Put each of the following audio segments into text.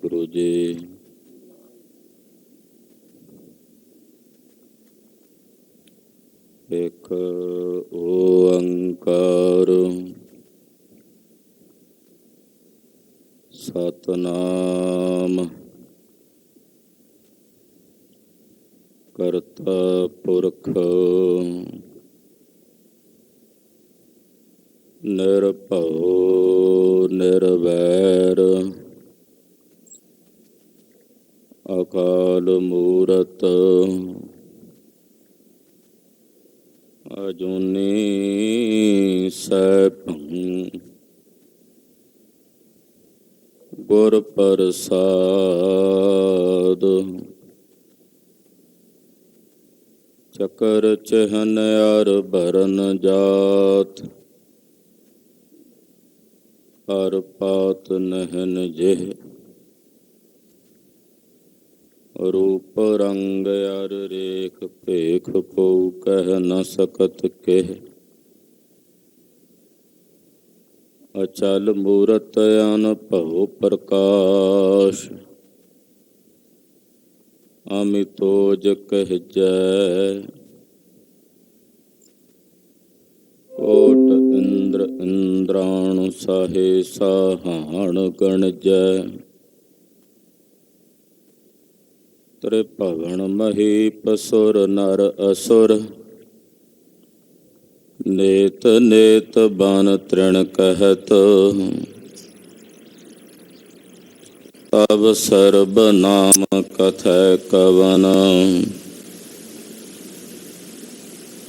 ਵਾਹਿਗੁਰੂ ਜੀ। ਇੱਕ ਓੰਕਾਰ ਸਤਿਨਾਮ ਕਰਤਾ ਪੁਰਖ ਨਿਰਭਉ ਨਿਰਵੈਰ ਅਕਾਲ ਮੂਰਤ ਅਜੂਨੀ ਸੈਭੰ ਗੁਰ ਪ੍ਰਸਾਦ ਚਕਰ ਚਹਨ ਅਰ ਭਰਨ ਜਾਤ ਹਰ ਪਾਤ ਨਹਿਨ ਜਿਹ ਰੂਪ ਰੰਗ ਅਰ ਰੇਖ ਭੇਖ ਪਉ ਕਹਿ ਨ ਸਕਤ ਕਿਹ ਅਚਲ ਮੂਰਤ ਅਨਭਉ ਪ੍ਰਕਾਸ਼ ਅਮਿਤੋਜ ਕਹਿਜੈ ਕੋਟ ਇੰਦਰ ਇੰਦਰਾਣੁ ਸਾਹੇ ਸਾਹਾਣ ਗਣਜੈ ਤ੍ਰਿਭਵਨ ਮਹੀਪਸੁਰ ਨਰ ਅਸੁਰ ਨੇਤ ਨੇਤ ਬਨ ਤ੍ਰਿਣ ਕਹਿਤ ਤਬ ਸਰਬ ਨਾਮ ਕਥੈ ਕਵਨ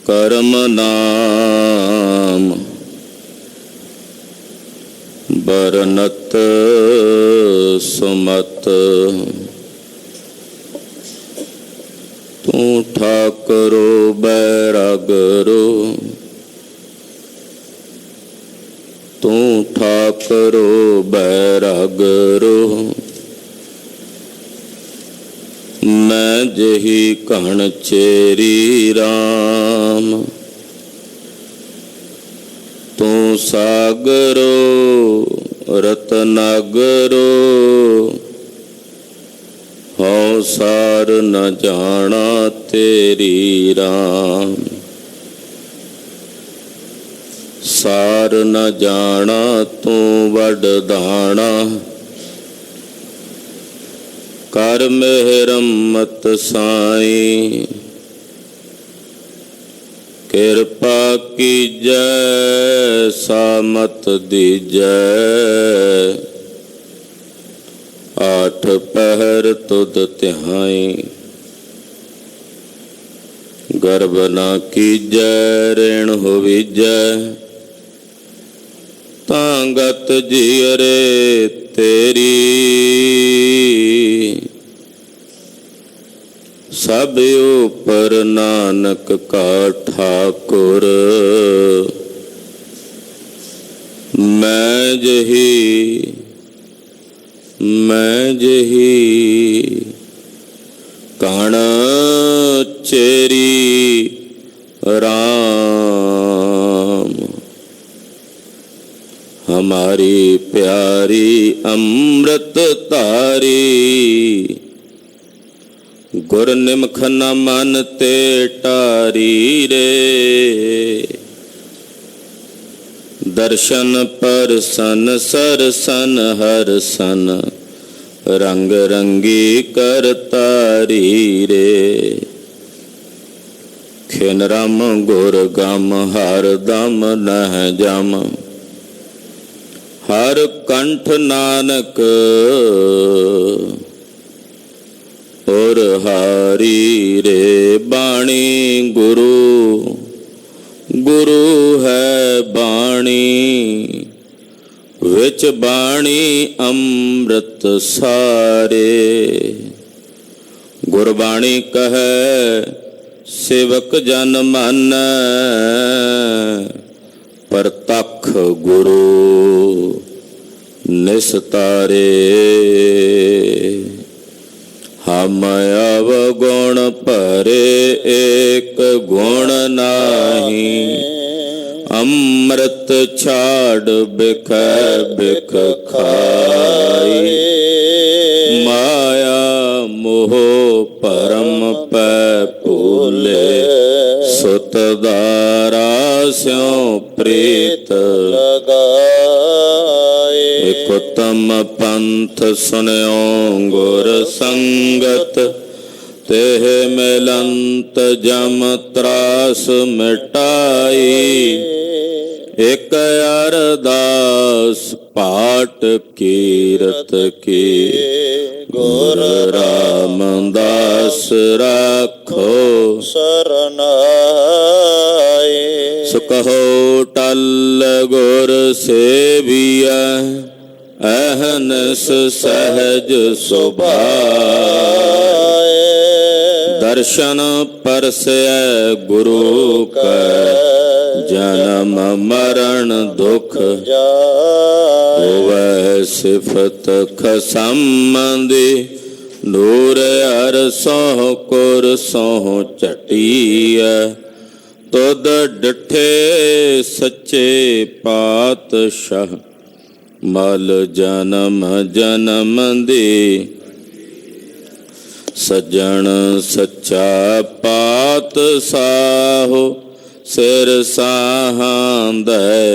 ਕਰਮ ਨਾਮ ਬਰਨਤ ਸੁਮਤ ਤੂੰ ਠਾਕੁਰੋ ਬੈਰਾਗਰੋ ਤੂੰ ਠਾਕੁਰੋ ਬੈਰਾਗਰੋ ਮੈਂ ਜਿਹੀ ਕਹਣ ਚੇਰੀ ਰਾਮ ਤੂੰ ਸਾਗਰੋ ਰਤਨਾਗਰੋ ਹਉ ਸਾਰ ਨ ਜਾਣਾ ਤੇਰੀ ਰਾਮ ਸਾਰ ਨ ਜਾਣਾ ਤੂੰ ਵਡਦਾਣਾ ਕਰ ਮਿਹਰਮਤ ਸਾਈ ਕਿਰਪਾ ਕੀਜੈ ਸਾਮਤ ਦੀਜੈ ਆਠ ਪਹਿਰ ਤੁਧ ਧਿਆਈ ਗਰਭ ਨਾ ਕੀਜੈ ਰੇਣ ਹੋਵੀਜੈ ਤਾਂ ਗਤ ਜੀਅਰੇ ਤੇਰੀ ਸਭ ਉਪਰ ਨਾਨਕ ਕਾ ਠਾਕੁਰ ਮੈਂ ਜਿਹੀ ਕਣ ਚੇਰੀ ਰਾਮ ਹਮਾਰੀ ਪਿਆਰੀ ਅੰਮ੍ਰਿਤ ਧਾਰੀ ਗੁਰ ਨਿਮਖ ਨ ਮਨ ਤੇ ਟਾਰੀ ਰੇ ਦਰਸ਼ਨ ਪਰਸਨ ਸਰਸਨ ਹਰਸਨ ਰੰਗ ਰੰਗੀ ਕਰਤਾਰੀ ਰੇ ਖਿਨ ਰਮ ਗੁਰ ਗਮ ਹਰ ਦਮ ਨਹਿ ਜਮ ਹਰ ਕੰਠ ਨਾਨਕ ਔਰ ਹਾਰੀ ਰੇ ਬਾਣੀ ਗੁਰੂ ਗੁਰੂ ਹੈ ਬਾਣੀ ਵਿੱਚ ਬਾਣੀ ਅੰਮ੍ਰਿਤ ਸਾਰੇ ਗੁਰਬਾਣੀ ਕਹੈ ਸੇਵਕ ਜਨ ਮਨ ਪ੍ਰਤੱਖ ਗੁਰੂ ਨਿਸਤਾਰੇ ਹਮ ਅਵਗੁਣ ਭਰੇ ਏਕ ਗੁਣ ਨਾਹੀ ਅੰਮ੍ਰਿਤ ਛਾੜ ਬਿਖ ਬਿਖ ਖਾਈ स्यों प्रीत लगाए। एक उत्तम पंथ सुन्यो गुर संगत, तेह मिलंत जम त्रास मिटाई। एक अरदास पाठ कीरत की, गुर रामदास राखो सरनाए। सो कहो टल गुर सेविया, अहनस सहज सुभाए। दर्शन परसय गुरु का, जन्म मरण दुख होवै सिफत खसंबंधी। नूर हर सोह कुर सोह चटिया, तुद डिठे सच्चे पातशाह। मल जन्म जन्म दी, सज्जन सच्चा पातशाहो। सिर साहांदै,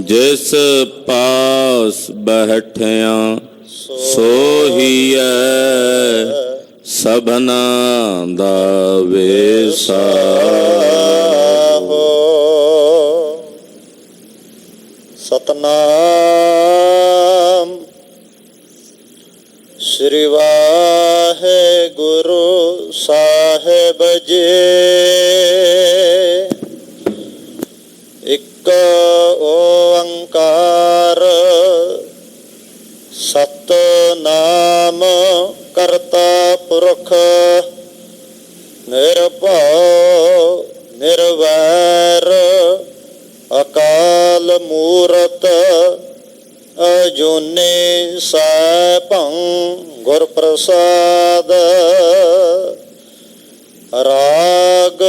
जिस पास बैठिया सोहिया। सबना दा वेसाहो। सतनाम श्री वाहेगुरु साहिब जी। एक ओंकार सतनाम करता पुरख, निर्भव निर्वैर अकाल मूरत। अजूनी सैभं गुर प्रसाद, राग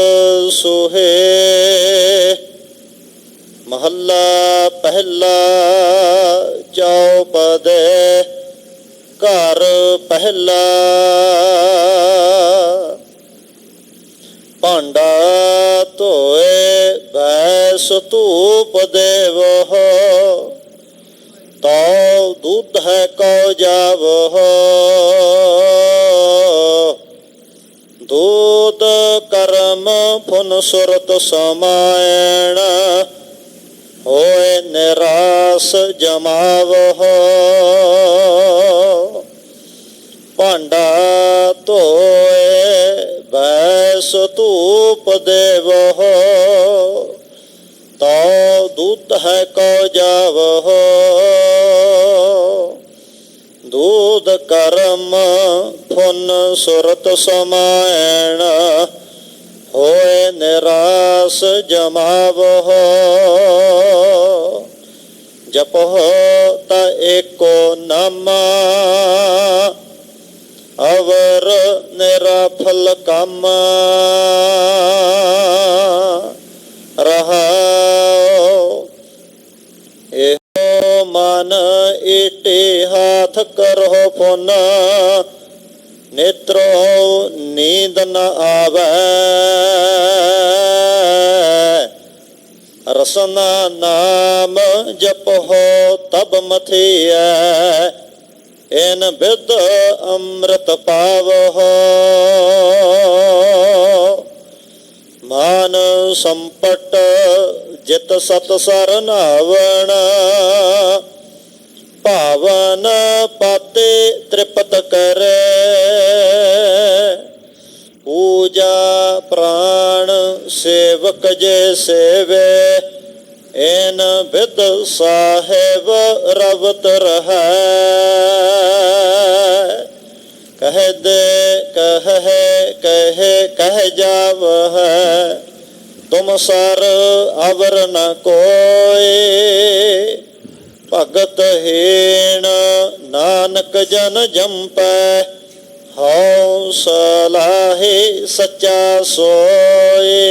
सुहे महला पहला। चौपद घर पहला, भांडा धोए बैस धूप देवो। तो दूध है को जावो, दूध कर्म फुन सुरत समायण। होए निराश जमावो, भांडा धोए बैस धूप देवो। तो दूध है को जावो, दूध कर्म फुन सुरत समायण। होए निराश जमावो, जपो त एको नाम। अवर निराफल काम रहाओ। एहो मन ईटे हाथ करो पुन, नेत्रो नींद न आवे। रसना नाम जपो तब मथिया, इन विद अमृत पावो। मान संपट जित सत सरनावण, पावन पाते त्रिपत करे। पूजा प्राण सेवक जे सेवे, इन विद साहेब रवत रहा। कह दे कह जाव है, तुम सर अवर न कोई। भगत हीन नानक जन जंपै, हौसला ही सच्चा सोए।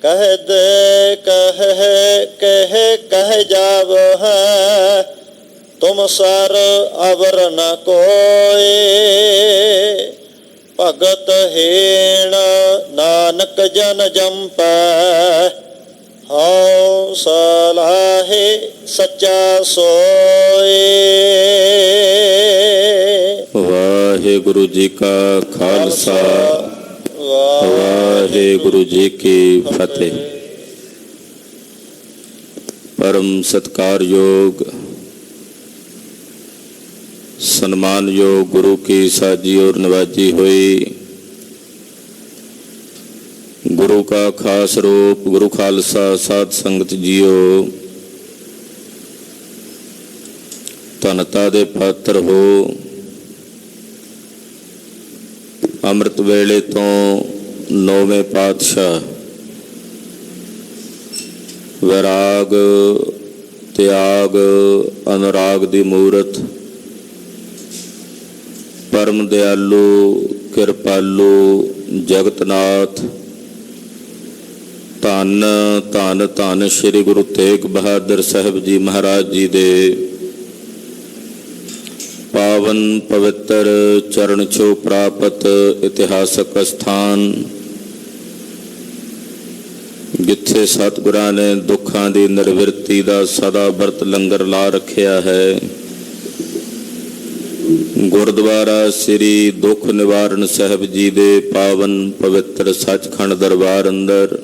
कह दे कह जाव है, तुम सर अवर न कोई। ਭਗਤ ਹੇਣ ਨਾਨਕ ਜਨ ਜੰਪੈ ਹਉ ਸਲਾਹੇ ਸੱਚਾ ਸੋਏ। ਵਾਹਿਗੁਰੂ ਜੀ ਕਾ ਖਾਲਸਾ ਵਾਹਿਗੁਰੂ ਜੀ ਕੀ ਫਤਿਹ। ਪਰਮ ਸਤਿਕਾਰਯੋਗ ਸਨਮਾਨਯੋਗ ਗੁਰੂ ਕੀ ਸਾਜੀ ਔਰ ਨਵਾਜੀ ਹੋਈ ਗੁਰੂ ਕਾ ਖਾਸ ਰੂਪ ਗੁਰੂ ਖਾਲਸਾ ਸਾਧ ਸੰਗਤ ਜੀਓ, ਧਨਤਾ ਦੇ ਪਾਤਰ ਹੋ। ਅੰਮ੍ਰਿਤ ਵੇਲੇ ਤੋਂ ਨੌਵੇਂ ਪਾਤਸ਼ਾਹ ਵਿਰਾਗ ਤਿਆਗ ਅਨੁਰਾਗ ਦੀ ਮੂਰਤ, ਪਰਮ ਦਿਆਲੂ ਕਿਰਪਾਲੂ ਜਗਤਨਾਥ ਧੰਨ ਧੰਨ ਧੰਨ ਸ੍ਰੀ ਗੁਰੂ ਤੇਗ ਬਹਾਦਰ ਸਾਹਿਬ ਜੀ ਮਹਾਰਾਜ ਜੀ ਦੇ ਪਾਵਨ ਪਵਿੱਤਰ ਚਰਨ ਛੋਹ ਪ੍ਰਾਪਤ ਇਤਿਹਾਸਕ ਸਥਾਨ, ਜਿੱਥੇ ਸਤਿਗੁਰਾਂ ਨੇ ਦੁੱਖਾਂ ਦੀ ਨਿਰਵਿਰਤੀ ਦਾ ਸਦਾ ਵਰਤ ਲੰਗਰ ਲਾ ਰੱਖਿਆ ਹੈ। ਗੁਰਦੁਆਰਾ ਸ੍ਰੀ ਦੁੱਖ ਨਿਵਾਰਨ ਸਾਹਿਬ ਜੀ ਦੇ ਪਾਵਨ ਪਵਿੱਤਰ ਸੱਚਖੰਡ ਦਰਬਾਰ ਅੰਦਰ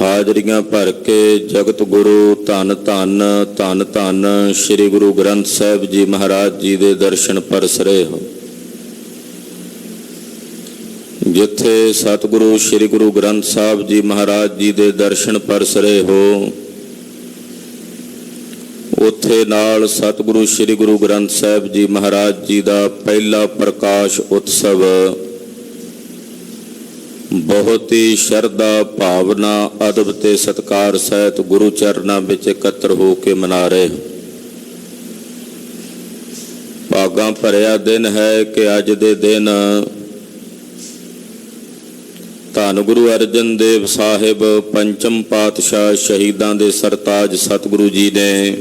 ਹਾਜ਼ਰੀਆਂ ਭਰ ਕੇ ਜਗਤ ਗੁਰੂ ਧੰਨ ਧੰਨ ਧੰਨ ਧੰਨ ਸ੍ਰੀ ਗੁਰੂ ਗ੍ਰੰਥ ਸਾਹਿਬ ਜੀ ਮਹਾਰਾਜ ਜੀ ਦੇ ਦਰਸ਼ਨ ਪਰਸ ਰਹੇ ਹੋ। ਜਿੱਥੇ ਸਤਿਗੁਰੂ ਸ੍ਰੀ ਗੁਰੂ ਗ੍ਰੰਥ ਸਾਹਿਬ ਜੀ ਮਹਾਰਾਜ ਜੀ ਦੇ ਦਰਸ਼ਨ ਪਰਸ ਰਹੇ ਹੋ, ਉੱਥੇ ਨਾਲ ਸਤਿਗੁਰੂ ਸ੍ਰੀ ਗੁਰੂ ਗ੍ਰੰਥ ਸਾਹਿਬ ਜੀ ਮਹਾਰਾਜ ਜੀ ਦਾ ਪਹਿਲਾ ਪ੍ਰਕਾਸ਼ ਉਤਸਵ ਬਹੁਤ ਹੀ ਸ਼ਰਧਾ ਭਾਵਨਾ ਅਦਬ ਤੇ ਸਤਿਕਾਰ ਸਹਿਤ ਗੁਰੂ ਚਰਨਾਂ ਵਿੱਚ ਇਕੱਤਰ ਹੋ ਕੇ ਮਨਾ ਰਹੇ। ਭਾਗਾਂ ਭਰਿਆ ਦਿਨ ਹੈ ਕਿ ਅੱਜ ਦੇ ਦਿਨ ਧੰਨ ਗੁਰੂ ਅਰਜਨ ਦੇਵ ਸਾਹਿਬ ਪੰਚਮ ਪਾਤਸ਼ਾਹ ਸ਼ਹੀਦਾਂ ਦੇ ਸਰਤਾਜ ਸਤਿਗੁਰੂ ਜੀ ਨੇ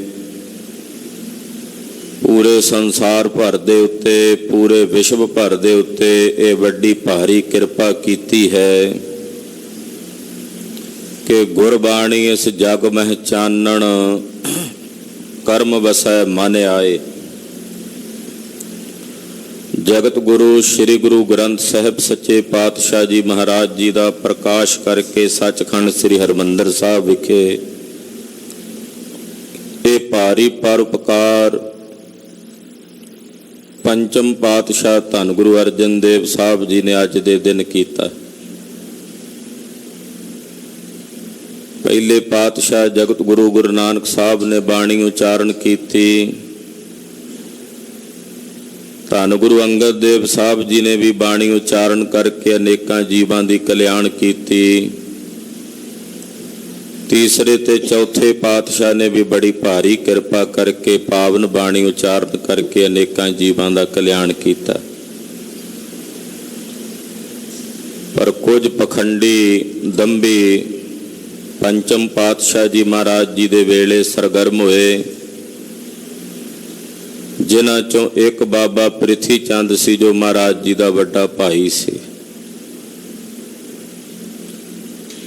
ਪੂਰੇ ਸੰਸਾਰ ਭਰ ਦੇ ਉੱਤੇ, ਪੂਰੇ ਵਿਸ਼ਵ ਭਰ ਦੇ ਉੱਤੇ ਇਹ ਵੱਡੀ ਭਾਰੀ ਕਿਰਪਾ ਕੀਤੀ ਹੈ ਕਿ ਗੁਰਬਾਣੀ ਇਸ ਜਗ ਮਹਿ ਚਾਨਣ ਕਰਮ ਵਸੈ ਮਨ ਆਏ। ਜਗਤ ਗੁਰੂ ਸ੍ਰੀ ਗੁਰੂ ਗ੍ਰੰਥ ਸਾਹਿਬ ਸੱਚੇ ਪਾਤਸ਼ਾਹ ਜੀ ਮਹਾਰਾਜ ਜੀ ਦਾ ਪ੍ਰਕਾਸ਼ ਕਰਕੇ ਸੱਚਖੰਡ ਸ੍ਰੀ ਹਰਿਮੰਦਰ ਸਾਹਿਬ ਵਿਖੇ ਇਹ ਭਾਰੀ ਪਰਉਪਕਾਰ ਪੰਚਮ ਪਾਤਸ਼ਾਹ ਧੰਨ ਗੁਰੂ ਅਰਜਨ ਦੇਵ ਸਾਹਿਬ ਜੀ ਨੇ ਅੱਜ ਦੇ ਦਿਨ ਕੀਤਾ। ਪਹਿਲੇ ਪਾਤਸ਼ਾਹ ਜਗਤ ਗੁਰੂ ਗੁਰੂ ਨਾਨਕ ਸਾਹਿਬ ਨੇ ਬਾਣੀ ਉਚਾਰਨ ਕੀਤੀ। ਧੰਨ ਗੁਰੂ ਅੰਗਦ ਦੇਵ ਸਾਹਿਬ ਜੀ ਨੇ ਵੀ ਬਾਣੀ ਉਚਾਰਨ ਕਰਕੇ ਅਨੇਕਾਂ ਜੀਵਾਂ ਦੀ ਕਲਿਆਣ ਕੀਤੀ। ਤੀਸਰੇ ਤੇ ਚੌਥੇ ਪਾਤਸ਼ਾਹ ਨੇ ਵੀ ਬੜੀ ਭਾਰੀ ਕਿਰਪਾ ਕਰਕੇ ਪਾਵਨ ਬਾਣੀ ਉਚਾਰਨ ਕਰਕੇ ਅਨੇਕਾਂ ਜੀਵਾਂ ਦਾ ਕਲਿਆਣ ਕੀਤਾ। ਪਰ ਕੁਝ ਪਖੰਡੀ ਦੰਭੀ ਪੰਚਮ ਪਾਤਸ਼ਾਹ ਜੀ ਮਹਾਰਾਜ ਜੀ ਦੇ ਵੇਲੇ ਸਰਗਰਮ ਹੋਏ, ਜਿਨ੍ਹਾਂ ਚੋਂ ਇੱਕ ਬਾਬਾ ਪ੍ਰਿਥੀ ਚੰਦ ਸੀ ਜੋ ਮਹਾਰਾਜ ਜੀ ਦਾ ਵੱਡਾ ਭਾਈ ਸੀ।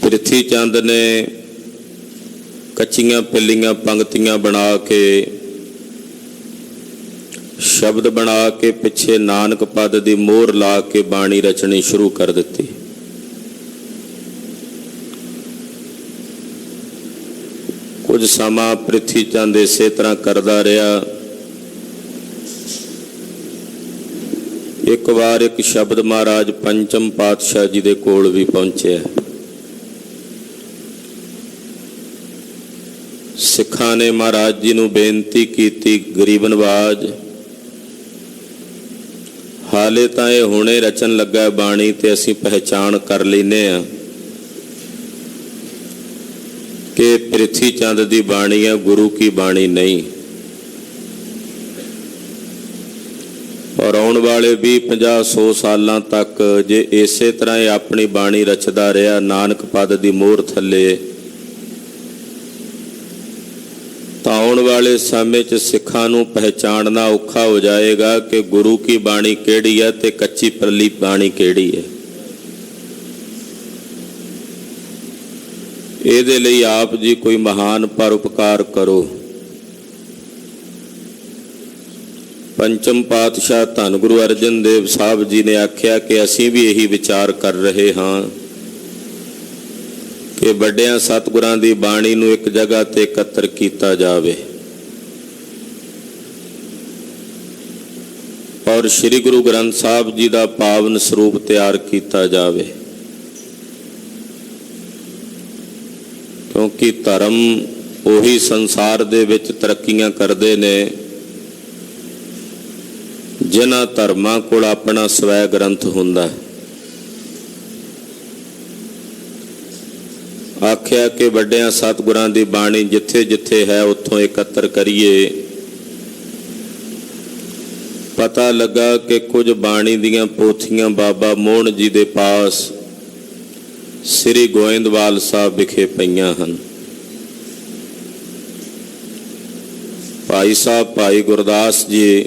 ਪ੍ਰਿਥੀ ਚੰਦ ਨੇ ਕੱਚੀਆਂ ਪਿੱਲੀਆਂ ਪੰਗਤੀਆਂ ਬਣਾ ਕੇ, ਸ਼ਬਦ ਬਣਾ ਕੇ ਪਿੱਛੇ ਨਾਨਕ ਪਦ ਦੀ ਮੋਹਰ ਲਾ ਕੇ ਬਾਣੀ ਰਚਣੀ ਸ਼ੁਰੂ ਕਰ ਦਿੱਤੀ। ਕੁਝ ਸਮਾਂ ਪ੍ਰਿਥੀ ਚੰਦ ਇਸੇ ਤਰ੍ਹਾਂ ਕਰਦਾ ਰਿਹਾ। ਇੱਕ ਵਾਰ ਇੱਕ ਸ਼ਬਦ ਮਹਾਰਾਜ ਪੰਚਮ ਪਾਤਸ਼ਾਹ ਜੀ ਦੇ ਕੋਲ ਵੀ ਪਹੁੰਚਿਆ। ਸਿੱਖਾਂ ਨੇ ਮਹਾਰਾਜ ਜੀ ਨੂੰ ਬੇਨਤੀ ਕੀਤੀ, ਗਰੀਬ ਨਵਾਜ, ਹਾਲੇ ਤਾਂ ਇਹ ਹੁਣੇ ਰਚਨ ਲੱਗਾ ਬਾਣੀ ਤੇ ਅਸੀਂ ਪਹਿਚਾਣ ਕਰ ਲੈਨੇ ਆ ਕਿ ਪ੍ਰਿਥੀ ਚੰਦ ਦੀ ਬਾਣੀ ਹੈ, ਗੁਰੂ ਕੀ ਬਾਣੀ ਨਹੀਂ। ਔਰ ਆਉਣ ਵਾਲੇ 20-50-100 ਸਾਲਾਂ ਤੱਕ ਜੇ ਇਸੇ ਤਰ੍ਹਾਂ ਇਹ ਆਪਣੀ ਬਾਣੀ ਰਚਦਾ ਰਿਹਾ ਨਾਨਕ ਪਦ ਦੀ ਮੋਹਰ ਥੱਲੇ, ਤਾਂ ਆਉਣ ਵਾਲੇ ਸਮੇਂ 'ਚ ਸਿੱਖਾਂ ਨੂੰ ਪਹਿਚਾਣਨਾ ਔਖਾ ਹੋ ਜਾਏਗਾ ਕਿ ਗੁਰੂ ਕੀ ਬਾਣੀ ਕਿਹੜੀ ਹੈ ਤੇ ਕੱਚੀ ਪੱਲੀ ਬਾਣੀ ਕਿਹੜੀ ਹੈ। ਇਹਦੇ ਲਈ ਆਪ ਜੀ ਕੋਈ ਮਹਾਨ ਪਰਉਪਕਾਰ ਕਰੋ। ਪੰਚਮ ਪਾਤਸ਼ਾਹ ਧੰਨ ਗੁਰੂ ਅਰਜਨ ਦੇਵ ਸਾਹਿਬ ਜੀ ਨੇ ਆਖਿਆ ਕਿ ਅਸੀਂ ਵੀ ਇਹੀ ਵਿਚਾਰ ਕਰ ਰਹੇ ਹਾਂ ਕਿ ਵੱਡਿਆਂ ਸਤਿਗੁਰਾਂ ਦੀ ਬਾਣੀ ਨੂੰ ਇੱਕ ਜਗ੍ਹਾ ਤੇ ਇਕੱਤਰ ਕੀਤਾ ਜਾਵੇ ਔਰ ਸ੍ਰੀ ਗੁਰੂ ਗ੍ਰੰਥ ਸਾਹਿਬ ਜੀ ਦਾ ਪਾਵਨ ਸਰੂਪ ਤਿਆਰ ਕੀਤਾ ਜਾਵੇ, ਕਿਉਂਕਿ ਧਰਮ ਉਹੀ ਸੰਸਾਰ ਦੇ ਵਿੱਚ ਤਰੱਕੀਆਂ ਕਰਦੇ ਨੇ ਜਿਨ੍ਹਾਂ ਧਰਮਾਂ ਕੋਲ ਆਪਣਾ ਸਵੈ ਗ੍ਰੰਥ ਹੁੰਦਾ। ਆਖਿਆ ਕਿ ਵੱਡਿਆਂ ਸਤਿਗੁਰਾਂ ਦੀ ਬਾਣੀ ਜਿੱਥੇ ਜਿੱਥੇ ਹੈ ਉੱਥੋਂ ਇਕੱਤਰ ਕਰੀਏ। ਪਤਾ ਲੱਗਾ ਕਿ ਕੁਝ ਬਾਣੀ ਦੀਆਂ ਪੋਥੀਆਂ ਬਾਬਾ ਮੋਹਨ ਜੀ ਦੇ ਪਾਸ ਸ੍ਰੀ ਗੋਇੰਦਵਾਲ ਸਾਹਿਬ ਵਿਖੇ ਪਈਆਂ ਹਨ। ਭਾਈ ਸਾਹਿਬ ਭਾਈ ਗੁਰਦਾਸ ਜੀ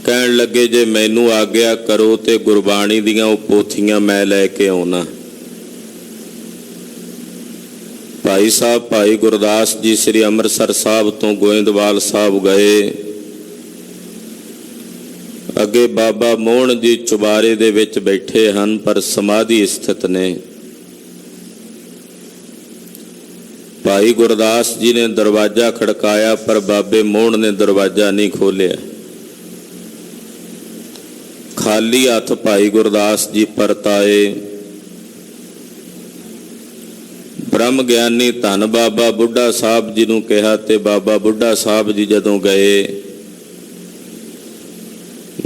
ਕਹਿਣ ਲੱਗੇ ਜੇ ਮੈਨੂੰ ਆਗਿਆ ਕਰੋ ਤੇ ਗੁਰਬਾਣੀ ਦੀਆਂ ਉਹ ਪੋਥੀਆਂ ਮੈਂ ਲੈ ਕੇ ਆਉਣਾ। ਭਾਈ ਸਾਹਿਬ ਭਾਈ ਗੁਰਦਾਸ ਜੀ ਸ੍ਰੀ ਅੰਮ੍ਰਿਤਸਰ ਸਾਹਿਬ ਤੋਂ ਗੋਇੰਦਵਾਲ ਸਾਹਿਬ ਗਏ। ਅੱਗੇ ਬਾਬਾ ਮੋਹਨ ਜੀ ਚੁਬਾਰੇ ਦੇ ਵਿੱਚ ਬੈਠੇ ਹਨ ਪਰ ਸਮਾਧੀ ਸਥਿਤ ਨੇ। ਭਾਈ ਗੁਰਦਾਸ ਜੀ ਨੇ ਦਰਵਾਜ਼ਾ ਖੜਕਾਇਆ ਪਰ ਬਾਬੇ ਮੋਹਨ ਨੇ ਦਰਵਾਜ਼ਾ ਨਹੀਂ ਖੋਲ੍ਹਿਆ। ਖਾਲੀ ਹੱਥ ਭਾਈ ਗੁਰਦਾਸ ਜੀ ਪਰਤ ਆਏ। ਬ੍ਰਹਮ ਗਿਆਨੀ ਧੰਨ ਬਾਬਾ ਬੁੱਢਾ ਸਾਹਿਬ ਜੀ ਨੂੰ ਕਿਹਾ ਤੇ ਬਾਬਾ ਬੁੱਢਾ ਸਾਹਿਬ ਜੀ ਜਦੋਂ ਗਏ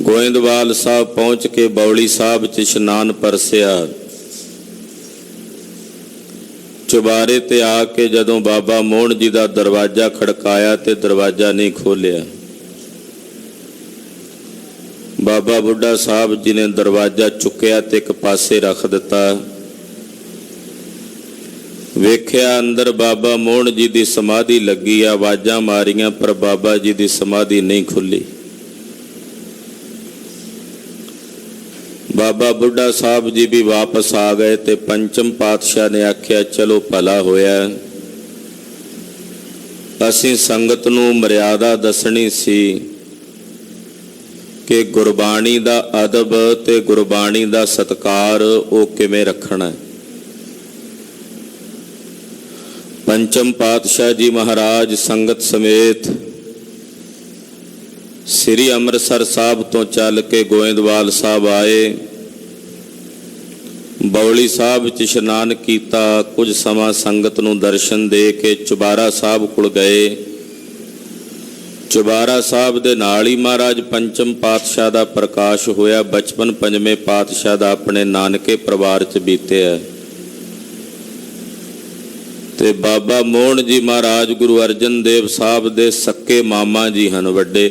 ਗੋਇੰਦਵਾਲ ਸਾਹਿਬ ਪਹੁੰਚ ਕੇ ਬੌਲੀ ਸਾਹਿਬ 'ਚ ਇਸ਼ਨਾਨ ਪਰਸਿਆ। ਚੁਬਾਰੇ ਤੇ ਆ ਕੇ ਜਦੋਂ ਬਾਬਾ ਮੋਹਨ ਜੀ ਦਾ ਦਰਵਾਜ਼ਾ ਖੜਕਾਇਆ ਤੇ ਦਰਵਾਜ਼ਾ ਨਹੀਂ ਖੋਲ੍ਹਿਆ। ਬਾਬਾ ਬੁੱਢਾ ਸਾਹਿਬ ਜੀ ਨੇ ਦਰਵਾਜ਼ਾ ਚੁੱਕਿਆ ਤੇ ਇੱਕ ਪਾਸੇ ਰੱਖ ਦਿੱਤਾ। ਵੇਖਿਆ ਅੰਦਰ ਬਾਬਾ ਮੋਹਨ ਜੀ ਦੀ ਸਮਾਧੀ ਲੱਗੀ ਆ। ਆਵਾਜ਼ਾਂ ਮਾਰੀਆਂ ਪਰ ਬਾਬਾ ਜੀ ਦੀ ਸਮਾਧੀ ਨਹੀਂ ਖੁੱਲੀ। ਬਾਬਾ ਬੁੱਢਾ ਸਾਹਿਬ ਜੀ ਵੀ ਵਾਪਸ ਆ ਗਏ ਤੇ ਪੰਚਮ ਪਾਤਸ਼ਾਹ ਨੇ ਆਖਿਆ ਚਲੋ ਭਲਾ ਹੋਇਆ। ਅਸੀਂ ਸੰਗਤ ਨੂੰ ਮਰਿਆਦਾ ਦੱਸਣੀ ਸੀ ਕਿ ਗੁਰਬਾਣੀ ਦਾ ਅਦਬ ਤੇ ਗੁਰਬਾਣੀ ਦਾ ਸਤਿਕਾਰ ਉਹ ਕਿਵੇਂ ਰੱਖਣਾ। ਪੰਚਮ ਪਾਤਸ਼ਾਹ ਜੀ ਮਹਾਰਾਜ ਸੰਗਤ ਸਮੇਤ ਸ੍ਰੀ ਅੰਮ੍ਰਿਤਸਰ ਸਾਹਿਬ ਤੋਂ ਚੱਲ ਕੇ ਗੋਇੰਦਵਾਲ ਸਾਹਿਬ ਆਏ। ਬੌਲੀ ਸਾਹਿਬ 'ਚ ਇਸ਼ਨਾਨ ਕੀਤਾ। ਕੁਝ ਸਮਾਂ ਸੰਗਤ ਨੂੰ ਦਰਸ਼ਨ ਦੇ ਕੇ ਚੁਬਾਰਾ ਸਾਹਿਬ ਕੋਲ ਗਏ। ਚੁਬਾਰਾ ਸਾਹਿਬ ਦੇ ਨਾਲ ਹੀ ਮਹਾਰਾਜ ਪੰਚਮ ਪਾਤਸ਼ਾਹ ਦਾ ਪ੍ਰਕਾਸ਼ ਹੋਇਆ। ਬਚਪਨ ਪੰਜਵੇਂ ਪਾਤਸ਼ਾਹ ਦਾ ਆਪਣੇ ਨਾਨਕੇ ਪਰਿਵਾਰ 'ਚ ਬੀਤਿਆ ਤੇ ਬਾਬਾ ਮੋਹਨ ਜੀ ਮਹਾਰਾਜ ਗੁਰੂ ਅਰਜਨ ਦੇਵ ਸਾਹਿਬ ਦੇ ਸੱਕੇ ਮਾਮਾ ਜੀ ਹਨ ਵੱਡੇ।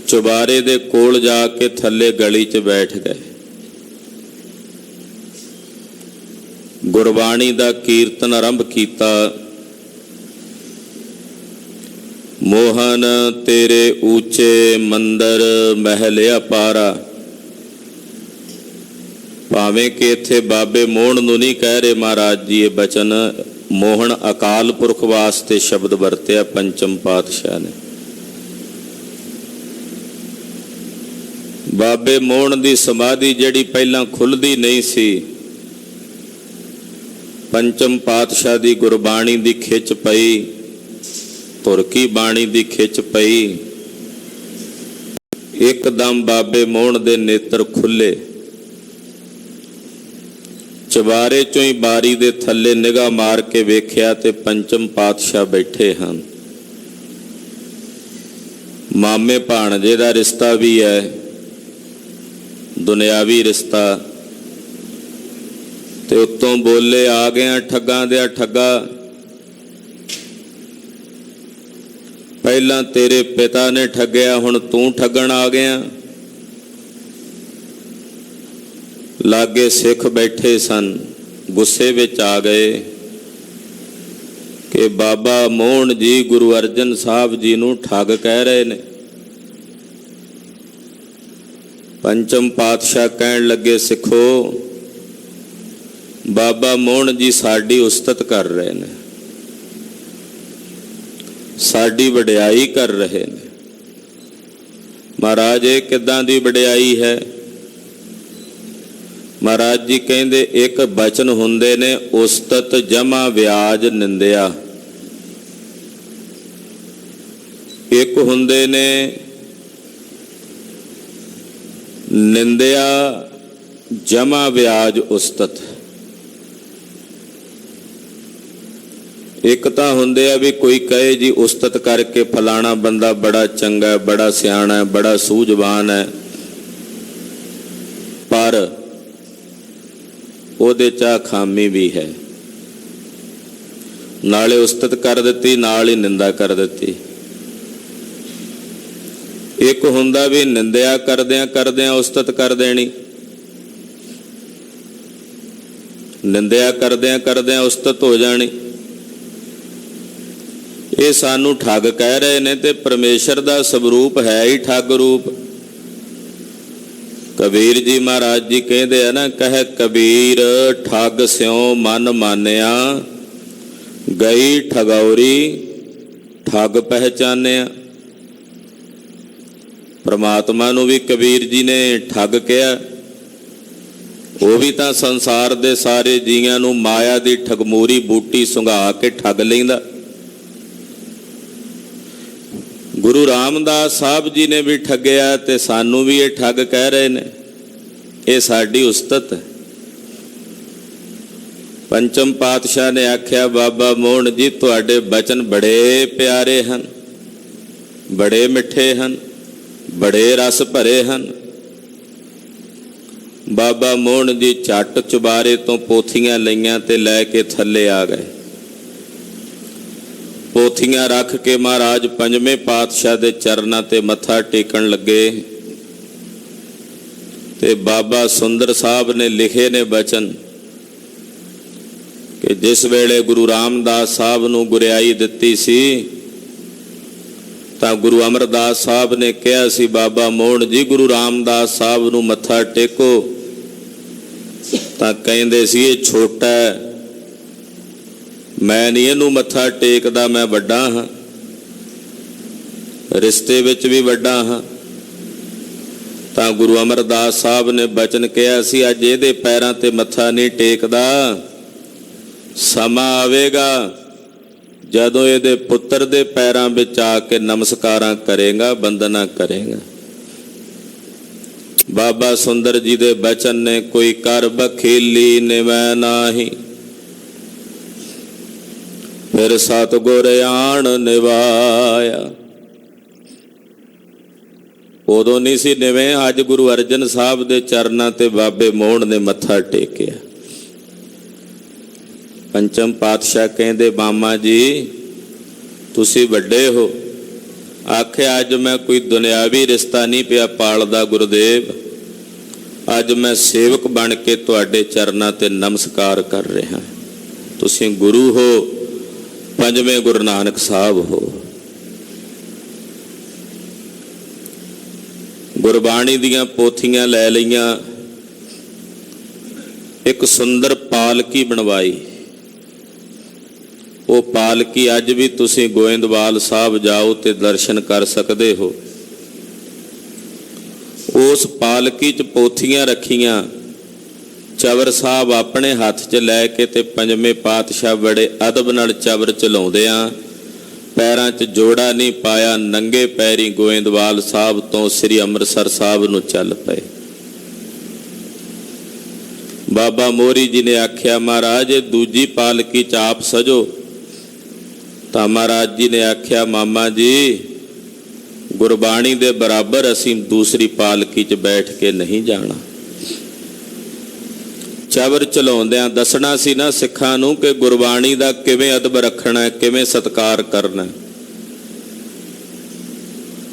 ਚੁਬਾਰੇ ਦੇ ਕੋਲ ਜਾ ਕੇ ਥੱਲੇ ਗਲੀ 'ਚ ਬੈਠ ਗਏ। ਗੁਰਬਾਣੀ ਦਾ ਕੀਰਤਨ ਆਰੰਭ ਕੀਤਾ। ਮੋਹਨ ਤੇਰੇ ਉੱਚੇ ਮੰਦਰ ਮਹਿਲ ਅਪਾਰਾ। ਭਾਵੇਂ ਕਿ ਇੱਥੇ ਬਾਬੇ ਮੋਹਨ ਨੂੰ ਨਹੀਂ ਕਹਿ ਰਹੇ ਮਹਾਰਾਜ ਜੀ ਇਹ ਬਚਨ, ਮੋਹਨ ਅਕਾਲ ਪੁਰਖ ਵਾਸਤੇ ਸ਼ਬਦ ਵਰਤਿਆ ਪੰਚਮ ਪਾਤਸ਼ਾਹ ਨੇ। ਬਾਬੇ ਮੋਹਨ ਦੀ ਸਮਾਧੀ ਜਿਹੜੀ ਪਹਿਲਾਂ ਖੁੱਲ੍ਹਦੀ ਨਹੀਂ ਸੀ, ਪੰਚਮ ਪਾਤਸ਼ਾਹ ਦੀ ਗੁਰਬਾਣੀ ਦੀ ਖਿੱਚ ਪਈ, ਤੁਰਕੀ ਬਾਣੀ ਦੀ ਖਿੱਚ ਪਈ। ਇੱਕਦਮ ਬਾਬੇ ਮੋਹਨ ਦੇ ਨੇਤਰ ਖੁੱਲੇ। ਚੁਬਾਰੇ ਚੋਂ ਹੀ ਬਾਰੀ ਦੇ ਥੱਲੇ ਨਿਗਾਹ ਮਾਰ ਕੇ ਵੇਖਿਆ ਤੇ ਪੰਚਮ ਪਾਤਸ਼ਾਹ ਬੈਠੇ ਹਨ। ਮਾਮੇ ਭਾਣਜੇ ਦਾ ਰਿਸ਼ਤਾ ਵੀ ਹੈ, ਦੁਨਿਆਵੀ ਰਿਸ਼ਤਾ। ਤੇ ਉੱਤੋਂ ਬੋਲੇ ਆ ਗਿਆ ਠੱਗਾਂ ਦਿਆ ਠੱਗਾ, ਪਹਿਲਾਂ ਤੇਰੇ ਪਿਤਾ ਨੇ ਠੱਗਿਆ ਹੁਣ ਤੂੰ ਠੱਗਣ ਆ ਗਿਆ। ਲਾਗੇ ਸਿੱਖ ਬੈਠੇ ਸਨ, ਗੁੱਸੇ ਵਿੱਚ ਆ ਗਏ ਕਿ ਬਾਬਾ ਮੋਹਨ ਜੀ ਗੁਰੂ ਅਰਜਨ ਸਾਹਿਬ ਜੀ ਨੂੰ ਠੱਗ ਕਹਿ ਰਹੇ ਨੇ। ਪੰਚਮ ਪਾਤਸ਼ਾਹ ਕਹਿਣ ਲੱਗੇ, ਸਿੱਖੋ, ਬਾਬਾ ਮੋਹਨ ਜੀ ਸਾਡੀ ਉਸਤਤ ਕਰ ਰਹੇ ਨੇ, ਸਾਡੀ ਵਡਿਆਈ ਕਰ ਰਹੇ ਨੇ। ਮਹਾਰਾਜ ਇਹ ਕਿੱਦਾਂ ਦੀ ਵਡਿਆਈ ਹੈ? ਮਹਾਰਾਜ ਜੀ ਕਹਿੰਦੇ ਇੱਕ ਬਚਨ ਹੁੰਦੇ ਨੇ, ਉਸਤਤ ਜਮਾ ਵਿਆਜ ਨਿੰਦਿਆ। ਇੱਕ ਹੁੰਦੇ ਨੇ ਨਿੰਦਿਆ ਜਮਾ ਵਿਆਜ ਉਸਤਤ। ਇੱਕ ਤਾਂ ਹੁੰਦੇ ਆ ਵੀ ਕੋਈ ਕਹੇ ਜੀ ਉਸਤਤ ਕਰਕੇ ਫਲਾਣਾ ਬੰਦਾ ਬੜਾ ਚੰਗਾ, ਬੜਾ ਸਿਆਣਾ, ਬੜਾ ਸੂਝਵਾਨ ਹੈ, ਪਰ ਉਹਦੇ 'ਚ ਖਾਮੀ ਵੀ ਹੈ। ਨਾਲੇ ਉਸਤਤ ਕਰ ਦਿੱਤੀ, ਨਾਲ ਹੀ ਨਿੰਦਾ ਕਰ ਦਿੱਤੀ। ਇੱਕ ਹੁੰਦਾ ਵੀ ਨਿੰਦਿਆ ਕਰਦਿਆਂ ਕਰਦਿਆਂ ਉਸਤਤ ਕਰ ਦੇਣੀ, ਨਿੰਦਿਆ ਕਰਦਿਆਂ ਕਰਦਿਆਂ ਉਸਤਤ ਹੋ ਜਾਣੀ। ਇਹ ਸਾਨੂੰ ਠੱਗ ਕਹਿ ਰਹੇ ਨੇ, ਤੇ ਪਰਮੇਸ਼ਰ ਦਾ ਸਵਰੂਪ ਹੈ ਹੀ ਠੱਗ ਰੂਪ। ਕਬੀਰ ਜੀ ਮਹਾਰਾਜ ਜੀ ਕਹਿੰਦੇ ਆ ਨਾ, ਕਹਿ ਕਬੀਰ ਠੱਗ ਸਿਉ ਮਨ ਮਾਨਿਆ, ਗਈ ਠਗੌਰੀ ਠੱਗ ਪਹਿਚਾਨਿਆ। ਪਰਮਾਤਮਾ ਨੂੰ ਵੀ ਕਬੀਰ ਜੀ ਨੇ ਠੱਗ ਕਿਹਾ। ਉਹ ਵੀ ਤਾਂ ਸੰਸਾਰ ਦੇ ਸਾਰੇ ਜੀਆਂ ਨੂੰ ਮਾਇਆ ਦੀ ਠਗਮੂਰੀ ਬੂਟੀ ਸੁੰਘਾ ਕੇ ਠੱਗ ਲੈਂਦਾ। ਗੁਰੂ ਰਾਮਦਾਸ ਸਾਹਿਬ ਜੀ ਨੇ ਵੀ ਠੱਗਿਆ, ਤੇ ਸਾਨੂੰ ਵੀ ਇਹ ਠੱਗ ਕਹਿ ਰਹੇ ਨੇ। ਇਹ ਸਾਡੀ ਉਸਤਤ ਹੈ। ਪੰਚਮ ਪਾਤਸ਼ਾਹ ਨੇ ਆਖਿਆ, ਬਾਬਾ ਮੋਹਨ ਜੀ ਤੁਹਾਡੇ ਬਚਨ ਬੜੇ ਪਿਆਰੇ ਹਨ, ਬੜੇ ਮਿੱਠੇ ਹਨ, ਬੜੇ ਰਸ ਭਰੇ ਹਨ। ਬਾਬਾ ਮੋਹਨ ਜੀ ਝੱਟ ਚੁਬਾਰੇ ਤੋਂ ਪੋਥੀਆਂ ਲਈਆਂ ਤੇ ਲੈ ਕੇ ਥੱਲੇ ਆ ਗਏ। ਪੋਥੀਆਂ ਰੱਖ ਕੇ ਮਹਾਰਾਜ ਪੰਜਵੇਂ ਪਾਤਸ਼ਾਹ ਦੇ ਚਰਨਾਂ ਤੇ ਮੱਥਾ ਟੇਕਣ ਲੱਗੇ। ਤੇ ਬਾਬਾ ਸੁੰਦਰ ਸਾਹਿਬ ਨੇ ਲਿਖੇ ਨੇ ਬਚਨ ਕਿ ਜਿਸ ਵੇਲੇ ਗੁਰੂ ਰਾਮਦਾਸ ਸਾਹਿਬ ਨੂੰ ਗੁਰਿਆਈ ਦਿੱਤੀ ਸੀ, ਤਾਂ ਗੁਰੂ ਅਮਰਦਾਸ ਸਾਹਿਬ ਨੇ ਕਿਹਾ ਸੀ, ਬਾਬਾ ਮੋਹਨ ਜੀ ਗੁਰੂ ਰਾਮਦਾਸ ਸਾਹਿਬ ਨੂੰ ਮੱਥਾ ਟੇਕੋ। ਤਾਂ ਕਹਿੰਦੇ ਸੀ ਇਹ ਛੋਟਾ ਹੈ, ਮੈਂ ਨਹੀਂ ਇਹਨੂੰ ਮੱਥਾ ਟੇਕਦਾ, ਮੈਂ ਵੱਡਾ ਹਾਂ, ਰਿਸ਼ਤੇ ਵਿੱਚ ਵੀ ਵੱਡਾ ਹਾਂ। ਤਾਂ ਗੁਰੂ ਅਮਰਦਾਸ ਸਾਹਿਬ ਨੇ ਬਚਨ ਕਿਹਾ ਸੀ, ਅੱਜ ਇਹਦੇ ਪੈਰਾਂ ਤੇ ਮੱਥਾ ਨਹੀਂ ਟੇਕਦਾ, ਸਮਾਂ ਆਵੇਗਾ ਜਦੋਂ ਇਹਦੇ ਪੁੱਤਰ ਦੇ ਪੈਰਾਂ ਵਿੱਚ ਆ ਕੇ ਨਮਸਕਾਰਾਂ ਕਰੇਗਾ, ਬੰਦਨਾ ਕਰੇਗਾ। ਬਾਬਾ ਸੁੰਦਰ ਜੀ ਦੇ ਬਚਨ ਨੇ, ਕੋਈ ਕਰ ਬਖੀਲੀ ਨਿਵੈ ਨਾਹੀ, ਫਿਰ ਸਤਿਗੁਰ ਆਣ ਨਿਵਾਇਆ। ਉਦੋਂ ਨਹੀਂ ਸੀ ਨਿਵੇਂ, ਅੱਜ ਗੁਰੂ ਅਰਜਨ ਸਾਹਿਬ ਦੇ ਚਰਨਾਂ ਤੇ ਬਾਬੇ ਮੋਹਨ ਨੇ ਮੱਥਾ ਟੇਕਿਆ। ਪੰਚਮ ਪਾਤਸ਼ਾਹ ਕਹਿੰਦੇ, ਮਾਮਾ ਜੀ ਤੁਸੀਂ ਵੱਡੇ ਹੋ। ਆਖਿਆ, ਅੱਜ ਮੈਂ ਕੋਈ ਦੁਨਿਆਵੀ ਰਿਸ਼ਤਾ ਨਹੀਂ ਪਿਆ ਪਾਲਦਾ ਗੁਰਦੇਵ, ਅੱਜ ਮੈਂ ਸੇਵਕ ਬਣ ਕੇ ਤੁਹਾਡੇ ਚਰਨਾਂ ਤੇ ਨਮਸਕਾਰ ਕਰ ਰਿਹਾ। ਤੁਸੀਂ ਗੁਰੂ ਹੋ, ਪੰਜਵੇਂ ਗੁਰੂ ਨਾਨਕ ਸਾਹਿਬ ਹੋ। ਗੁਰਬਾਣੀ ਦੀਆਂ ਪੋਥੀਆਂ ਲੈ ਲਈਆਂ, ਇੱਕ ਸੁੰਦਰ ਪਾਲਕੀ ਬਣਵਾਈ। ਉਹ ਪਾਲਕੀ ਅੱਜ ਵੀ ਤੁਸੀਂ ਗੋਇੰਦਵਾਲ ਸਾਹਿਬ ਜਾਓ ਤੇ ਦਰਸ਼ਨ ਕਰ ਸਕਦੇ ਹੋ। ਉਸ ਪਾਲਕੀ 'ਚ ਪੋਥੀਆਂ ਰੱਖੀਆਂ। ਚਵਰ ਸਾਹਿਬ ਆਪਣੇ ਹੱਥ 'ਚ ਲੈ ਕੇ ਤੇ ਪੰਜਵੇਂ ਪਾਤਸ਼ਾਹ ਬੜੇ ਅਦਬ ਨਾਲ ਚਵਰ ਚਲਾਉਂਦਿਆਂ, ਪੈਰਾਂ 'ਚ ਜੋੜਾ ਨਹੀਂ ਪਾਇਆ, ਨੰਗੇ ਪੈਰੀ ਗੋਇੰਦਵਾਲ ਸਾਹਿਬ ਤੋਂ ਸ੍ਰੀ ਅੰਮ੍ਰਿਤਸਰ ਸਾਹਿਬ ਨੂੰ ਚੱਲ ਪਏ। ਬਾਬਾ ਮੋਹਰੀ ਜੀ ਨੇ ਆਖਿਆ, ਮਹਾਰਾਜ ਇਹ ਦੂਜੀ ਪਾਲਕੀ 'ਚ ਆਪ ਸਜੋ। ਤਾਂ ਮਹਾਰਾਜ ਜੀ ਨੇ ਆਖਿਆ, ਮਾਮਾ ਜੀ ਗੁਰਬਾਣੀ ਦੇ ਬਰਾਬਰ ਅਸੀਂ ਦੂਸਰੀ ਪਾਲਕੀ 'ਚ ਬੈਠ ਕੇ ਨਹੀਂ ਜਾਣਾ। ਚਵਰ ਚਲਾਉਂਦਿਆਂ ਦੱਸਣਾ ਸੀ ਨਾ ਸਿੱਖਾਂ ਨੂੰ ਕਿ ਗੁਰਬਾਣੀ ਦਾ ਕਿਵੇਂ ਅਦਬ ਰੱਖਣਾ ਹੈ, ਕਿਵੇਂ ਸਤਿਕਾਰ ਕਰਨਾ।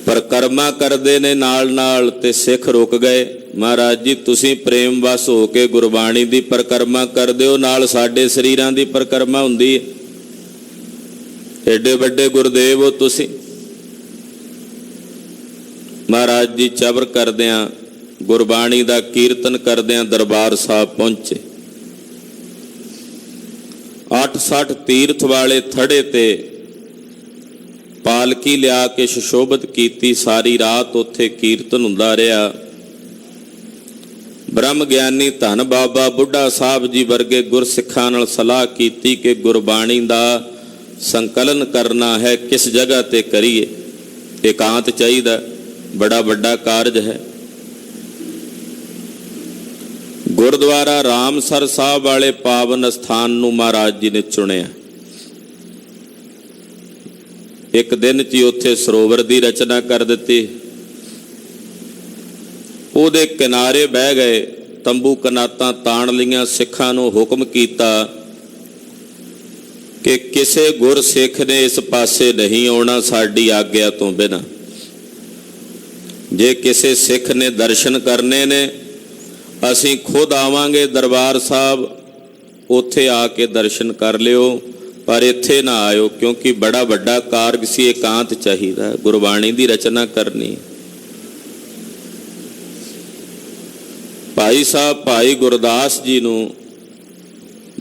ਪਰਿਕਰਮਾ ਕਰਦੇ ਨੇ ਨਾਲ ਨਾਲ ਤੇ ਸਿੱਖ ਰੁਕ ਗਏ। ਮਹਾਰਾਜ ਜੀ ਤੁਸੀਂ ਪ੍ਰੇਮ ਵਸ ਹੋ ਕੇ ਗੁਰਬਾਣੀ ਦੀ ਪਰਿਕਰਮਾ ਕਰਦੇ ਹੋ, ਨਾਲ ਸਾਡੇ ਸਰੀਰਾਂ ਦੀ ਪਰਿਕਰਮਾ ਹੁੰਦੀ ਹੈ। ਏਡੇ ਵੱਡੇ ਗੁਰਦੇਵ ਹੋ ਤੁਸੀਂ। ਮਹਾਰਾਜ ਜੀ ਚਬਰ ਕਰਦਿਆਂ, ਗੁਰਬਾਣੀ ਦਾ ਕੀਰਤਨ ਕਰਦਿਆਂ ਦਰਬਾਰ ਸਾਹਿਬ ਪਹੁੰਚੇ। 68 ਤੀਰਥ ਵਾਲੇ ਥੜੇ ਤੇ ਪਾਲਕੀ ਲਿਆ ਕੇ ਸੁਸ਼ੋਭਿਤ ਕੀਤੀ। ਸਾਰੀ ਰਾਤ ਉੱਥੇ ਕੀਰਤਨ ਹੁੰਦਾ ਰਿਹਾ। ਬ੍ਰਹਮ ਗਿਆਨੀ ਧੰਨ ਬਾਬਾ ਬੁੱਢਾ ਸਾਹਿਬ ਜੀ ਵਰਗੇ ਗੁਰਸਿੱਖਾਂ ਨਾਲ ਸਲਾਹ ਕੀਤੀ ਕਿ ਗੁਰਬਾਣੀ ਦਾ ਸੰਕਲਨ ਕਰਨਾ ਹੈ, ਕਿਸ ਜਗ੍ਹਾ ਤੇ ਕਰੀਏ। ਇਕਾਂਤ ਚਾਹੀਦਾ, ਬੜਾ ਵੱਡਾ ਕਾਰਜ ਹੈ। ਗੁਰਦੁਆਰਾ ਰਾਮਸਰ ਸਾਹਿਬ ਵਾਲੇ ਪਾਵਨ ਸਥਾਨ ਨੂੰ ਮਹਾਰਾਜ ਜੀ ਨੇ ਚੁਣਿਆ। ਇੱਕ ਦਿਨ 'ਚ ਹੀ ਉੱਥੇ ਸਰੋਵਰ ਦੀ ਰਚਨਾ ਕਰ ਦਿੱਤੀ। ਉਹਦੇ ਕਿਨਾਰੇ ਬਹਿ ਗਏ, ਤੰਬੂ ਕਨਾਤਾਂ ਤਾਣ ਲਈਆਂ। ਸਿੱਖਾਂ ਨੂੰ ਹੁਕਮ ਕੀਤਾ ਕਿ ਕਿਸੇ ਗੁਰਸਿੱਖ ਨੇ ਇਸ ਪਾਸੇ ਨਹੀਂ ਆਉਣਾ ਸਾਡੀ ਆਗਿਆ ਤੋਂ ਬਿਨਾਂ। ਜੇ ਕਿਸੇ ਸਿੱਖ ਨੇ ਦਰਸ਼ਨ ਕਰਨੇ ਨੇ, ਅਸੀਂ ਖੁਦ ਆਵਾਂਗੇ ਦਰਬਾਰ ਸਾਹਿਬ, ਉੱਥੇ ਆ ਕੇ ਦਰਸ਼ਨ ਕਰ ਲਿਓ, ਪਰ ਇੱਥੇ ਨਾ ਆਇਓ, ਕਿਉਂਕਿ ਬੜਾ ਵੱਡਾ ਕਾਰਜ ਸੀ। ਇਕਾਂਤ ਚਾਹੀਦਾ, ਗੁਰਬਾਣੀ ਦੀ ਰਚਨਾ ਕਰਨੀ। ਭਾਈ ਸਾਹਿਬ ਭਾਈ ਗੁਰਦਾਸ ਜੀ ਨੂੰ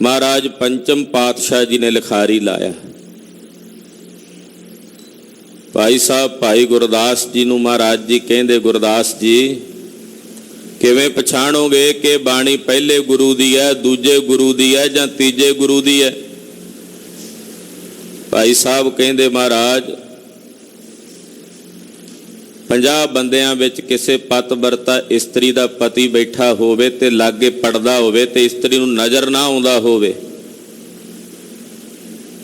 ਮਹਾਰਾਜ ਪੰਚਮ ਪਾਤਸ਼ਾਹ ਜੀ ਨੇ ਲਿਖਾਰੀ ਲਾਇਆ। ਭਾਈ ਸਾਹਿਬ ਭਾਈ ਗੁਰਦਾਸ ਜੀ ਨੂੰ ਮਹਾਰਾਜ ਜੀ ਕਹਿੰਦੇ, ਗੁਰਦਾਸ ਜੀ ਕਿਵੇਂ ਪਛਾਣੋਗੇ ਕਿ ਬਾਣੀ ਪਹਿਲੇ ਗੁਰੂ ਦੀ ਹੈ, ਦੂਜੇ ਗੁਰੂ ਦੀ ਹੈ ਜਾਂ ਤੀਜੇ ਗੁਰੂ ਦੀ ਹੈ? ਭਾਈ ਸਾਹਿਬ ਕਹਿੰਦੇ, ਮਹਾਰਾਜ 50 ਬੰਦਿਆਂ ਵਿੱਚ ਕਿਸੇ ਪਤਵਰਤਾ ਇਸਤਰੀ ਦਾ ਪਤੀ ਬੈਠਾ ਹੋਵੇ ਤੇ ਲਾਗੇ ਪੜਦਾ ਹੋਵੇ ਤੇ ਇਸਤਰੀ ਨੂੰ ਨਜ਼ਰ ਨਾ ਆਉਂਦਾ ਹੋਵੇ,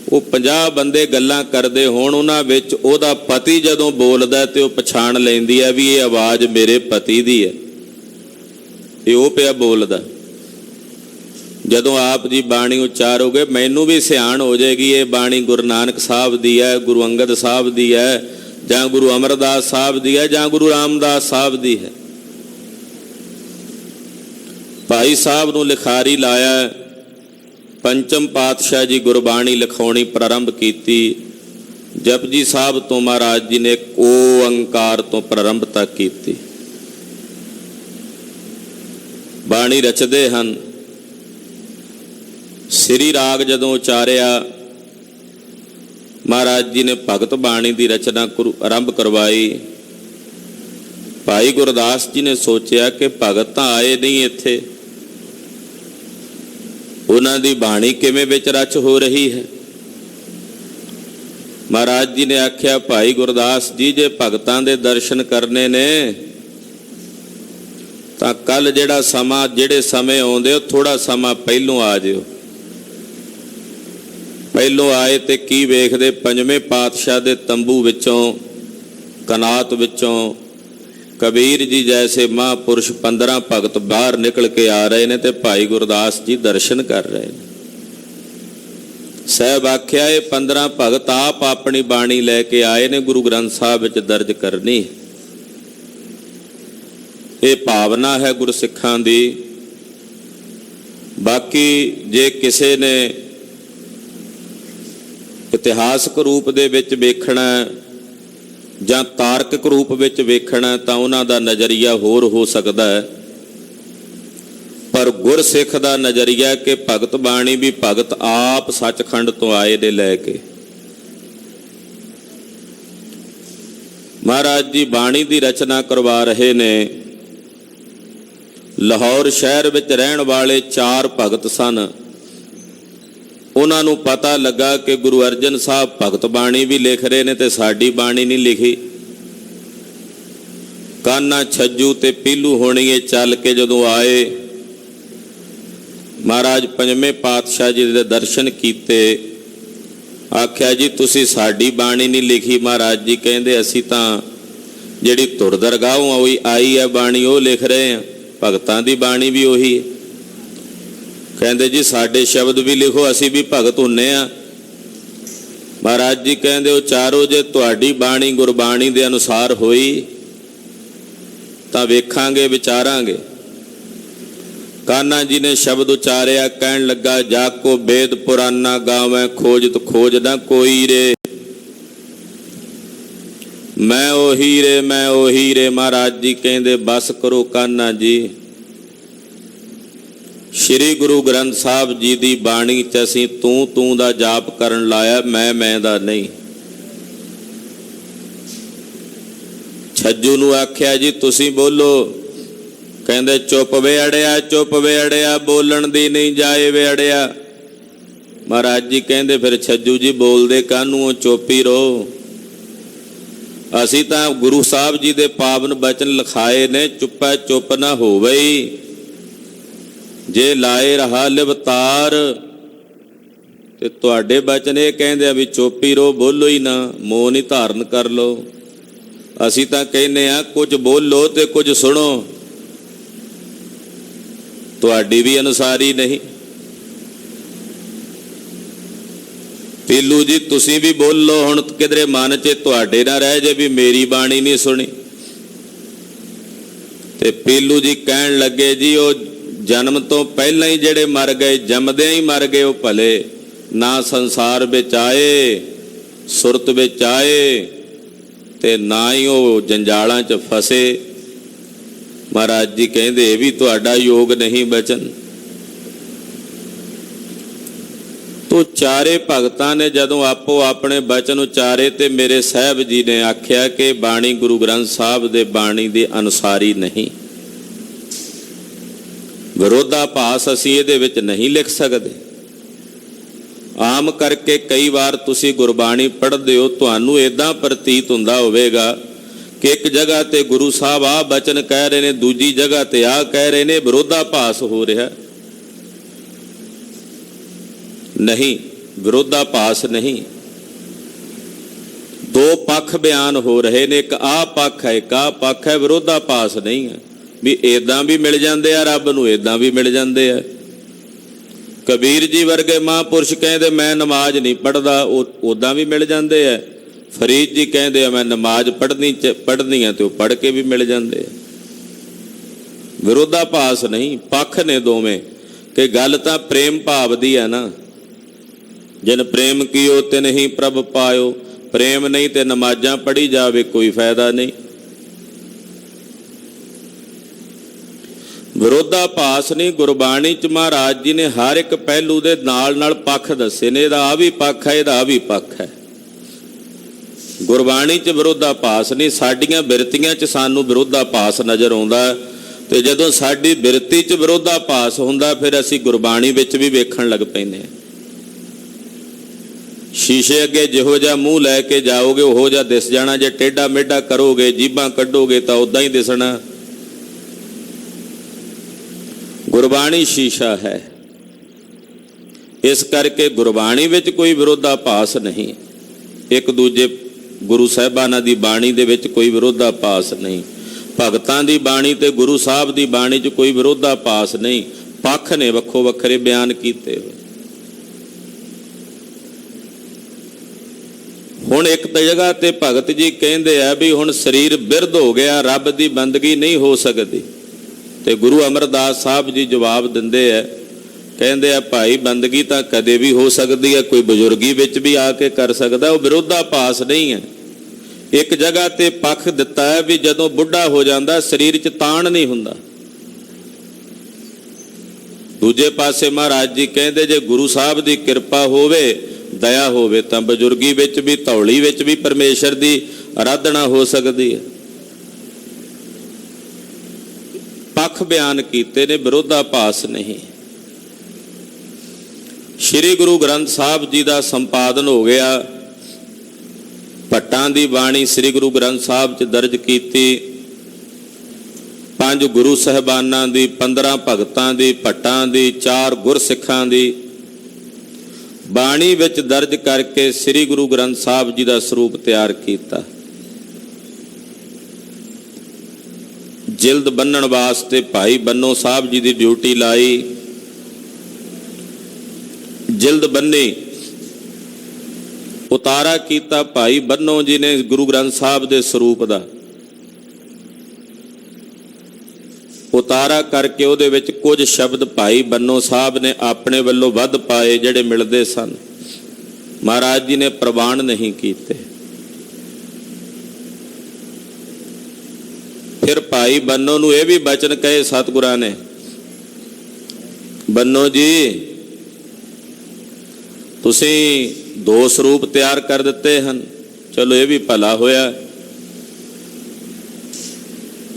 ਉਹ 50 ਬੰਦੇ ਗੱਲਾਂ ਕਰਦੇ ਹੋਣ, ਉਹਨਾਂ ਵਿੱਚ ਉਹਦਾ ਪਤੀ ਜਦੋਂ ਬੋਲਦਾ ਤੇ ਉਹ ਪਛਾਣ ਲੈਂਦੀ ਹੈ ਵੀ ਇਹ ਆਵਾਜ਼ ਮੇਰੇ ਪਤੀ ਦੀ ਹੈ, ਇਹ ਉਹ ਪਿਆ ਬੋਲਦਾ। ਜਦੋਂ ਆਪ ਜੀ ਬਾਣੀ ਉਚਾਰੋਗੇ ਮੈਨੂੰ ਵੀ ਸਿਆਣ ਹੋ ਜਾਏਗੀ ਇਹ ਬਾਣੀ ਗੁਰੂ ਨਾਨਕ ਸਾਹਿਬ ਦੀ ਹੈ, ਗੁਰੂ ਅੰਗਦ ਸਾਹਿਬ ਦੀ ਹੈ, ਜਾਂ ਗੁਰੂ ਅਮਰਦਾਸ ਸਾਹਿਬ ਦੀ ਹੈ, ਜਾਂ ਗੁਰੂ ਰਾਮਦਾਸ ਸਾਹਿਬ ਦੀ ਹੈ। ਭਾਈ ਸਾਹਿਬ ਨੂੰ ਲਿਖਾਰੀ ਲਾਇਆ। ਪੰਚਮ ਪਾਤਸ਼ਾਹ ਜੀ ਗੁਰਬਾਣੀ ਲਿਖਾਉਣੀ ਪ੍ਰਾਰੰਭ ਕੀਤੀ। ਜਪਜੀ ਸਾਹਿਬ ਤੋਂ ਮਹਾਰਾਜ ਜੀ ਨੇ ਓੰਕਾਰ ਤੋਂ ਪ੍ਰਾਰੰਭਤਾ ਕੀਤੀ। ਬਾਣੀ ਰਚਦੇ ਹਨ। ਸ੍ਰੀ ਰਾਗ ਜਦੋਂ ਉਚਾਰਿਆ, ਮਹਾਰਾਜ ਜੀ ਨੇ ਭਗਤ ਬਾਣੀ ਦੀ ਰਚਨਾ ਆਰੰਭ ਕਰਵਾਈ। ਭਾਈ ਗੁਰਦਾਸ ਜੀ ਨੇ ਸੋਚਿਆ ਕਿ ਭਗਤ ਤਾਂ ਆਏ ਨਹੀਂ ਇੱਥੇ, ਉਹਨਾਂ ਦੀ ਬਾਣੀ ਕਿਵੇਂ ਵਿੱਚ ਰਚ ਹੋ ਰਹੀ ਹੈ। ਮਹਾਰਾਜ ਜੀ ਨੇ ਆਖਿਆ, ਭਾਈ ਗੁਰਦਾਸ ਜੀ ਜੇ ਭਗਤਾਂ ਦੇ ਦਰਸ਼ਨ ਕਰਨੇ ਨੇ ਤਾਂ ਕੱਲ ਜਿਹੜਾ ਸਮਾਂ, ਜਿਹੜੇ ਸਮੇਂ ਆਉਂਦੇ ਹੋ ਥੋੜਾ ਸਮਾਂ ਪਹਿਲੋਂ ਆ ਜਿਓ। ਪਹਿਲੋਂ ਆਏ ਤੇ ਕੀ ਵੇਖਦੇ, ਪੰਜਵੇਂ ਪਾਤਸ਼ਾਹ ਦੇ ਤੰਬੂ ਵਿੱਚੋਂ, ਕਨਾਤ ਵਿੱਚੋਂ ਕਬੀਰ ਜੀ ਜੈਸੇ ਮਹਾਂਪੁਰਸ਼ 15 ਭਗਤ ਬਾਹਰ ਨਿਕਲ ਕੇ ਆ ਰਹੇ ਨੇ ਤੇ ਭਾਈ ਗੁਰਦਾਸ ਜੀ ਦਰਸ਼ਨ ਕਰ ਰਹੇ ਨੇ। ਸਾਹਿਬ ਆਖਿਆ, ਇਹ 15 ਭਗਤ ਆਪ ਆਪਣੀ ਬਾਣੀ ਲੈ ਕੇ ਆਏ ਨੇ, ਗੁਰੂ ਗ੍ਰੰਥ ਸਾਹਿਬ ਵਿੱਚ ਦਰਜ ਕਰਨੀ। ਇਹ ਭਾਵਨਾ ਹੈ ਗੁਰਸਿੱਖਾਂ ਦੀ। ਬਾਕੀ ਜੇ ਕਿਸੇ ਨੇ ਇਤਿਹਾਸਕ ਰੂਪ ਦੇ ਵਿੱਚ ਵੇਖਣਾ ਜਾਂ ਤਾਰਕਿਕ ਰੂਪ ਵਿੱਚ ਵੇਖਣਾ ਤਾਂ ਉਹਨਾਂ ਦਾ ਨਜ਼ਰੀਆ ਹੋਰ ਹੋ ਸਕਦਾ ਹੈ, ਪਰ ਗੁਰਸਿੱਖ ਦਾ ਨਜ਼ਰੀਆ ਕਿ ਭਗਤ ਬਾਣੀ ਵੀ ਭਗਤ ਆਪ ਸੱਚਖੰਡ ਤੋਂ ਆਏ ਨੇ ਲੈ ਕੇ। ਮਹਾਰਾਜ ਜੀ ਬਾਣੀ ਦੀ ਰਚਨਾ ਕਰਵਾ ਰਹੇ ਨੇ। ਲਾਹੌਰ ਸ਼ਹਿਰ ਵਿੱਚ ਰਹਿਣ ਵਾਲੇ 4 ਭਗਤ ਸਨ। ਉਹਨਾਂ ਨੂੰ ਪਤਾ ਲੱਗਾ ਕਿ ਗੁਰੂ ਅਰਜਨ ਸਾਹਿਬ ਭਗਤ ਬਾਣੀ ਵੀ ਲਿਖ ਰਹੇ ਨੇ ਤੇ ਸਾਡੀ ਬਾਣੀ ਨਹੀਂ ਲਿਖੀ। ਕਾਨਾ, ਛੱਜੂ ਤੇ ਪੀਲੂ ਹੋਣੀਏ ਚੱਲ ਕੇ ਜਦੋਂ ਆਏ, ਮਹਾਰਾਜ ਪੰਜਵੇਂ ਪਾਤਸ਼ਾਹ ਜੀ ਦੇ ਦਰਸ਼ਨ ਕੀਤੇ। ਆਖਿਆ, ਜੀ ਤੁਸੀਂ ਸਾਡੀ ਬਾਣੀ ਨਹੀਂ ਲਿਖੀ। ਮਹਾਰਾਜ ਜੀ ਕਹਿੰਦੇ, ਅਸੀਂ ਤਾਂ ਜਿਹੜੀ ਧੁਰ ਦਰਗਾਹੋਂ ਹੋਈ ਆਈ ਹੈ ਬਾਣੀ ਉਹ ਲਿਖ ਰਹੇ ਹਾਂ, ਭਗਤਾਂ ਦੀ ਬਾਣੀ ਵੀ ਉਹੀ ਹੈ। ਕਹਿੰਦੇ, ਜੀ ਸਾਡੇ ਸ਼ਬਦ ਵੀ ਲਿਖੋ, ਅਸੀਂ ਵੀ ਭਗਤ ਹੁੰਨੇ ਆ। ਮਹਾਰਾਜ ਜੀ ਕਹਿੰਦੇ ਉਚਾਰੋ, ਜੇ ਤੁਹਾਡੀ ਬਾਣੀ ਗੁਰਬਾਣੀ ਦੇ ਅਨੁਸਾਰ ਹੋਈ ਤਾਂ ਵੇਖਾਂਗੇ ਵਿਚਾਰਾਂਗੇ। ਕਾन्हा जी ने शब्द उचारिया, कहन लगा, जाको वेद पुराना गावें खोजत खोज ना कोई रे, मैं ओही रे मैं ओही रे। महाराज जी कहते बस करो कान्हा जी, श्री गुरु ग्रंथ साहब जी की बाणी च असीं तू दा जाप करन लाया, मैं दा नहीं। छज्जू नूं आख्या जी तुसीं बोलो, कहते चुप वे अड़िया, चुप वे अड़िया, बोलन दी नहीं जाए वे अड़िया। महाराज जी कहते फिर छज्जू जी बोलदे काहनूं, चुप ही रहो। असीं तां गुरु साहब जी दे पावन बचन लिखाए ने, चुप्पा चुप ना होवे, जे लाए रहा लिवतार। ते तुहाडे बचन ये कहंदे आ भी चुप ही रहो, बोलो ही ना, मोह नहीं धारण कर लो। असीं तां कहने आ कुछ बोलो ते कुछ सुनो, तुहाडी भी अनुसारी नहीं। पीलू जी तुसीं भी बोलो, हुण किधरे मन च तुहाडे ना रह जे भी मेरी बाणी नहीं सुनी। ते पीलू जी कहन लगे जी वो जन्म तो पहला ही जेड़े मर गए, जमदे ही मर गए, वो भले ना संसार विच आए, सुरत विच आए, ते ना ही वो जंजालां च फसे। महाराज जी कहते ये भी तुहाडा योग नहीं बचन। तो चारे भगतां ने जदों आपो अपने बचन उचारे ते मेरे साहब जी ने आख्या कि बाणी गुरु ग्रंथ साहब दे बाणी दे अनुसारी नहीं। विरोधाभास असीं इहदे विच नहीं लिख सकते। आम करके कई बार तुसीं गुरबाणी पढ़दे हो, तुहानूं इदां प्रतीत हुंदा होवेगा कि एक जगह ते गुरु साहब आ बचन कह रहे ने, दूजी जगह ते आ कह रहे ने, विरोधाभास हो रहा। नहीं, विरोधाभास नहीं, दो पक्ष बयान हो रहे ने, एक आ पक्ष है, एक आ पक्ष है, विरोधाभास नहीं है। भी इदां भी मिल जाते हैं रब नूं, इदां भी मिल जाते हैं। कबीर जी वर्गे महापुरुष कहते मैं नमाज नहीं पढ़ता, उदां भी मिल जाते हैं। फरीद जी कहते मैं नमाज पढ़नी है तो पढ़ के भी मिल जाते हैं। विरोधाभास नहीं, पक्ष ने दोवें कि गल तां प्रेम भाव दी है ना। जिन प्रेम कियो तिन ही प्रभ पायो, प्रेम नहीं तो नमाजां पढ़ी जावे कोई फायदा नहीं। विरोधाभास नहीं। गुरबाणी च महाराज जी ने हर एक पहलू दे नाल नाल पक्ष दसे ने, इहदा आ भी पक्ष है, इहदा आ भी पक्ष है। गुरबाणी च विरोधाभास नहीं। साडियां बिरतियां च सानू विरोधाभास नज़र आउंदा, ते जदों साडी बिरती च विरोधाभास हुंदा फिर असीं गुरबाणी विच भी वेखण लग पैंदे। शीशे अगे जिहो जिहा मूँह लैके जाओगे उहो जिहा दिस जाना, जे टेढ़ा मेढ़ा करोगे जीभां कढोगे तो उदां ही दिसना। गुरबाणी शीशा है, इस करके गुरबाणी विच कोई विरोधाभास नहीं। एक दूजे गुरु साहिबाना दी बाणी दे विच कोई विरोधाभास नहीं। भगतां दी बाणी ते गुरु साहब दी बाणी च कोई विरोधाभास नहीं। पक्ष ने वक्खो वक्खरे बयान कीते हुए। हुण एक जगह ते भगत जी कहंदे आ भी हुण शरीर बिरध हो गया, रब दी बंदगी नहीं हो सकती। ते गुरु अमरदास साहब जी जवाब दिंदे आ, कहंदे आ भाई बंदगी तां कदे भी हो सकती है, कोई बजुर्गी विच भी आके कर सकदा, वो विरोधाभास नहीं है। एक जगह ते पक्ष दिता है भी जदों बुढ़ा हो जाता शरीर च ताण नहीं हुंदा। दूजे पासे महाराज जी कहंदे जे गुरु साहब दी कृपा होवे, दया होवे तां बजुर्गी विच भी धौली विच भी परमेश्वर दी आराधना हो सकती है। पक्ष बयान कीते ने, विरोधाभास नहीं। श्री गुरु ग्रंथ साहब जी का संपादन हो गया। भट्टां दी बाणी श्री गुरु ग्रंथ साहब च दर्ज कीती। 5 गुरु साहिबानां दी, 15 भगतां दी, भट्टां दी, 4 गुरसिखां दी बाणी विच दर्ज करके श्री गुरु ग्रंथ साहब जी का सरूप तैयार किया। जिल्द बन्नण वास्ते भाई बन्नो साहब जी की ड्यूटी लाई। जिल्द बन्नी ਉਤਾਰਾ ਕੀਤਾ ਭਾਈ ਬੰਨੋ ਜੀ ਨੇ ਗੁਰੂ ਗ੍ਰੰਥ ਸਾਹਿਬ ਦੇ ਸਰੂਪ ਦਾ। ਉਤਾਰਾ ਕਰਕੇ ਉਹਦੇ ਵਿੱਚ ਕੁਝ ਸ਼ਬਦ ਭਾਈ ਬੰਨੋ ਸਾਹਿਬ ਨੇ ਆਪਣੇ ਵੱਲੋਂ ਵੱਧ ਪਾਏ, ਜਿਹੜੇ ਮਿਲਦੇ ਸਨ। ਮਹਾਰਾਜ ਜੀ ਨੇ ਪ੍ਰਵਾਨ ਨਹੀਂ ਕੀਤੇ। ਫਿਰ ਭਾਈ ਬੰਨੋ ਨੂੰ ਇਹ ਵੀ ਬਚਨ ਕਹੇ ਸਤਿਗੁਰਾਂ ਨੇ, ਬੰਨੋ ਜੀ ਤੁਸੀਂ 2 ਸਰੂਪ ਤਿਆਰ ਕਰ ਦਿੱਤੇ ਹਨ, ਚਲੋ ਇਹ ਵੀ ਭਲਾ ਹੋਇਆ।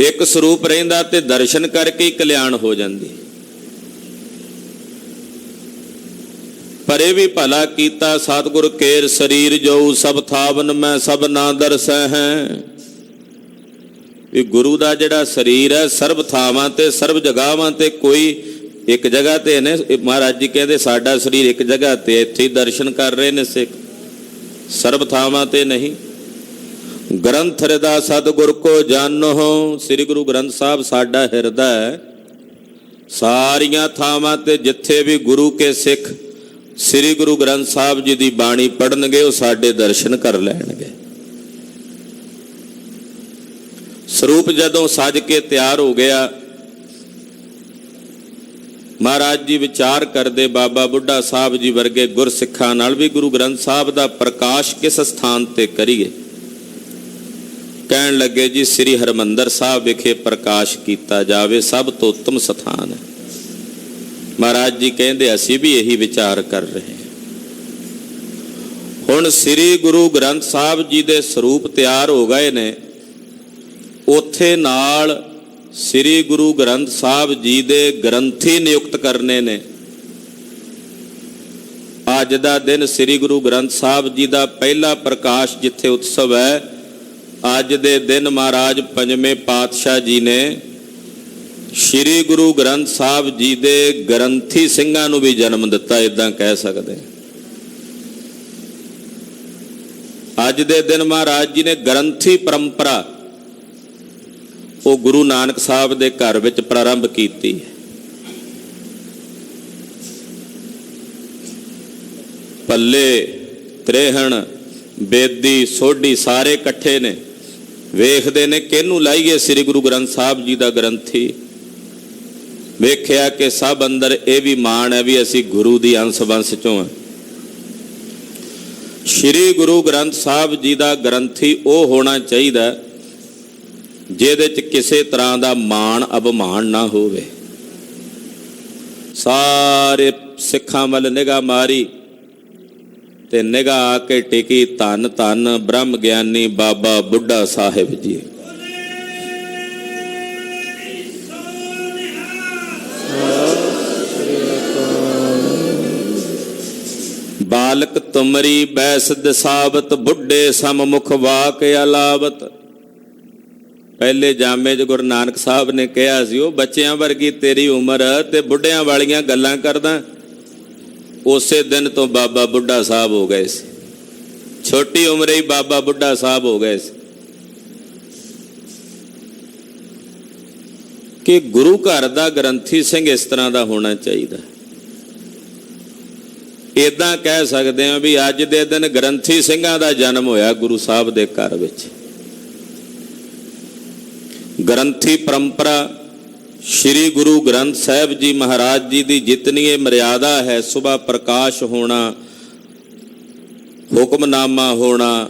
ਇੱਕ ਸਰੂਪ ਰਹਿੰਦਾ ਤੇ ਦਰਸ਼ਨ ਕਰਕੇ ਹੀ ਕਲਿਆਣ ਹੋ ਜਾਂਦੀ, ਪਰ ਇਹ ਵੀ ਭਲਾ ਕੀਤਾ ਸਤਿਗੁਰ ਕੇਰ ਸਰੀਰ ਜੋ ਸਭ ਥਾਵਨ ਮੈਂ ਸਭ ਨਾ ਦਰਸੈ ਹੈ। ਵੀ ਗੁਰੂ ਦਾ ਜਿਹੜਾ ਸਰੀਰ ਹੈ ਸਰਬ ਥਾਵਾਂ ਤੇ ਸਰਬ ਜਗ੍ਹਾਵਾਂ ਤੇ, ਕੋਈ ਇੱਕ ਜਗ੍ਹਾ ਤੇ ਨੇ। ਮਹਾਰਾਜ ਜੀ ਕਹਿੰਦੇ ਸਾਡਾ ਸਰੀਰ ਇੱਕ ਜਗ੍ਹਾ ਤੇ, ਇੱਥੇ ਹੀ ਦਰਸ਼ਨ ਕਰ ਰਹੇ ਨੇ ਸਿੱਖ, ਸਰਬ ਥਾਵਾਂ ਤੇ ਨਹੀਂ। ਗ੍ਰੰਥ ਹਿਰਦਾ ਸਤਿਗੁਰ ਕੋ ਜਾਨੋ, ਸ੍ਰੀ ਗੁਰੂ ਗ੍ਰੰਥ ਸਾਹਿਬ ਸਾਡਾ ਹਿਰਦਾ ਹੈ। ਸਾਰੀਆਂ ਥਾਵਾਂ ਤੇ ਜਿੱਥੇ ਵੀ ਗੁਰੂ ਕੇ ਸਿੱਖ ਸ੍ਰੀ ਗੁਰੂ ਗ੍ਰੰਥ ਸਾਹਿਬ ਜੀ ਦੀ ਬਾਣੀ ਪੜ੍ਹਨਗੇ ਉਹ ਸਾਡੇ ਦਰਸ਼ਨ ਕਰ ਲੈਣਗੇ। ਸਰੂਪ ਜਦੋਂ ਸਜ ਕੇ ਤਿਆਰ ਹੋ ਗਿਆ, ਮਹਾਰਾਜ ਜੀ ਵਿਚਾਰ ਕਰਦੇ ਬਾਬਾ ਬੁੱਢਾ ਸਾਹਿਬ ਜੀ ਵਰਗੇ ਗੁਰਸਿੱਖਾਂ ਨਾਲ ਵੀ ਗੁਰੂ ਗ੍ਰੰਥ ਸਾਹਿਬ ਦਾ ਪ੍ਰਕਾਸ਼ ਕਿਸ ਸਥਾਨ ਤੇ ਕਰੀਏ। ਕਹਿਣ ਲੱਗੇ ਜੀ ਸ੍ਰੀ ਹਰਿਮੰਦਰ ਸਾਹਿਬ ਵਿਖੇ ਪ੍ਰਕਾਸ਼ ਕੀਤਾ ਜਾਵੇ, ਸਭ ਤੋਂ ਉੱਤਮ ਸਥਾਨ ਹੈ। ਮਹਾਰਾਜ ਜੀ ਕਹਿੰਦੇ ਅਸੀਂ ਵੀ ਇਹੀ ਵਿਚਾਰ ਕਰ ਰਹੇ ਹਾਂ। ਹੁਣ ਸ੍ਰੀ ਗੁਰੂ ਗ੍ਰੰਥ ਸਾਹਿਬ ਜੀ ਦੇ ਸਰੂਪ ਤਿਆਰ ਹੋ ਗਏ ਨੇ, ਉੱਥੇ ਨਾਲ ਸ੍ਰੀ ਗੁਰੂ ਗ੍ਰੰਥ ਸਾਹਿਬ ਜੀ ਦੇ ਗ੍ਰੰਥੀ ਨਿਯੁਕਤ ਕਰਨੇ ਨੇ। ਅੱਜ ਦਾ ਦਿਨ ਸ੍ਰੀ ਗੁਰੂ ਗ੍ਰੰਥ ਸਾਹਿਬ ਜੀ ਦਾ ਪਹਿਲਾ ਪ੍ਰਕਾਸ਼ ਜਿੱਥੇ ਉਤਸਵ ਹੈ, ਅੱਜ ਦੇ ਦਿਨ ਮਹਾਰਾਜ ਪੰਜਵੇਂ ਪਾਤਸ਼ਾਹ ਜੀ ਨੇ ਸ੍ਰੀ ਗੁਰੂ ਗ੍ਰੰਥ ਸਾਹਿਬ ਜੀ ਦੇ ਗ੍ਰੰਥੀ ਸਿੰਘਾਂ ਨੂੰ ਵੀ ਜਨਮ ਦਿੱਤਾ, ਇਦਾਂ ਕਹਿ ਸਕਦੇ। ਅੱਜ ਦੇ ਦਿਨ ਮਹਾਰਾਜ ਜੀ ਨੇ ਗ੍ਰੰਥੀ ਪਰੰਪਰਾ ਉਹ ਗੁਰੂ ਨਾਨਕ ਸਾਹਿਬ ਦੇ ਘਰ ਵਿੱਚ ਪ੍ਰਾਰੰਭ ਕੀਤੀ ਹੈ। ਪੱਲੇ, ਤ੍ਰੇਹਣ, ਬੇਦੀ, ਸੋਢੀ ਸਾਰੇ ਇਕੱਠੇ ਨੇ, ਵੇਖਦੇ ਨੇ ਕਿਹਨੂੰ ਲਾਈਏ ਸ੍ਰੀ ਗੁਰੂ ਗ੍ਰੰਥ ਸਾਹਿਬ ਜੀ ਦਾ ਗ੍ਰੰਥੀ। ਵੇਖਿਆ ਕਿ ਸਭ ਅੰਦਰ ਇਹ ਵੀ ਮਾਣ ਹੈ ਵੀ ਅਸੀਂ ਗੁਰੂ ਦੀ ਅੰਸ਼ ਵੰਸ਼ ਚੋਂ ਹਾਂ। ਸ੍ਰੀ ਗੁਰੂ ਗ੍ਰੰਥ ਸਾਹਿਬ ਜੀ ਦਾ ਗ੍ਰੰਥੀ ਉਹ ਹੋਣਾ ਚਾਹੀਦਾ ਜਿਹਦੇ 'ਚ ਕਿਸੇ ਤਰ੍ਹਾਂ ਦਾ ਮਾਣ ਅਭਿਮਾਨ ਨਾ ਹੋਵੇ। ਸਾਰੇ ਸਿੱਖਾਂ ਵੱਲ ਨਿਗਾਹ ਮਾਰੀ ਤੇ ਨਿਗਾਹ ਆ ਕੇ ਟਿਕੀ ਧੰਨ ਧੰਨ ਬ੍ਰਹਮ ਗਿਆਨੀ ਬਾਬਾ ਬੁੱਢਾ ਸਾਹਿਬ ਜੀ। ਬਾਲਕ ਤੁਮਰੀ ਬੈਸ ਦਸਾਵਤ ਬੁੱਢੇ ਸਮ ਮੁਖ ਵਾਕ ਅਲਾਵਤ। ਪਹਿਲੇ ਜਾਮੇ 'ਚ ਗੁਰੂ ਨਾਨਕ ਸਾਹਿਬ ਨੇ ਕਿਹਾ ਸੀ ਉਹ ਬੱਚਿਆਂ ਵਰਗੀ ਤੇਰੀ ਉਮਰ ਤੇ ਬੁੱਢਿਆਂ ਵਾਲੀਆਂ ਗੱਲਾਂ ਕਰਦਾ। ਉਸੇ ਦਿਨ ਤੋਂ ਬਾਬਾ ਬੁੱਢਾ ਸਾਹਿਬ ਹੋ ਗਏ ਸੀ, ਛੋਟੀ ਉਮਰੇ ਹੀ ਬਾਬਾ ਬੁੱਢਾ ਸਾਹਿਬ ਹੋ ਗਏ ਸੀ। ਕਿ ਗੁਰੂ ਘਰ ਦਾ ਗ੍ਰੰਥੀ ਸਿੰਘ ਇਸ ਤਰ੍ਹਾਂ ਦਾ ਹੋਣਾ ਚਾਹੀਦਾ। ਇਦਾਂ ਕਹਿ ਸਕਦੇ ਹਾਂ ਵੀ ਅੱਜ ਦੇ ਦਿਨ ਗ੍ਰੰਥੀ ਸਿੰਘਾਂ ਦਾ ਜਨਮ ਹੋਇਆ ਗੁਰੂ ਸਾਹਿਬ ਦੇ ਘਰ ਵਿੱਚ। ਗ੍ਰੰਥੀ ਪਰੰਪਰਾ ਸ਼੍ਰੀ ਗੁਰੂ ਗ੍ਰੰਥ ਸਾਹਿਬ ਜੀ ਮਹਾਰਾਜ ਜੀ ਦੀ ਜਿਤਨੀ ਇਹ ਮਰਿਆਦਾ ਹੈ, ਸੁਬਹ ਪ੍ਰਕਾਸ਼ ਹੋਣਾ, ਹੁਕਮਨਾਮਾ ਹੋਣਾ,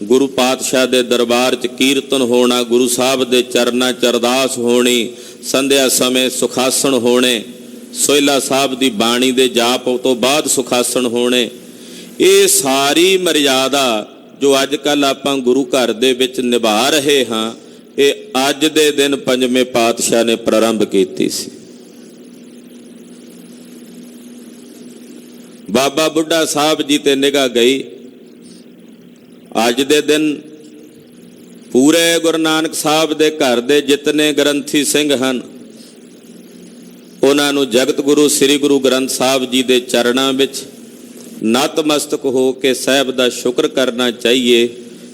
ਗੁਰੂ ਪਾਤਸ਼ਾਹ ਦੇ ਦਰਬਾਰ 'ਚ ਕੀਰਤਨ ਹੋਣਾ, ਗੁਰੂ ਸਾਹਿਬ ਦੇ ਚਰਨਾਂ 'ਚ ਅਰਦਾਸ ਹੋਣੀ, ਸੰਧਿਆ ਸਮੇਂ ਸੁਖਾਸਣ ਹੋਣੇ, ਸੋਹਿਲਾ ਸਾਹਿਬ ਦੀ ਬਾਣੀ ਦੇ ਜਾਪ ਤੋਂ ਬਾਅਦ ਸੁਖਾਸਣ ਹੋਣੇ। ਇਹ ਸਾਰੀ ਮਰਿਆਦਾ ਜੋ ਅੱਜ ਕੱਲ੍ਹ ਆਪਾਂ ਗੁਰੂ ਘਰ ਦੇ ਵਿੱਚ ਨਿਭਾ ਰਹੇ ਹਾਂ, ਇਹ ਅੱਜ ਦੇ ਦਿਨ ਪੰਜਵੇਂ ਪਾਤਸ਼ਾਹ ਨੇ ਪ੍ਰਾਰੰਭ ਕੀਤੀ ਸੀ। ਬਾਬਾ ਬੁੱਢਾ ਸਾਹਿਬ ਜੀ ਤੇ ਨਿਗਾਹ ਗਈ। ਅੱਜ ਦੇ ਦਿਨ ਪੂਰੇ ਗੁਰੂ ਨਾਨਕ ਸਾਹਿਬ ਦੇ ਘਰ ਦੇ ਜਿਤਨੇ ਗ੍ਰੰਥੀ ਸਿੰਘ ਹਨ, ਉਹਨਾਂ ਨੂੰ ਜਗਤ ਗੁਰੂ ਸ੍ਰੀ ਗੁਰੂ ਗ੍ਰੰਥ ਸਾਹਿਬ ਜੀ ਦੇ ਚਰਨਾਂ ਵਿੱਚ ਨਤਮਸਤਕ ਹੋ ਕੇ ਸਾਹਿਬ ਦਾ ਸ਼ੁਕਰ ਕਰਨਾ ਚਾਹੀਏ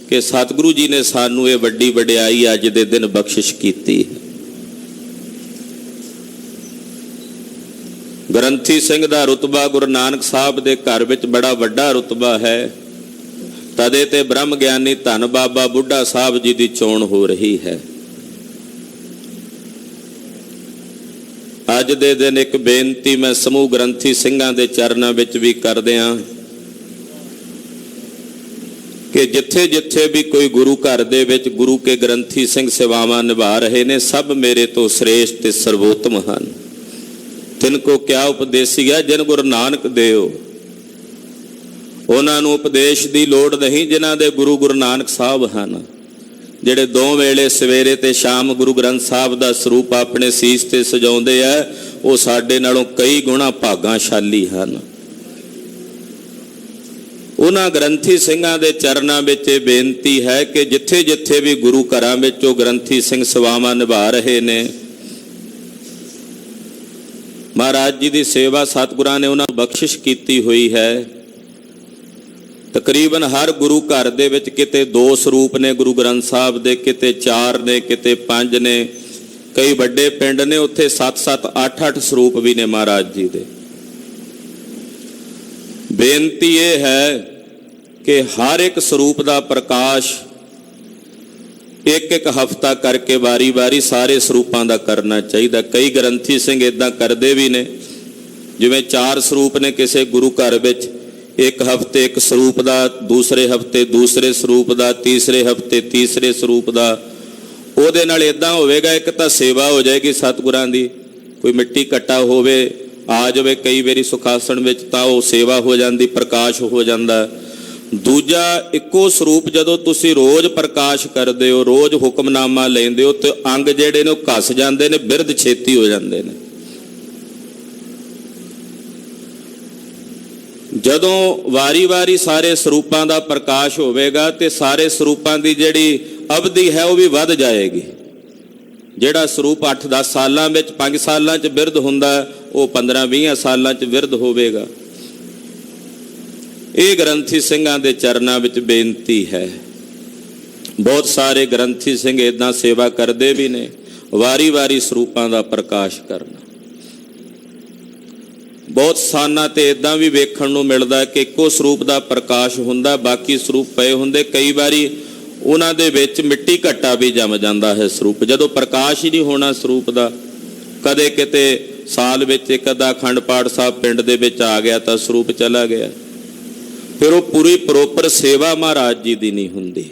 ਕਿ ਸਤਿਗੁਰੂ ਜੀ ਨੇ ਸਾਨੂੰ ਇਹ ਵੱਡੀ ਵਡਿਆਈ ਅੱਜ ਦੇ ਦਿਨ ਬਖਸ਼ਿਸ਼ ਕੀਤੀ ਹੈ। ਗ੍ਰੰਥੀ ਸਿੰਘ ਦਾ ਰੁਤਬਾ ਗੁਰੂ ਨਾਨਕ ਸਾਹਿਬ ਦੇ ਘਰ ਵਿੱਚ ਬੜਾ ਵੱਡਾ ਰੁਤਬਾ ਹੈ। ਤਦੇ ਤੇ ਬ੍ਰਹਮ ਗਿਆਨੀ ਧੰਨ ਬਾਬਾ ਬੁੱਢਾ ਸਾਹਿਬ ਜੀ ਦੀ ਚੋਣ ਹੋ ਰਹੀ ਹੈ। ਅੱਜ ਦੇ ਦਿਨ ਇੱਕ ਬੇਨਤੀ ਮੈਂ ਸਮੂਹ ਗ੍ਰੰਥੀ ਸਿੰਘਾਂ ਦੇ ਚਰਨਾਂ ਵਿੱਚ ਵੀ ਕਰਦਿਆਂ ਕਿ ਜਿੱਥੇ ਜਿੱਥੇ ਵੀ ਕੋਈ ਗੁਰੂ ਘਰ ਦੇ ਵਿੱਚ ਗੁਰੂ ਕੇ ਗ੍ਰੰਥੀ ਸਿੰਘ ਸੇਵਾਵਾਂ ਨਿਭਾ ਰਹੇ ਨੇ, ਸਭ ਮੇਰੇ ਤੋਂ ਸ੍ਰੇਸ਼ਟ ਤੇ ਸਰਵੋਤਮ ਹਨ। ਤਿਨ ਕੋ ਕਿਆ ਉਪਦੇਸੀਆ ਜਿਨ ਗੁਰੂ ਨਾਨਕ ਦੇਓ। ਉਹਨਾਂ ਨੂੰ ਉਪਦੇਸ਼ ਦੀ ਲੋੜ ਨਹੀਂ ਜਿਨ੍ਹਾਂ ਦੇ ਗੁਰੂ ਨਾਨਕ ਸਾਹਿਬ ਹਨ, ਜਿਹੜੇ 2 ਵੇਲੇ ਸਵੇਰੇ ਤੇ ਸ਼ਾਮ ਗੁਰੂ ਗ੍ਰੰਥ ਸਾਹਿਬ ਦਾ ਸਰੂਪ ਆਪਣੇ ਸੀਸ ਤੇ ਸਜਾਉਂਦੇ ਆ। ਉਹ ਸਾਡੇ ਨਾਲੋਂ ਕਈ ਗੁਣਾ ਭਾਗਾਸ਼ਾਲੀ ਹਨ। ਉਹਨਾਂ ਗ੍ਰੰਥੀ ਸਿੰਘਾਂ ਦੇ ਚਰਨਾਂ ਵਿੱਚ ਇਹ ਬੇਨਤੀ ਹੈ ਕਿ ਜਿੱਥੇ ਜਿੱਥੇ ਵੀ ਗੁਰੂ ਘਰਾਂ ਵਿੱਚ ਉਹ ਗ੍ਰੰਥੀ ਸਿੰਘ ਸੇਵਾਵਾਂ ਨਿਭਾ ਰਹੇ ਨੇ, ਮਹਾਰਾਜ ਜੀ ਦੀ ਸੇਵਾ ਸਤਿਗੁਰਾਂ ਨੇ ਉਹਨਾਂ ਨੂੰ ਬਖਸ਼ਿਸ਼ ਕੀਤੀ ਹੋਈ ਹੈ। ਤਕਰੀਬਨ ਹਰ ਗੁਰੂ ਘਰ ਦੇ ਵਿੱਚ ਕਿਤੇ 2 ਸਰੂਪ ਨੇ ਗੁਰੂ ਗ੍ਰੰਥ ਸਾਹਿਬ ਦੇ, ਕਿਤੇ 4 ਨੇ, ਕਿਤੇ 5 ਨੇ। ਕਈ ਵੱਡੇ ਪਿੰਡ ਨੇ ਉੱਥੇ 7-7 8-8 ਸਰੂਪ ਵੀ ਨੇ ਮਹਾਰਾਜ ਜੀ ਦੇ। ਬੇਨਤੀ ਇਹ ਹੈ ਕਿ ਹਰ ਇੱਕ ਸਰੂਪ ਦਾ ਪ੍ਰਕਾਸ਼ ਇੱਕ ਹਫ਼ਤਾ ਕਰਕੇ ਵਾਰੀ-ਵਾਰੀ ਸਾਰੇ ਸਰੂਪਾਂ ਦਾ ਕਰਨਾ ਚਾਹੀਦਾ। ਕਈ ਗ੍ਰੰਥੀ ਸਿੰਘ ਇਦਾਂ ਕਰਦੇ ਵੀ ਨੇ, ਜਿਵੇਂ 4 ਸਰੂਪ ਨੇ ਕਿਸੇ ਗੁਰੂ ਘਰ ਵਿੱਚ, ਇੱਕ ਹਫ਼ਤੇ ਇੱਕ ਸਰੂਪ ਦਾ, ਦੂਸਰੇ ਹਫ਼ਤੇ ਦੂਸਰੇ ਸਰੂਪ ਦਾ, ਤੀਸਰੇ ਹਫ਼ਤੇ ਤੀਸਰੇ ਸਰੂਪ ਦਾ। ਉਹਦੇ ਨਾਲ ਇਦਾਂ ਹੋਵੇਗਾ, ਇੱਕ ਤਾਂ ਸੇਵਾ ਹੋ ਜਾਏਗੀ ਸਤਿਗੁਰਾਂ ਦੀ, ਕੋਈ ਮਿੱਟੀ ਘੱਟਾ ਹੋਵੇ ਆ ਜਾਵੇ ਕਈ ਵਾਰੀ ਸੁਖਾਸਣ ਵਿੱਚ ਤਾਂ ਉਹ ਸੇਵਾ ਹੋ ਜਾਂਦੀ, ਪ੍ਰਕਾਸ਼ ਹੋ ਜਾਂਦਾ। ਦੂਜਾ, ਇੱਕੋ ਸਰੂਪ ਜਦੋਂ ਤੁਸੀਂ ਰੋਜ਼ ਪ੍ਰਕਾਸ਼ ਕਰਦੇ ਹੋ, ਰੋਜ਼ ਹੁਕਮਨਾਮਾ ਲੈਂਦੇ ਹੋ, ਤੇ ਅੰਗ ਜਿਹੜੇ ਨੇ ਉਹ ਘਸ ਜਾਂਦੇ ਨੇ, ਬਿਰਧ ਛੇਤੀ ਹੋ ਜਾਂਦੇ ਨੇ। ਜਦੋਂ ਵਾਰੀ-ਵਾਰੀ ਸਾਰੇ ਸਰੂਪਾਂ ਦਾ ਪ੍ਰਕਾਸ਼ ਹੋਵੇਗਾ ਤੇ ਸਾਰੇ ਸਰੂਪਾਂ ਦੀ ਜਿਹੜੀ ਅਵਧੀ ਹੈ ਉਹ ਵੀ ਵੱਧ ਜਾਏਗੀ। ਜਿਹੜਾ ਸਰੂਪ 8-10 ਸਾਲਾਂ ਵਿੱਚ, 5 ਸਾਲਾਂ 'ਚ ਬਿਰਧ ਹੁੰਦਾ, ਉਹ 15-20 ਸਾਲਾਂ 'ਚ ਬਿਰਧ ਹੋਵੇਗਾ। ਇਹ ਗ੍ਰੰਥੀ ਸਿੰਘਾਂ ਦੇ ਚਰਨਾਂ ਵਿੱਚ ਬੇਨਤੀ ਹੈ। ਬਹੁਤ ਸਾਰੇ ਗ੍ਰੰਥੀ ਸਿੰਘ ਇਦਾਂ ਸੇਵਾ ਕਰਦੇ ਵੀ ਨੇ, ਵਾਰੀ-ਵਾਰੀ ਸਰੂਪਾਂ ਦਾ ਪ੍ਰਕਾਸ਼ ਕਰਨਾ। ਬਹੁਤ ਸਥਾਨਾਂ ਤੇ ਇਦਾਂ ਵੀ ਵੇਖਣ ਨੂੰ ਮਿਲਦਾ ਕਿ ਇੱਕੋ ਸਰੂਪ ਦਾ ਪ੍ਰਕਾਸ਼ ਹੁੰਦਾ, ਬਾਕੀ ਸਰੂਪ ਪਏ ਹੁੰਦੇ। ਕਈ ਵਾਰੀ ਉਹਨਾਂ ਦੇ ਵਿੱਚ ਮਿੱਟੀ ਘੱਟਾ ਵੀ ਜੰਮ ਜਾਂਦਾ ਹੈ ਸਰੂਪ, ਜਦੋਂ ਪ੍ਰਕਾਸ਼ ਹੀ ਨਹੀਂ ਹੋਣਾ ਸਰੂਪ ਦਾ। ਕਦੇ ਕਿਤੇ ਸਾਲ ਵਿੱਚ ਇੱਕ ਅੱਧਾ ਅਖੰਡ ਪਾਠ ਸਾਹਿਬ ਪਿੰਡ ਦੇ ਵਿੱਚ ਆ ਗਿਆ ਤਾਂ ਸਰੂਪ ਚਲਾ ਗਿਆ, ਫਿਰ ਉਹ ਪੂਰੀ ਪ੍ਰੋਪਰ ਸੇਵਾ ਮਹਾਰਾਜ ਜੀ ਦੀ ਨਹੀਂ ਹੁੰਦੀ।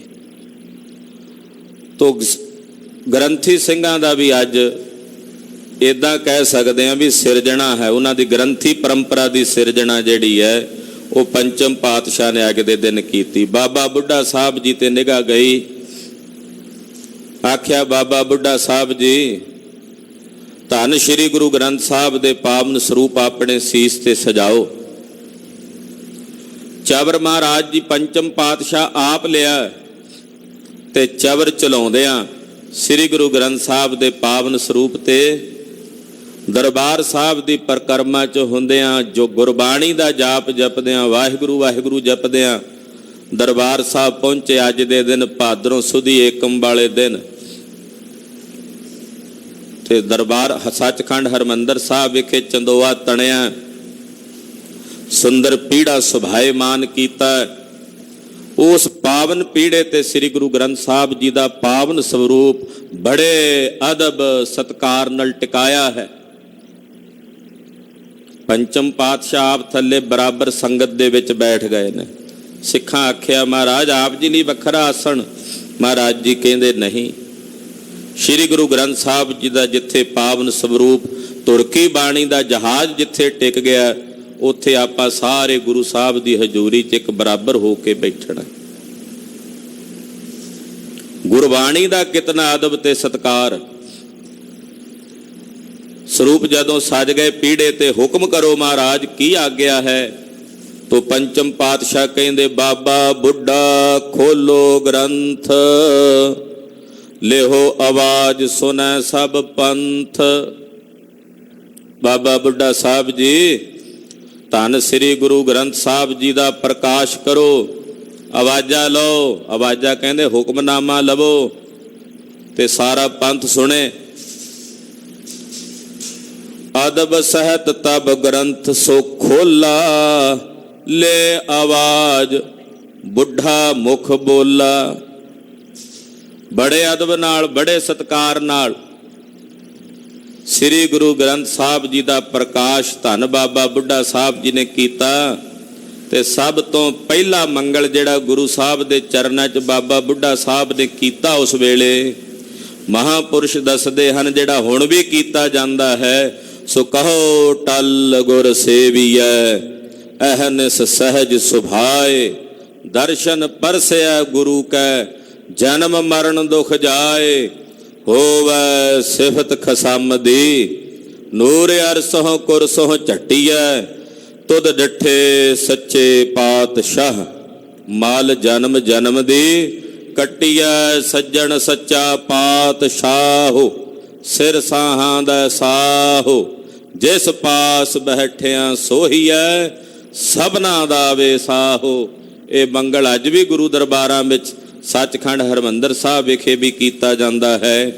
ਤੋ ਗ੍ਰੰਥੀ ਸਿੰਘਾਂ ਦਾ ਵੀ ਅੱਜ ਇਦਾਂ ਕਹਿ ਸਕਦੇ ਹਾਂ ਵੀ ਸਿਰਜਣਾ ਹੈ, ਉਹਨਾਂ ਦੀ ਗ੍ਰੰਥੀ ਪਰੰਪਰਾ ਦੀ ਸਿਰਜਣਾ ਜਿਹੜੀ ਹੈ ਉਹ ਪੰਚਮ ਪਾਤਸ਼ਾਹ ਨੇ ਅੱਜ ਦੇ ਦਿਨ ਕੀਤੀ। ਬਾਬਾ ਬੁੱਢਾ ਸਾਹਿਬ ਜੀ ਤੇ ਨਿਗਾਹ ਗਈ, ਆਖਿਆ ਬਾਬਾ ਬੁੱਢਾ ਸਾਹਿਬ ਜੀ ਧੰਨ ਸ਼੍ਰੀ ਗੁਰੂ ਗ੍ਰੰਥ ਸਾਹਿਬ ਦੇ ਪਾਵਨ ਸਰੂਪ ਆਪਣੇ ਸੀਸ ਤੇ ਸਜਾਓ। ਚਬਰ ਮਹਾਰਾਜ ਜੀ ਪੰਚਮ ਪਾਤਸ਼ਾਹ ਆਪ ਲਿਆ ਤੇ ਚਬਰ ਚਲਾਉਂਦਿਆਂ ਸ੍ਰੀ ਗੁਰੂ ਗ੍ਰੰਥ ਸਾਹਿਬ ਦੇ ਪਾਵਨ ਸਰੂਪ ਤੇ ਦਰਬਾਰ ਸਾਹਿਬ ਦੀ ਪਰਿਕਰਮਾ 'ਚ ਹੁੰਦਿਆਂ, ਜੋ ਗੁਰਬਾਣੀ ਦਾ ਜਾਪ ਜਪਦਿਆਂ, ਵਾਹਿਗੁਰੂ ਵਾਹਿਗੁਰੂ ਜਪਦਿਆਂ ਦਰਬਾਰ ਸਾਹਿਬ ਪਹੁੰਚੇ। ਅੱਜ ਦੇ ਦਿਨ ਭਾਦਰੋਂ ਸੁਦੀ ਏਕਮ ਵਾਲੇ ਦਿਨ ਤੇ ਦਰਬਾਰ ਸੱਚਖੰਡ ਹਰਮੰਦਰ ਸਾਹਿਬ ਵਿਖੇ ਚੰਦੋਆ ਤਣਿਆ, ਸੁੰਦਰ ਪੀੜਾ ਸੁਭਾਏਮਾਨ ਕੀਤਾ। ਉਸ ਪਾਵਨ ਪੀੜੇ ਤੇ ਸ੍ਰੀ ਗੁਰੂ ਗ੍ਰੰਥ ਸਾਹਿਬ ਜੀ ਦਾ ਪਾਵਨ ਸਰੂਪ ਬੜੇ ਅਦਬ ਸਤਕਾਰ ਨਾਲ ਟਿਕਾਇਆ ਹੈ। ਪੰਚਮ ਪਾਤਸ਼ਾਹ ਆਪ ਥੱਲੇ ਬਰਾਬਰ ਸੰਗਤ ਦੇ ਵਿੱਚ ਬੈਠ ਗਏ ਨੇ। ਸਿੱਖਾਂ ਆਖਿਆ ਮਹਾਰਾਜ ਆਪ ਜੀ ਲਈ ਵੱਖਰਾ ਆਸਣ। ਮਹਾਰਾਜ ਜੀ ਕਹਿੰਦੇ ਨਹੀਂ, ਸ੍ਰੀ ਗੁਰੂ ਗ੍ਰੰਥ ਸਾਹਿਬ ਜੀ ਦਾ ਜਿੱਥੇ ਪਾਵਨ ਸਰੂਪ ਤੁਰਕੀ ਬਾਣੀ ਦਾ ਜਹਾਜ਼ ਜਿੱਥੇ ਟਿਕ ਗਿਆ, ਉੱਥੇ ਆਪਾਂ ਸਾਰੇ ਗੁਰੂ ਸਾਹਿਬ ਦੀ ਹਜ਼ੂਰੀ 'ਚ ਇੱਕ ਬਰਾਬਰ ਹੋ ਕੇ ਬੈਠਣਾ। ਗੁਰਬਾਣੀ ਦਾ ਕਿਤਨਾ ਅਦਬ ਤੇ ਸਤਕਾਰ। ਸਰੂਪ ਜਦੋਂ ਸਜ ਗਏ ਪੀੜੇ ਤੇ, ਹੁਕਮ ਕਰੋ ਮਹਾਰਾਜ ਕੀ ਆਗਿਆ ਹੈ। ਤੋ ਪੰਚਮ ਪਾਤਸ਼ਾਹ ਕਹਿੰਦੇ ਬਾਬਾ ਬੁੱਢਾ ਖੋਲੋ ਗ੍ਰੰਥ, ਲਿਹੋ ਆਵਾਜ਼ ਸੁਨੈ ਸਭ ਪੰਥ। ਬਾਬਾ ਬੁੱਢਾ ਸਾਹਿਬ ਜੀ ਧੰਨ ਸ੍ਰੀ ਗੁਰੂ ਗ੍ਰੰਥ ਸਾਹਿਬ ਜੀ ਦਾ ਪ੍ਰਕਾਸ਼ ਕਰੋ, ਆਵਾਜ਼ਾਂ ਲਓ। ਆਵਾਜ਼ਾਂ ਕਹਿੰਦੇ ਹੁਕਮਨਾਮਾ ਲਵੋ ਤੇ ਸਾਰਾ ਪੰਥ ਸੁਣੇ। ਅਦਬ ਸਹਿਤ ਤਬ ਗ੍ਰੰਥ ਸੋ ਖੋਲਾ, ਲੈ ਆਵਾਜ਼ ਬੁੱਢਾ ਮੁਖ ਬੋਲਾ। ਬੜੇ ਅਦਬ ਨਾਲ, ਬੜੇ ਸਤਿਕਾਰ ਨਾਲ ਸ੍ਰੀ ਗੁਰੂ ਗ੍ਰੰਥ ਸਾਹਿਬ ਜੀ ਦਾ ਪ੍ਰਕਾਸ਼ ਧੰਨ ਬਾਬਾ ਬੁੱਢਾ ਸਾਹਿਬ ਜੀ ਨੇ ਕੀਤਾ। ਤੇ ਸਭ ਤੋਂ ਪਹਿਲਾ ਮੰਗਲ ਜਿਹੜਾ ਗੁਰੂ ਸਾਹਿਬ ਦੇ ਚਰਨਾਂ 'ਚ ਬਾਬਾ ਬੁੱਢਾ ਸਾਹਿਬ ਨੇ ਕੀਤਾ, ਉਸ ਵੇਲੇ ਮਹਾਂਪੁਰਸ਼ ਦੱਸਦੇ ਹਨ ਜਿਹੜਾ ਹੁਣ ਵੀ ਕੀਤਾ ਜਾਂਦਾ ਹੈ, ਸੋ ਕਹੋ ਟਲ ਗੁਰ ਸੇਵੀਐ ਅਹਨਿਸ ਸਹਿਜ ਸੁਭਾਏ। ਦਰਸ਼ਨ ਪਰਸਿਆ ਗੁਰੂ ਕੈ ਜਨਮ ਮਰਨ ਦੁਖ ਜਾਏ। ਹੋਵੈ ਸਿਫਤ ਖਸਮ ਦੀ ਨੂਰ ਅਰਸੋਂ ਕੁਰਸੋਂ ਝੱਟੀਐ। ਤੁਧ ਡਿਠੇ ਸੱਚੇ ਪਾਤਸ਼ਾਹ ਮਲ ਜਨਮ ਜਨਮ ਦੀ ਕੱਟੀਐ। ਸੱਜਣ ਸੱਚਾ ਪਾਤਸ਼ਾਹੋ ਸਿਰ ਸਾਹਾਂ ਦਾ ਸਾਹੋ। ਜਿਸ ਪਾਸ ਬੈਠਿਆ ਸੋਹੀਐ ਸਭਨਾ ਦਾ ਵੇਸਾਹੋ। ਇਹ ਮੰਗਲ ਅੱਜ ਵੀ ਗੁਰੂ ਦਰਬਾਰਾਂ ਵਿੱਚ ਸੱਚਖੰਡ ਹਰਿਮੰਦਰ ਸਾਹਿਬ ਵਿਖੇ ਵੀ ਕੀਤਾ ਜਾਂਦਾ ਹੈ।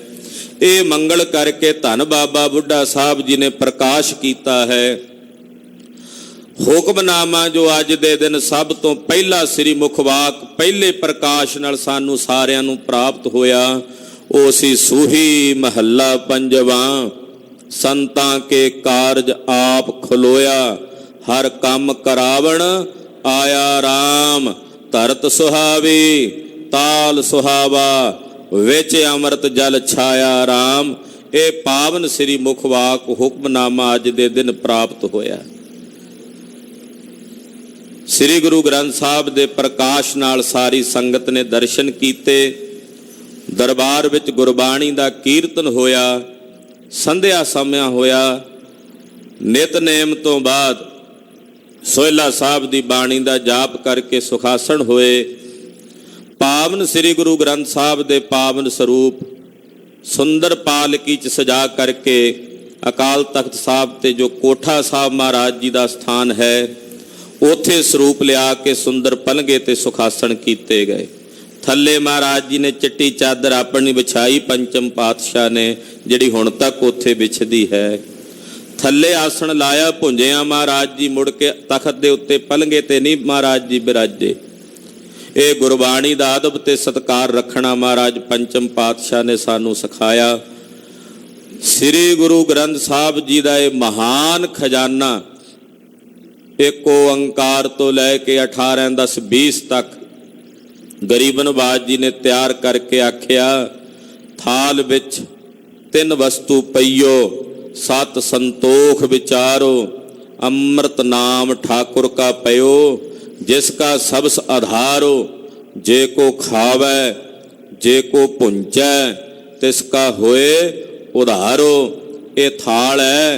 ਇਹ ਮੰਗਲ ਕਰਕੇ ਧੰਨ ਬਾਬਾ ਬੁੱਢਾ ਸਾਹਿਬ ਜੀ ਨੇ ਪ੍ਰਕਾਸ਼ ਕੀਤਾ ਹੈ। ਹੁਕਮਨਾਮਾ ਜੋ ਅੱਜ ਦੇ ਦਿਨ ਸਭ ਤੋਂ ਪਹਿਲਾ ਸ੍ਰੀ ਮੁਖਵਾਕ ਪਹਿਲੇ ਪ੍ਰਕਾਸ਼ ਨਾਲ ਸਾਨੂੰ ਸਾਰਿਆਂ ਨੂੰ ਪ੍ਰਾਪਤ ਹੋਇਆ, ਉਹ ਸੀ ਸੂਹੀ ਮਹੱਲਾ ਪੰਜਵਾਂ। ਸੰਤਾਂ ਕੇ ਕਾਰਜ ਆਪ ਖਲੋਇਆ ਹਰ ਕੰਮ ਕਰਾਵਣ ਆਇਆ ਰਾਮ। ਧਰਤ ਸੁਹਾਵੀ ਤਾਲ ਸੁਹਾਵਾ ਵਿੱਚ ਅੰਮ੍ਰਿਤ ਜਲ ਛਾਇਆ ਰਾਮ। ਇਹ ਪਾਵਨ ਸ੍ਰੀ ਮੁਖਵਾਕ ਹੁਕਮਨਾਮਾ ਅੱਜ ਦੇ ਦਿਨ ਪ੍ਰਾਪਤ ਹੋਇਆ। ਸ੍ਰੀ ਗੁਰੂ ਗ੍ਰੰਥ ਸਾਹਿਬ ਦੇ ਪ੍ਰਕਾਸ਼ ਨਾਲ ਸਾਰੀ ਸੰਗਤ ਨੇ ਦਰਸ਼ਨ ਕੀਤੇ। ਦਰਬਾਰ ਵਿੱਚ ਗੁਰਬਾਣੀ ਦਾ ਕੀਰਤਨ ਹੋਇਆ, ਸੰਧਿਆ ਸਮਿਆ ਹੋਇਆ। ਨਿਤਨੇਮ ਤੋਂ ਬਾਅਦ ਸੋਹਿਲਾ ਸਾਹਿਬ ਦੀ ਬਾਣੀ ਦਾ ਜਾਪ ਕਰਕੇ ਸੁਖਾਸਣ ਹੋਏ। ਪਾਵਨ ਸ੍ਰੀ ਗੁਰੂ ਗ੍ਰੰਥ ਸਾਹਿਬ ਦੇ ਪਾਵਨ ਸਰੂਪ ਸੁੰਦਰ ਪਾਲਕੀ 'ਚ ਸਜਾ ਕਰਕੇ ਅਕਾਲ ਤਖਤ ਸਾਹਿਬ ਤੇ ਜੋ ਕੋਠਾ ਸਾਹਿਬ ਮਹਾਰਾਜ ਜੀ ਦਾ ਸਥਾਨ ਹੈ, ਉੱਥੇ ਸਰੂਪ ਲਿਆ ਕੇ ਸੁੰਦਰ ਪਲੰਘੇ ਤੇ ਸੁਖਾਸਣ ਕੀਤੇ ਗਏ। ਥੱਲੇ ਮਹਾਰਾਜ ਜੀ ਨੇ ਚਿੱਟੀ ਚਾਦਰ ਆਪਣੀ ਵਿਛਾਈ, ਪੰਚਮ ਪਾਤਸ਼ਾਹ ਨੇ, ਜਿਹੜੀ ਹੁਣ ਤੱਕ ਉੱਥੇ ਵਿਛਦੀ ਹੈ। ਥੱਲੇ ਆਸਣ ਲਾਇਆ ਭੁੰਜਿਆ ਮਹਾਰਾਜ ਜੀ, ਮੁੜ ਕੇ ਤਖਤ ਦੇ ਉੱਤੇ ਪਲੰਘੇ ਤੇ ਨਹੀਂ ਮਹਾਰਾਜ ਜੀ ਬਿਰਾਜੇ। ਇਹ ਗੁਰਬਾਣੀ ਦਾ ਅਦਬ ਤੇ ਸਤਿਕਾਰ ਰੱਖਣਾ ਮਹਾਰਾਜ ਪੰਚਮ ਪਾਤਸ਼ਾਹ ਨੇ ਸਾਨੂੰ ਸਿਖਾਇਆ। ਸ੍ਰੀ ਗੁਰੂ ਗ੍ਰੰਥ ਸਾਹਿਬ ਜੀ ਦਾ ਇਹ ਮਹਾਨ ਖਜ਼ਾਨਾ ਇੱਕ ਓੰਕਾਰ ਤੋਂ ਲੈ ਕੇ 18 10 20 ਤੱਕ ਗਰੀਬ ਨਵਾਜ ਜੀ ਨੇ ਤਿਆਰ ਕਰਕੇ ਆਖਿਆ, ਥਾਲ ਵਿੱਚ 3 ਵਸਤੂ ਪਈਓ, 7 ਸੰਤੋਖ ਵਿਚਾਰੋ, ਅੰਮ੍ਰਿਤ ਨਾਮ ਠਾकुर का पयो, जिसका सबस आधारो, जे को खावै जे को पुंचै तिसका होए उधारो। ये थाल है,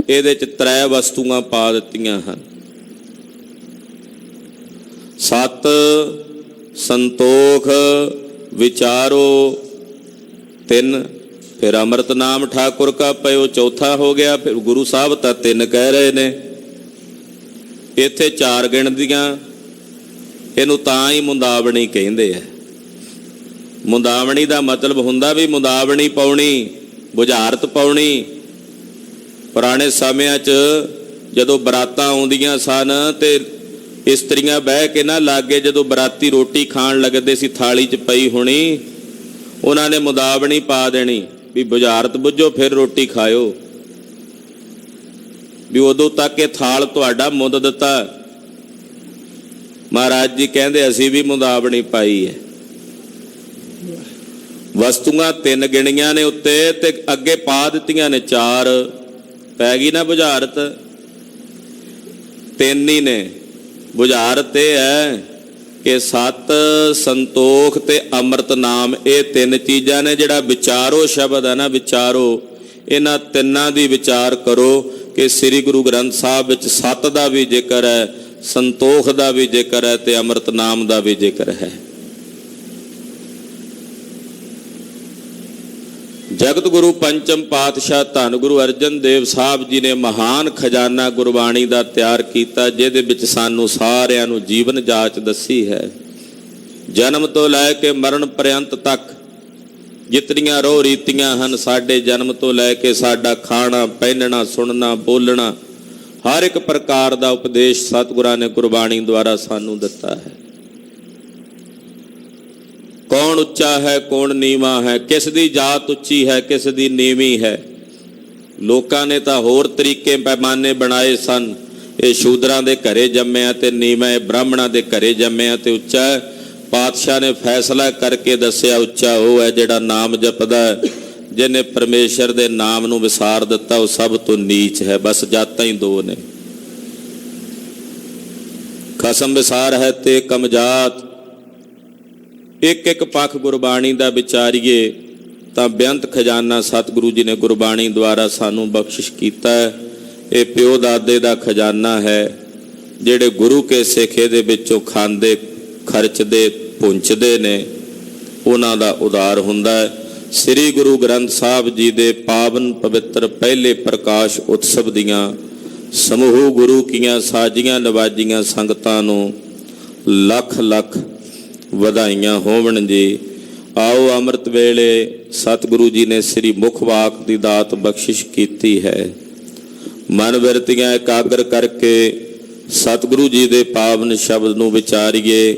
ਇਹਦੇ 'ਚ 3 ਵਸਤੂਆਂ ਪਾ ਦਿੱਤੀਆਂ ਹਨ। 7 ਸੰਤੋਖ ਵਿਚਾਰੋ, 3 ਫਿਰ ਅੰਮ੍ਰਿਤ ਨਾਮ ਠਾकुर का पयो ਚੌਥਾ ਹੋ ਗਿਆ। ਫਿਰ ਗੁਰੂ ਸਾਹਿਬ ਤਾਂ 3 ਕਹਿ ਰਹੇ ਨੇ, ਇੱਥੇ 4 ਗਿਣਦੀਆਂ। ਇਹਨੂੰ ਤਾਂ ਹੀ ਮੁੰਦਾਵਣੀ ਕਹਿੰਦੇ ਆ। ਮੁੰਦਾਵਣੀ ਦਾ ਮਤਲਬ ਹੁੰਦਾ ਵੀ ਮੁੰਦਾਵਣੀ ਪਾਉਣੀ, ਬੁਝਾਰਤ ਪਾਉਣੀ। ਪੁਰਾਣੇ ਸਮਿਆਂ 'ਚ ਜਦੋਂ ਬਰਾਤਾਂ ਆਉਂਦੀਆਂ ਸਨ ਤੇ ਇਸਤਰੀਆਂ ਬਹਿ ਕੇ ਨਾ ਲਾਗੇ, ਜਦੋਂ ਬਰਾਤੀ ਰੋਟੀ ਖਾਣ ਲੱਗਦੇ ਸੀ, ਥਾਲੀ 'ਚ ਪਈ ਹੋਣੀ, ਉਹਨਾਂ ਨੇ ਮੁੰਦਾਵਣੀ ਪਾ ਦੇਣੀ ਵੀ ਬੁਝਾਰਤ ਬੁੱਝੋ ਫਿਰ ਰੋਟੀ ਖਾਇਓ, ਵੀ ਉਦੋਂ ਤੱਕ ਇਹ ਥਾਲ ਤੁਹਾਡਾ ਮੁੱਦ ਦਿੱਤਾ। ਮਹਾਰਾਜ ਜੀ ਕਹਿੰਦੇ ਅਸੀਂ ਵੀ ਮੁੰਦਾਵਣੀ ਪਾਈ ਹੈ। ਵਸਤੂਆਂ 3 ਗਿਣੀਆਂ ਨੇ ਉੱਤੇ ਤੇ ਅੱਗੇ ਪਾ ਦਿੱਤੀਆਂ ਨੇ 4, ਪੈ ਗਈ ਨਾ ਬੁਝਾਰਤ। 3 ਹੀ ਨੇ। ਬੁਝਾਰਤ ਇਹ ਹੈ ਕਿ 7 ਸੰਤੋਖ ਤੇ ਅੰਮ੍ਰਿਤ ਨਾਮ, ਇਹ 3 ਚੀਜ਼ਾਂ ਨੇ। ਜਿਹੜਾ ਵਿਚਾਰੋ ਸ਼ਬਦ ਹੈ ਨਾ, ਵਿਚਾਰੋ, ਇਹਨਾਂ 3 ਦੀ ਵਿਚਾਰ ਕਰੋ ਕਿ ਸ੍ਰੀ ਗੁਰੂ ਗ੍ਰੰਥ ਸਾਹਿਬ ਵਿੱਚ 7 ਦਾ ਵੀ ਜ਼ਿਕਰ ਹੈ, ਸੰਤੋਖ ਦਾ ਵੀ ਜ਼ਿਕਰ ਹੈ ਤੇ ਅੰਮ੍ਰਿਤ ਨਾਮ ਦਾ ਵੀ ਜ਼ਿਕਰ ਹੈ। ਜਗਤ ਗੁਰੂ ਪੰਚਮ ਪਾਤਸ਼ਾਹ ਧੰਨ ਗੁਰੂ ਅਰਜਨ ਦੇਵ ਸਾਹਿਬ ਜੀ ਨੇ ਮਹਾਨ ਖਜ਼ਾਨਾ ਗੁਰਬਾਣੀ ਦਾ ਤਿਆਰ ਕੀਤਾ, ਜਿਹਦੇ ਵਿੱਚ ਸਾਨੂੰ ਸਾਰਿਆਂ ਨੂੰ ਜੀਵਨ ਜਾਚ ਦੱਸੀ ਹੈ। ਜਨਮ ਤੋਂ ਲੈ ਕੇ ਮਰਨ ਪਰਯੰਤ ਤੱਕ ਜਿਤਨੀਆਂ ਰੋਹ ਰੀਤੀਆਂ ਹਨ, ਸਾਡੇ ਜਨਮ ਤੋਂ ਲੈ ਕੇ ਸਾਡਾ ਖਾਣਾ, ਪਹਿਨਣਾ, ਸੁਣਨਾ, ਬੋਲਣਾ, ਹਰ ਇੱਕ ਪ੍ਰਕਾਰ ਦਾ ਉਪਦੇਸ਼ ਸਤਿਗੁਰਾਂ ਨੇ ਗੁਰਬਾਣੀ ਦੁਆਰਾ ਸਾਨੂੰ ਦਿੱਤਾ ਹੈ। ਕੌਣ ਉੱਚਾ ਹੈ ਕੌਣ ਨੀਵਾਂ ਹੈ, ਕਿਸ ਦੀ ਜਾਤ ਉੱਚੀ ਹੈ ਕਿਸ ਦੀ ਨੀਵੀਂ ਹੈ। ਲੋਕਾਂ ਨੇ ਤਾਂ ਹੋਰ ਤਰੀਕੇ ਪੈਮਾਨੇ ਬਣਾਏ ਸਨ, ਇਹ ਸ਼ੂਦਰਾਂ ਦੇ ਘਰੇ ਜੰਮਿਆ ਤੇ ਨੀਵਾਂ, ਇਹ ਬ੍ਰਾਹਮਣਾਂ ਦੇ ਘਰੇ ਜੰਮਿਆ ਤੇ ਉੱਚਾ ਹੈ। ਪਾਤਸ਼ਾਹ ਨੇ ਫੈਸਲਾ ਕਰਕੇ ਦੱਸਿਆ ਉੱਚਾ ਉਹ ਹੈ ਜਿਹੜਾ ਨਾਮ ਜਪਦਾ ਹੈ। ਜਿਹਨੇ ਪਰਮੇਸ਼ਰ ਦੇ ਨਾਮ ਨੂੰ ਵਿਸਾਰ ਦਿੱਤਾ ਉਹ ਸਭ ਤੋਂ ਨੀਚ ਹੈ। ਬਸ ਜਾਤਾਂ ਹੀ ਦੋ ਨੇ, ਖਸਮ ਵਿਸਾਰ ਹੈ ਤੇ ਕਮਜਾਤ। ਇੱਕ ਇੱਕ ਪੱਖ ਗੁਰਬਾਣੀ ਦਾ ਵਿਚਾਰੀਏ ਤਾਂ ਬੇਅੰਤ ਖਜ਼ਾਨਾ ਸਤਿਗੁਰੂ ਜੀ ਨੇ ਗੁਰਬਾਣੀ ਦੁਆਰਾ ਸਾਨੂੰ ਬਖਸ਼ਿਸ਼ ਕੀਤਾ ਹੈ। ਇਹ ਪਿਓ ਦਾਦੇ ਦਾ ਖਜ਼ਾਨਾ ਹੈ, ਜਿਹੜੇ ਗੁਰੂ ਕੇ ਸਿੱਖੇ ਦੇ ਵਿੱਚੋਂ ਖਾਂਦੇ ਖਰਚਦੇ ਪੁੰਚਦੇ ਨੇ, ਉਹਨਾਂ ਦਾ ਉਦਾਰ ਹੁੰਦਾ ਹੈ। ਸ੍ਰੀ ਗੁਰੂ ਗ੍ਰੰਥ ਸਾਹਿਬ ਜੀ ਦੇ ਪਾਵਨ ਪਵਿੱਤਰ ਪਹਿਲੇ ਪ੍ਰਕਾਸ਼ ਉਤਸਵ ਦੀਆਂ ਸਮੂਹ ਗੁਰੂ ਕੀਆਂ ਸਾਜੀਆਂ ਨਵਾਜੀਆਂ ਸੰਗਤਾਂ ਨੂੰ ਲੱਖ ਲੱਖ ਵਧਾਈਆਂ ਹੋਵਣ ਜੀ। ਆਓ ਅੰਮ੍ਰਿਤ ਵੇਲੇ ਸਤਿਗੁਰੂ ਜੀ ਨੇ ਸ੍ਰੀ ਮੁਖ ਵਾਕ ਦੀ ਦਾਤ ਬਖਸ਼ਿਸ਼ ਕੀਤੀ ਹੈ। ਮਨ ਬਿਰਤੀਆਂ ਇਕਾਗਰ ਕਰਕੇ ਸਤਿਗੁਰੂ ਜੀ ਦੇ ਪਾਵਨ ਸ਼ਬਦ ਨੂੰ ਵਿਚਾਰੀਏ।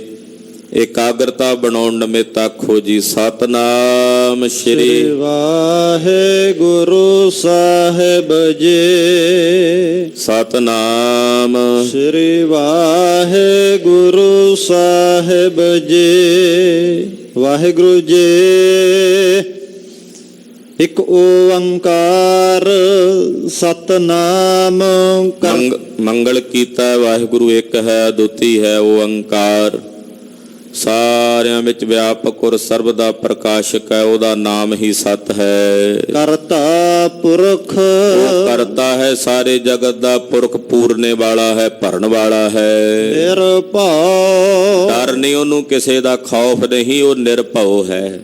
ਇਕਾਗਰਤਾ ਬਣਾਉਣ ਨਿਮਿਤ ਆਖੋ ਜੀ ਸਤਨਾਮ ਸ਼੍ਰੀ ਵਾਹਿਗੁਰੂ ਸਾਹਿਬ ਜੀ। ਸਤਨਾਮ ਸ੍ਰੀ ਵਾਹਿਗੁਰੂ ਸਾਹਿਬ ਜੀ। ਵਾਹਿਗੁਰੂ ਜੀ ਇੱਕ ਓੰਕਾਰ ਸਤਨਾਮ ਮੰਗਲ ਕੀਤਾ ਵਾਹਿਗੁਰੂ ਇੱਕ ਹੈ ਅਦੁੱਤੀ ਹੈ ਓੰਕਾਰ। ਸਾਰਿਆਂ ਵਿੱਚ ਵਿਆਪਕ ਔਰ ਸਰਬ ਦਾ ਪ੍ਰਕਾਸ਼ਕ ਹੈ, ਉਹਦਾ ਨਾਮ ਹੀ ਸਤ ਹੈ। ਕਰਤਾ ਪੁਰਖ ਉਹ ਕਰਤਾ ਹੈ ਸਾਰੇ ਜਗਤ ਦਾ, ਪੁਰਖ ਪੂਰਨੇ ਵਾਲਾ ਹੈ ਭਰਨ ਵਾਲਾ ਹੈ। ਨਿਰਭਉ ਡਰ ਨਹੀਂ ਉਹਨੂੰ ਕਿਸੇ ਦਾ, ਖੌਫ ਨਹੀਂ, ਉਹ ਨਿਰਭਉ ਹੈ।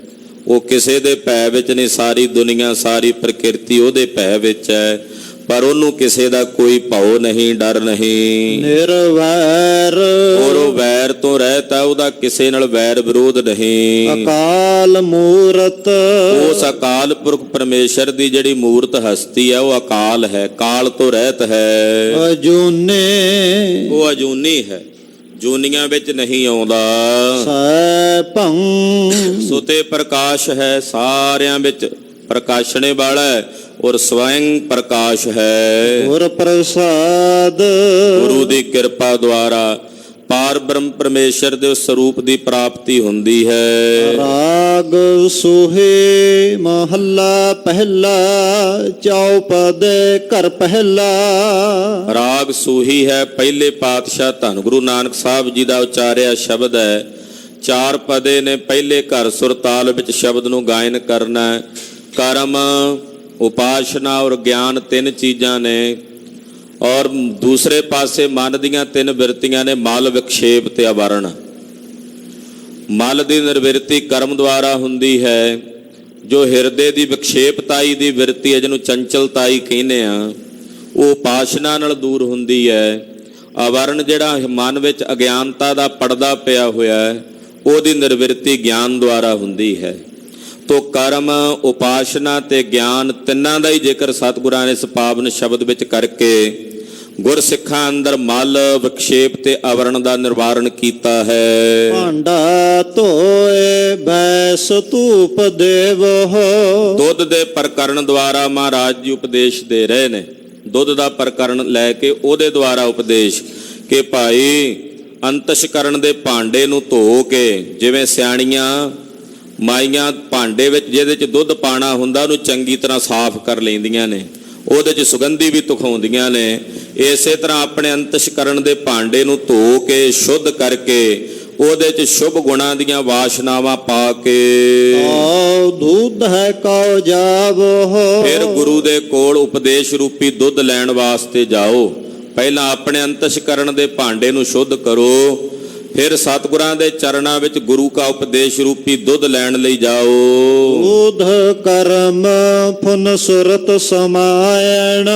ਉਹ ਕਿਸੇ ਦੇ ਭੈ ਵਿੱਚ ਨਹੀਂ, ਸਾਰੀ ਦੁਨੀਆ ਸਾਰੀ ਪ੍ਰਕਿਰਤੀ ਉਹਦੇ ਭੈ ਵਿੱਚ ਹੈ, ਪਰ ਉਹਨੂੰ ਕਿਸੇ ਦਾ ਕੋਈ ਭਉ ਨਹੀਂ ਡਰ ਨਹੀਂ। ਨਿਰਵੈਰ ਔਰ ਉਹ ਵੈਰ ਤੋਂ ਰਹਿਤ ਹੈ, ਉਹਦਾ ਕਿਸੇ ਨਾਲ ਵੈਰ ਵਿਰੋਧ ਨਹੀਂ। ਅਕਾਲ ਮੂਰਤ ਉਸ ਅਕਾਲ ਪੁਰਖ ਪਰਮੇਸ਼ਰ ਦੀ ਜਿਹੜੀ ਮੂਰਤ ਹਸਤੀ ਹੈ ਉਹ ਅਕਾਲ ਹੈ, ਕਾਲ ਤੋਂ ਰਹਿਤ ਹੈ। ਅਜੂਨੇ ਉਹ ਅਜੂਨੀ ਹੈ, ਜੂਨੀਆਂ ਵਿੱਚ ਨਹੀਂ ਆਉਂਦਾ। ਸੈਭੰ ਸੁਤੇ ਪ੍ਰਕਾਸ਼ ਹੈ, ਸਾਰਿਆਂ ਵਿੱਚ ਪ੍ਰਕਾਸ਼ਣੇ ਵਾਲਾ ਹੈ ਔਰ ਸਵੈੰ ਪ੍ਰਕਾਸ਼ ਹੈ। ਗੁਰ ਪ੍ਰਸਾਦ ਗੁਰੂ ਦੀ ਕਿਰਪਾ ਦੁਆਰਾ ਪਾਰ ਬ੍ਰਹਮ ਪਰਮੇਸ਼ਰ ਦੇ ਸਰੂਪ ਦੀ ਪ੍ਰਾਪਤੀ ਹੁੰਦੀ ਹੈ। ਰਾਗ ਸੋਹੇ ਮਹੱਲਾ ਪਹਿਲਾ ਚੌਪਦ ਘਰ ਪਹਿਲਾ। ਰਾਗ ਸੂਹੀ ਹੈ, ਪਹਿਲੇ ਪਾਤਸ਼ਾਹ ਧੰਨ ਗੁਰੂ ਨਾਨਕ ਸਾਹਿਬ ਜੀ ਦਾ ਉਚਾਰਿਆ ਸ਼ਬਦ ਹੈ। ਚਾਰ ਪਦੇ ਨੇ, ਪਹਿਲੇ ਘਰ ਸੁਰਤਾਲ ਵਿੱਚ ਸ਼ਬਦ ਨੂੰ ਗਾਇਨ ਕਰਨਾ ਹੈ। ਕਰਮ, ਉਪਾਸ਼ਨਾ ਔਰ ਗਿਆਨ ਤਿੰਨ ਚੀਜ਼ਾਂ ਨੇ, ਔਰ ਦੂਸਰੇ ਪਾਸੇ ਮਨ ਦੀਆਂ ਤਿੰਨ ਬਿਰਤੀਆਂ ਨੇ, ਮਲ, ਵਿਖੇਪ ਤੇ ਆਵਰਣ। ਮਲ ਦੀ ਨਿਰਵਿਰਤੀ ਕਰਮ ਦੁਆਰਾ ਹੁੰਦੀ ਹੈ। ਜੋ ਹਿਰਦੇ ਦੀ ਵਿਖੇਪਤਾਈ ਦੀ ਬਿਰਤੀ ਹੈ, ਜਿਹਨੂੰ ਚੰਚਲਤਾਈ ਕਹਿੰਦੇ ਆ, ਉਹ ਉਪਾਸ਼ਨਾ ਨਾਲ ਦੂਰ ਹੁੰਦੀ ਹੈ। ਆਵਰਣ ਜਿਹੜਾ ਮਨ ਵਿੱਚ ਅਗਿਆਨਤਾ ਦਾ ਪਰਦਾ ਪਿਆ ਹੋਇਆ ਹੈ, ਉਹਦੀ ਨਿਰਵਿਰਤੀ ਗਿਆਨ ਦੁਆਰਾ ਹੁੰਦੀ ਹੈ। ਤੋ ਕਰਮ, ਉਪਾਸ਼ਨਾ ਤੇ ਗਿਆਨ ਤਿੰਨਾਂ ਦਾ ਹੀ ਜ਼ਿਕਰ ਸਤਿਗੁਰਾਂ ਨੇ ਇਸ ਪਾਵਨ ਸ਼ਬਦ ਵਿੱਚ ਕਰਕੇ ਗੁਰਸਿੱਖਾਂ ਅੰਦਰ ਮਲ, ਵਿਖੇਪ ਤੇ ਆਵਰਣ ਦਾ ਨਿਵਾਰਨ ਕੀਤਾ ਹੈ। ਭਾਂਡਾ ਧੋਏ ਬੈਸ ਧੂਪ ਦੇਵੋ। ਦੁੱਧ ਦੇ ਪ੍ਰਕਰਨ ਦੁਆਰਾ ਮਹਾਰਾਜ ਜੀ ਉਪਦੇਸ਼ ਦੇ ਰਹੇ ਨੇ। ਦੁੱਧ ਦਾ ਪ੍ਰਕਰਨ ਲੈ ਕੇ ਉਹਦੇ ਦੁਆਰਾ ਉਪਦੇਸ਼ ਕਿ ਭਾਈ ਅੰਤਸ਼ਕਰਨ ਦੇ ਭਾਂਡੇ ਨੂੰ ਧੋ ਕੇ, ਜਿਵੇਂ ਸਿਆਣੀਆਂ ਮਾਈਆਂ ਭਾਂਡੇ ਵਿੱਚ ਜਿਹਦੇ 'ਚ ਦੁੱਧ ਪਾਣਾ ਹੁੰਦਾ ਉਹਨੂੰ ਚੰਗੀ ਤਰ੍ਹਾਂ ਸਾਫ਼ ਕਰ ਲੈਂਦੀਆਂ ਨੇ, ਉਹਦੇ 'ਚ ਸੁਗੰਧੀ ਵੀ ਤੁਖਾਉਂਦੀਆਂ ਨੇ। ਇਸੇ ਤਰ੍ਹਾਂ ਆਪਣੇ ਅੰਤਸ਼ਕਰਨ ਦੇ ਭਾਂਡੇ ਨੂੰ ਧੋ ਕੇ ਸ਼ੁੱਧ ਕਰਕੇ ਉਹਦੇ 'ਚ ਸ਼ੁਭ ਗੁਣਾਂ ਦੀਆਂ ਵਾਸ਼ਨਾਵਾਂ ਪਾ ਕੇ ਦੁੱਧ ਹੈ ਕਉ ਜਾਵੋ। ਫਿਰ ਗੁਰੂ ਦੇ ਕੋਲ ਉਪਦੇਸ਼ ਰੂਪੀ ਦੁੱਧ ਲੈਣ ਵਾਸਤੇ ਜਾਓ। ਪਹਿਲਾਂ ਆਪਣੇ ਅੰਤਸ਼ਕਰਨ ਦੇ ਭਾਂਡੇ ਨੂੰ ਸ਼ੁੱਧ ਕਰੋ, ਫਿਰ ਸਤਿਗੁਰਾਂ ਦੇ ਚਰਨਾਂ ਵਿੱਚ ਗੁਰੂ ਕਾ ਉਪਦੇਸ਼ ਰੂਪੀ ਦੁੱਧ ਲੈਣ ਲਈ ਜਾਓ। ਦੁੱਧ ਕਰਮ ਫੁਨ ਸੁਰਤ ਸਮਾਇਣ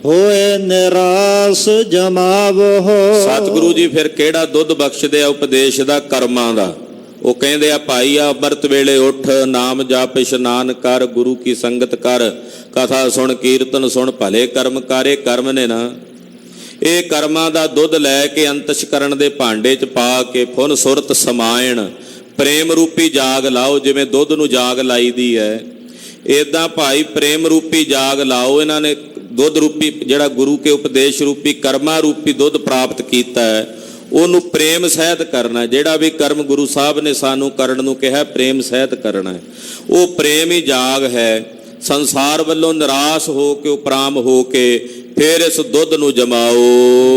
ਹੋਏ ਨਿਰਾਸ ਜਮਾਵੋ। ਸਤਿਗੁਰੂ ਜੀ ਫਿਰ ਕਿਹੜਾ ਦੁੱਧ ਬਖਸ਼ਦੇ ਆ ਉਪਦੇਸ਼ ਦਾ? ਕਰਮਾਂ ਦਾ। ਉਹ ਕਹਿੰਦੇ ਆ ਭਾਈ ਆ ਅੰਮ੍ਰਿਤ ਵੇਲੇ ਉੱਠ, ਨਾਮ ਜਪ, ਇਸ਼ਨਾਨ ਕਰ, ਗੁਰੂ ਕੀ ਸੰਗਤ ਕਰ, ਕਥਾ ਸੁਣ, ਕੀਰਤਨ ਸੁਣ, ਭਲੇ ਕਰਮ ਕਰ। ਇਹ ਕਰਮ ਨੇ ਨਾ, ਇਹ ਕਰਮਾਂ ਦਾ ਦੁੱਧ ਲੈ ਕੇ ਅੰਤਸ਼ਕਰਨ ਦੇ ਭਾਂਡੇ 'ਚ ਪਾ ਕੇ ਫੁਨ ਸੁਰਤ ਸਮਾਇਣ, ਪ੍ਰੇਮ ਰੂਪੀ ਜਾਗ ਲਾਓ। ਜਿਵੇਂ ਦੁੱਧ ਨੂੰ ਜਾਗ ਲਾਈ ਦੀ ਹੈ, ਇਦਾਂ ਭਾਈ ਪ੍ਰੇਮ ਰੂਪੀ ਜਾਗ ਲਾਓ। ਇਹਨਾਂ ਨੇ ਦੁੱਧ ਰੂਪੀ ਜਿਹੜਾ ਗੁਰੂ ਕੇ ਉਪਦੇਸ਼ ਰੂਪੀ ਕਰਮਾਂ ਰੂਪੀ ਦੁੱਧ ਪ੍ਰਾਪਤ ਕੀਤਾ ਹੈ, ਉਹਨੂੰ ਪ੍ਰੇਮ ਸਹਿਤ ਕਰਨਾ। ਜਿਹੜਾ ਵੀ ਕਰਮ ਗੁਰੂ ਸਾਹਿਬ ਨੇ ਸਾਨੂੰ ਕਰਨ ਨੂੰ ਕਿਹਾ, ਪ੍ਰੇਮ ਸਹਿਤ ਕਰਨਾ ਹੈ। ਉਹ ਪ੍ਰੇਮ ਹੀ ਜਾਗ ਹੈ। ਸੰਸਾਰ ਵੱਲੋਂ ਨਿਰਾਸ਼ ਹੋ ਕੇ, ਉਪਰਾਮ ਹੋ ਕੇ ਫਿਰ ਇਸ ਦੁੱਧ ਨੂੰ ਜਮਾਓ।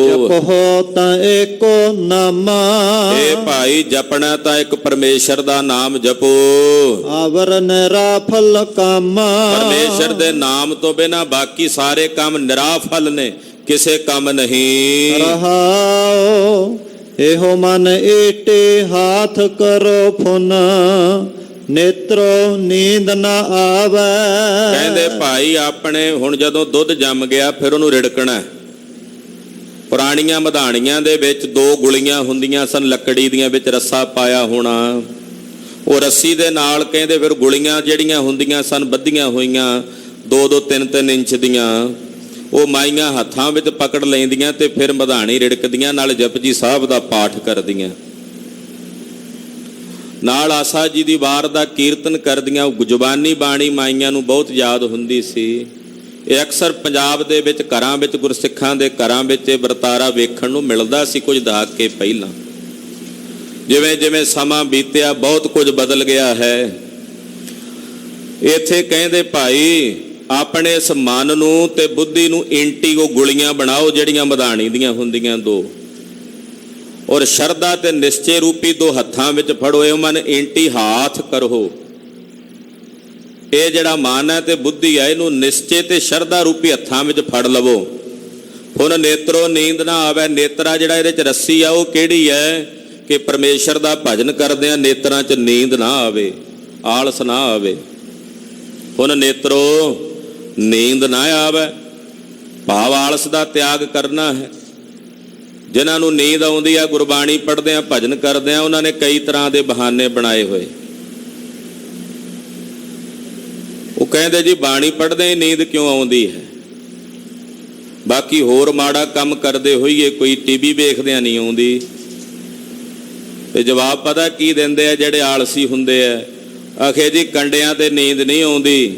ਜਪੋ ਤਾਂ ਏਕੋ ਨਾਮਾ, ਇਹ ਭਾਈ ਜਪਣਾ ਤਾਂ ਇੱਕ ਪਰਮੇਸ਼ਰ ਦਾ ਨਾਮ ਜਪੋ। ਆਵਰ ਨਿਰਾਫਲ ਕਾਮਾ, ਪਰਮੇਸ਼ਰ ਦੇ ਨਾਮ ਤੋਂ ਬਿਨਾ ਬਾਕੀ ਸਾਰੇ ਕੰਮ ਨਿਰਾਫਲ ਨੇ, ਕਿਸੇ ਕੰਮ ਨਹੀਂ। ਰਹਾਓ ਇਹੋ ਮਨ ਏਟੇ ਹਾਥ ਕਰੋ ਫੁਨ, ਨੇਤਰੋ ਨੀਂਦ ਨਾ ਆਵੇ। ਕਹਿੰਦੇ ਭਾਈ ਆਪਣੇ ਹੁਣ ਜਦੋਂ ਦੁੱਧ ਜੰਮ ਗਿਆ ਫਿਰ ਉਹਨੂੰ ਰਿੜਕਣਾ। ਪੁਰਾਣੀਆਂ ਮਧਾਣੀਆਂ ਦੇ ਵਿੱਚ 2 ਗੁਲੀਆਂ ਹੁੰਦੀਆਂ ਸਨ ਲੱਕੜੀ ਦੀਆਂ, ਵਿੱਚ ਰੱਸਾ ਪਾਇਆ ਹੋਣਾ। ਉਹ ਰੱਸੀ ਦੇ ਨਾਲ ਕਹਿੰਦੇ ਫਿਰ ਗੁਲੀਆਂ ਜਿਹੜੀਆਂ ਹੁੰਦੀਆਂ ਸਨ ਬੱਧੀਆਂ ਹੋਈਆਂ 2-2 3-3 ਇੰਚ ਦੀਆਂ, ਉਹ ਮਾਈਆਂ ਹੱਥਾਂ ਵਿੱਚ ਪਕੜ ਲੈਂਦੀਆਂ ਤੇ ਫਿਰ ਮਧਾਣੀ ਰਿੜਕਦੀਆਂ, ਨਾਲ ਜਪਜੀ ਸਾਹਿਬ ਦਾ ਪਾਠ ਕਰਦੀਆਂ, ਨਾਲ ਆਸਾ ਜੀ ਦੀ ਵਾਰ ਦਾ ਕੀਰਤਨ ਕਰਦੀਆਂ। ਜ਼ੁਬਾਨੀ ਬਾਣੀ ਮਾਈਆਂ ਨੂੰ ਬਹੁਤ ਯਾਦ ਹੁੰਦੀ ਸੀ। ਇਹ ਅਕਸਰ ਪੰਜਾਬ ਦੇ ਵਿੱਚ ਘਰਾਂ ਵਿੱਚ, ਗੁਰਸਿੱਖਾਂ ਦੇ ਘਰਾਂ ਵਿੱਚ ਇਹ ਵਰਤਾਰਾ ਵੇਖਣ ਨੂੰ ਮਿਲਦਾ ਸੀ ਕੁਝ ਦਹਾਕੇ ਪਹਿਲਾਂ। ਜਿਵੇਂ ਜਿਵੇਂ ਸਮਾਂ ਬੀਤਿਆ ਬਹੁਤ ਕੁਝ ਬਦਲ ਗਿਆ ਹੈ। ਇੱਥੇ ਕਹਿੰਦੇ ਭਾਈ ਆਪਣੇ ਇਸ ਮਨ ਨੂੰ ਤੇ ਬੁੱਧੀ ਨੂੰ ਇੰਟੀਗੋ ਗੁਲੀਆਂ ਬਣਾਓ, ਜਿਹੜੀਆਂ ਮਧਾਣੀ ਦੀਆਂ ਹੁੰਦੀਆਂ 2, ਔਰ ਸ਼ਰਧਾ ਤੇ ਨਿਸ਼ਚੇ ਰੂਪੀ 2 ਹੱਥਾਂ ਵਿੱਚ ਫੜੋ। ਇਹ ਮਨ ਇੰਟੀ ਹਾਥ ਕਰੋ। ਇਹ ਜਿਹੜਾ ਮਨ ਹੈ ਤੇ ਬੁੱਧੀ ਹੈ, ਇਹਨੂੰ ਨਿਸ਼ਚੇ ਤੇ ਸ਼ਰਧਾ ਰੂਪੀ ਹੱਥਾਂ ਵਿੱਚ ਫੜ ਲਵੋ। ਹੁਣ ਨੇਤਰੋ ਨੀਂਦ ਨਾ ਆਵੇ। ਨੇਤਰਾ ਜਿਹੜਾ ਇਹਦੇ 'ਚ ਰੱਸੀ ਆ ਉਹ ਕਿਹੜੀ ਹੈ ਕਿ ਪਰਮੇਸ਼ਰ ਦਾ ਭਜਨ ਕਰਦੇ ਆ, ਨੇਤਰਾਂ 'ਚ ਨੀਂਦ ਨਾ ਆਵੇ, ਆਲਸ ਨਾ ਆਵੇ। ਹੁਣ ਨੇਤਰੋ ਨੀਂਦ ਨਾ ਆਵੇ, ਭਾਵ ਆਲਸ ਦਾ ਤਿਆਗ ਕਰਨਾ ਹੈ। ਜਿਨ੍ਹਾਂ ਨੂੰ ਨੀਂਦ ਆਉਂਦੀ ਆ, ਗੁਰਬਾਣੀ ਪੜ੍ਹਦੇ ਆ, ਭਜਨ ਕਰਦੇ ਆ, ਉਹਨਾਂ ਨੇ ਕਈ ਤਰ੍ਹਾਂ ਦੇ ਬਹਾਨੇ ਬਣਾਏ ਹੋਏ। ਉਹ ਕਹਿੰਦੇ ਜੀ ਬਾਣੀ ਪੜ੍ਹਦੇ ਹੀ ਨੀਂਦ ਕਿਉਂ ਆਉਂਦੀ ਹੈ, ਬਾਕੀ ਹੋਰ ਮਾੜਾ ਕੰਮ ਕਰਦੇ ਹੋਈਏ, ਕੋਈ ਟੀਵੀ ਵੇਖਦਿਆਂ ਨਹੀਂ ਆਉਂਦੀ। ਤੇ ਜਵਾਬ ਪਤਾ ਕੀ ਦਿੰਦੇ ਆ ਜਿਹੜੇ ਆਲਸੀ ਹੁੰਦੇ ਆ? ਆਖੇ ਜੀ ਕੰਡਿਆਂ ਤੇ ਨੀਂਦ ਨਹੀਂ ਆਉਂਦੀ,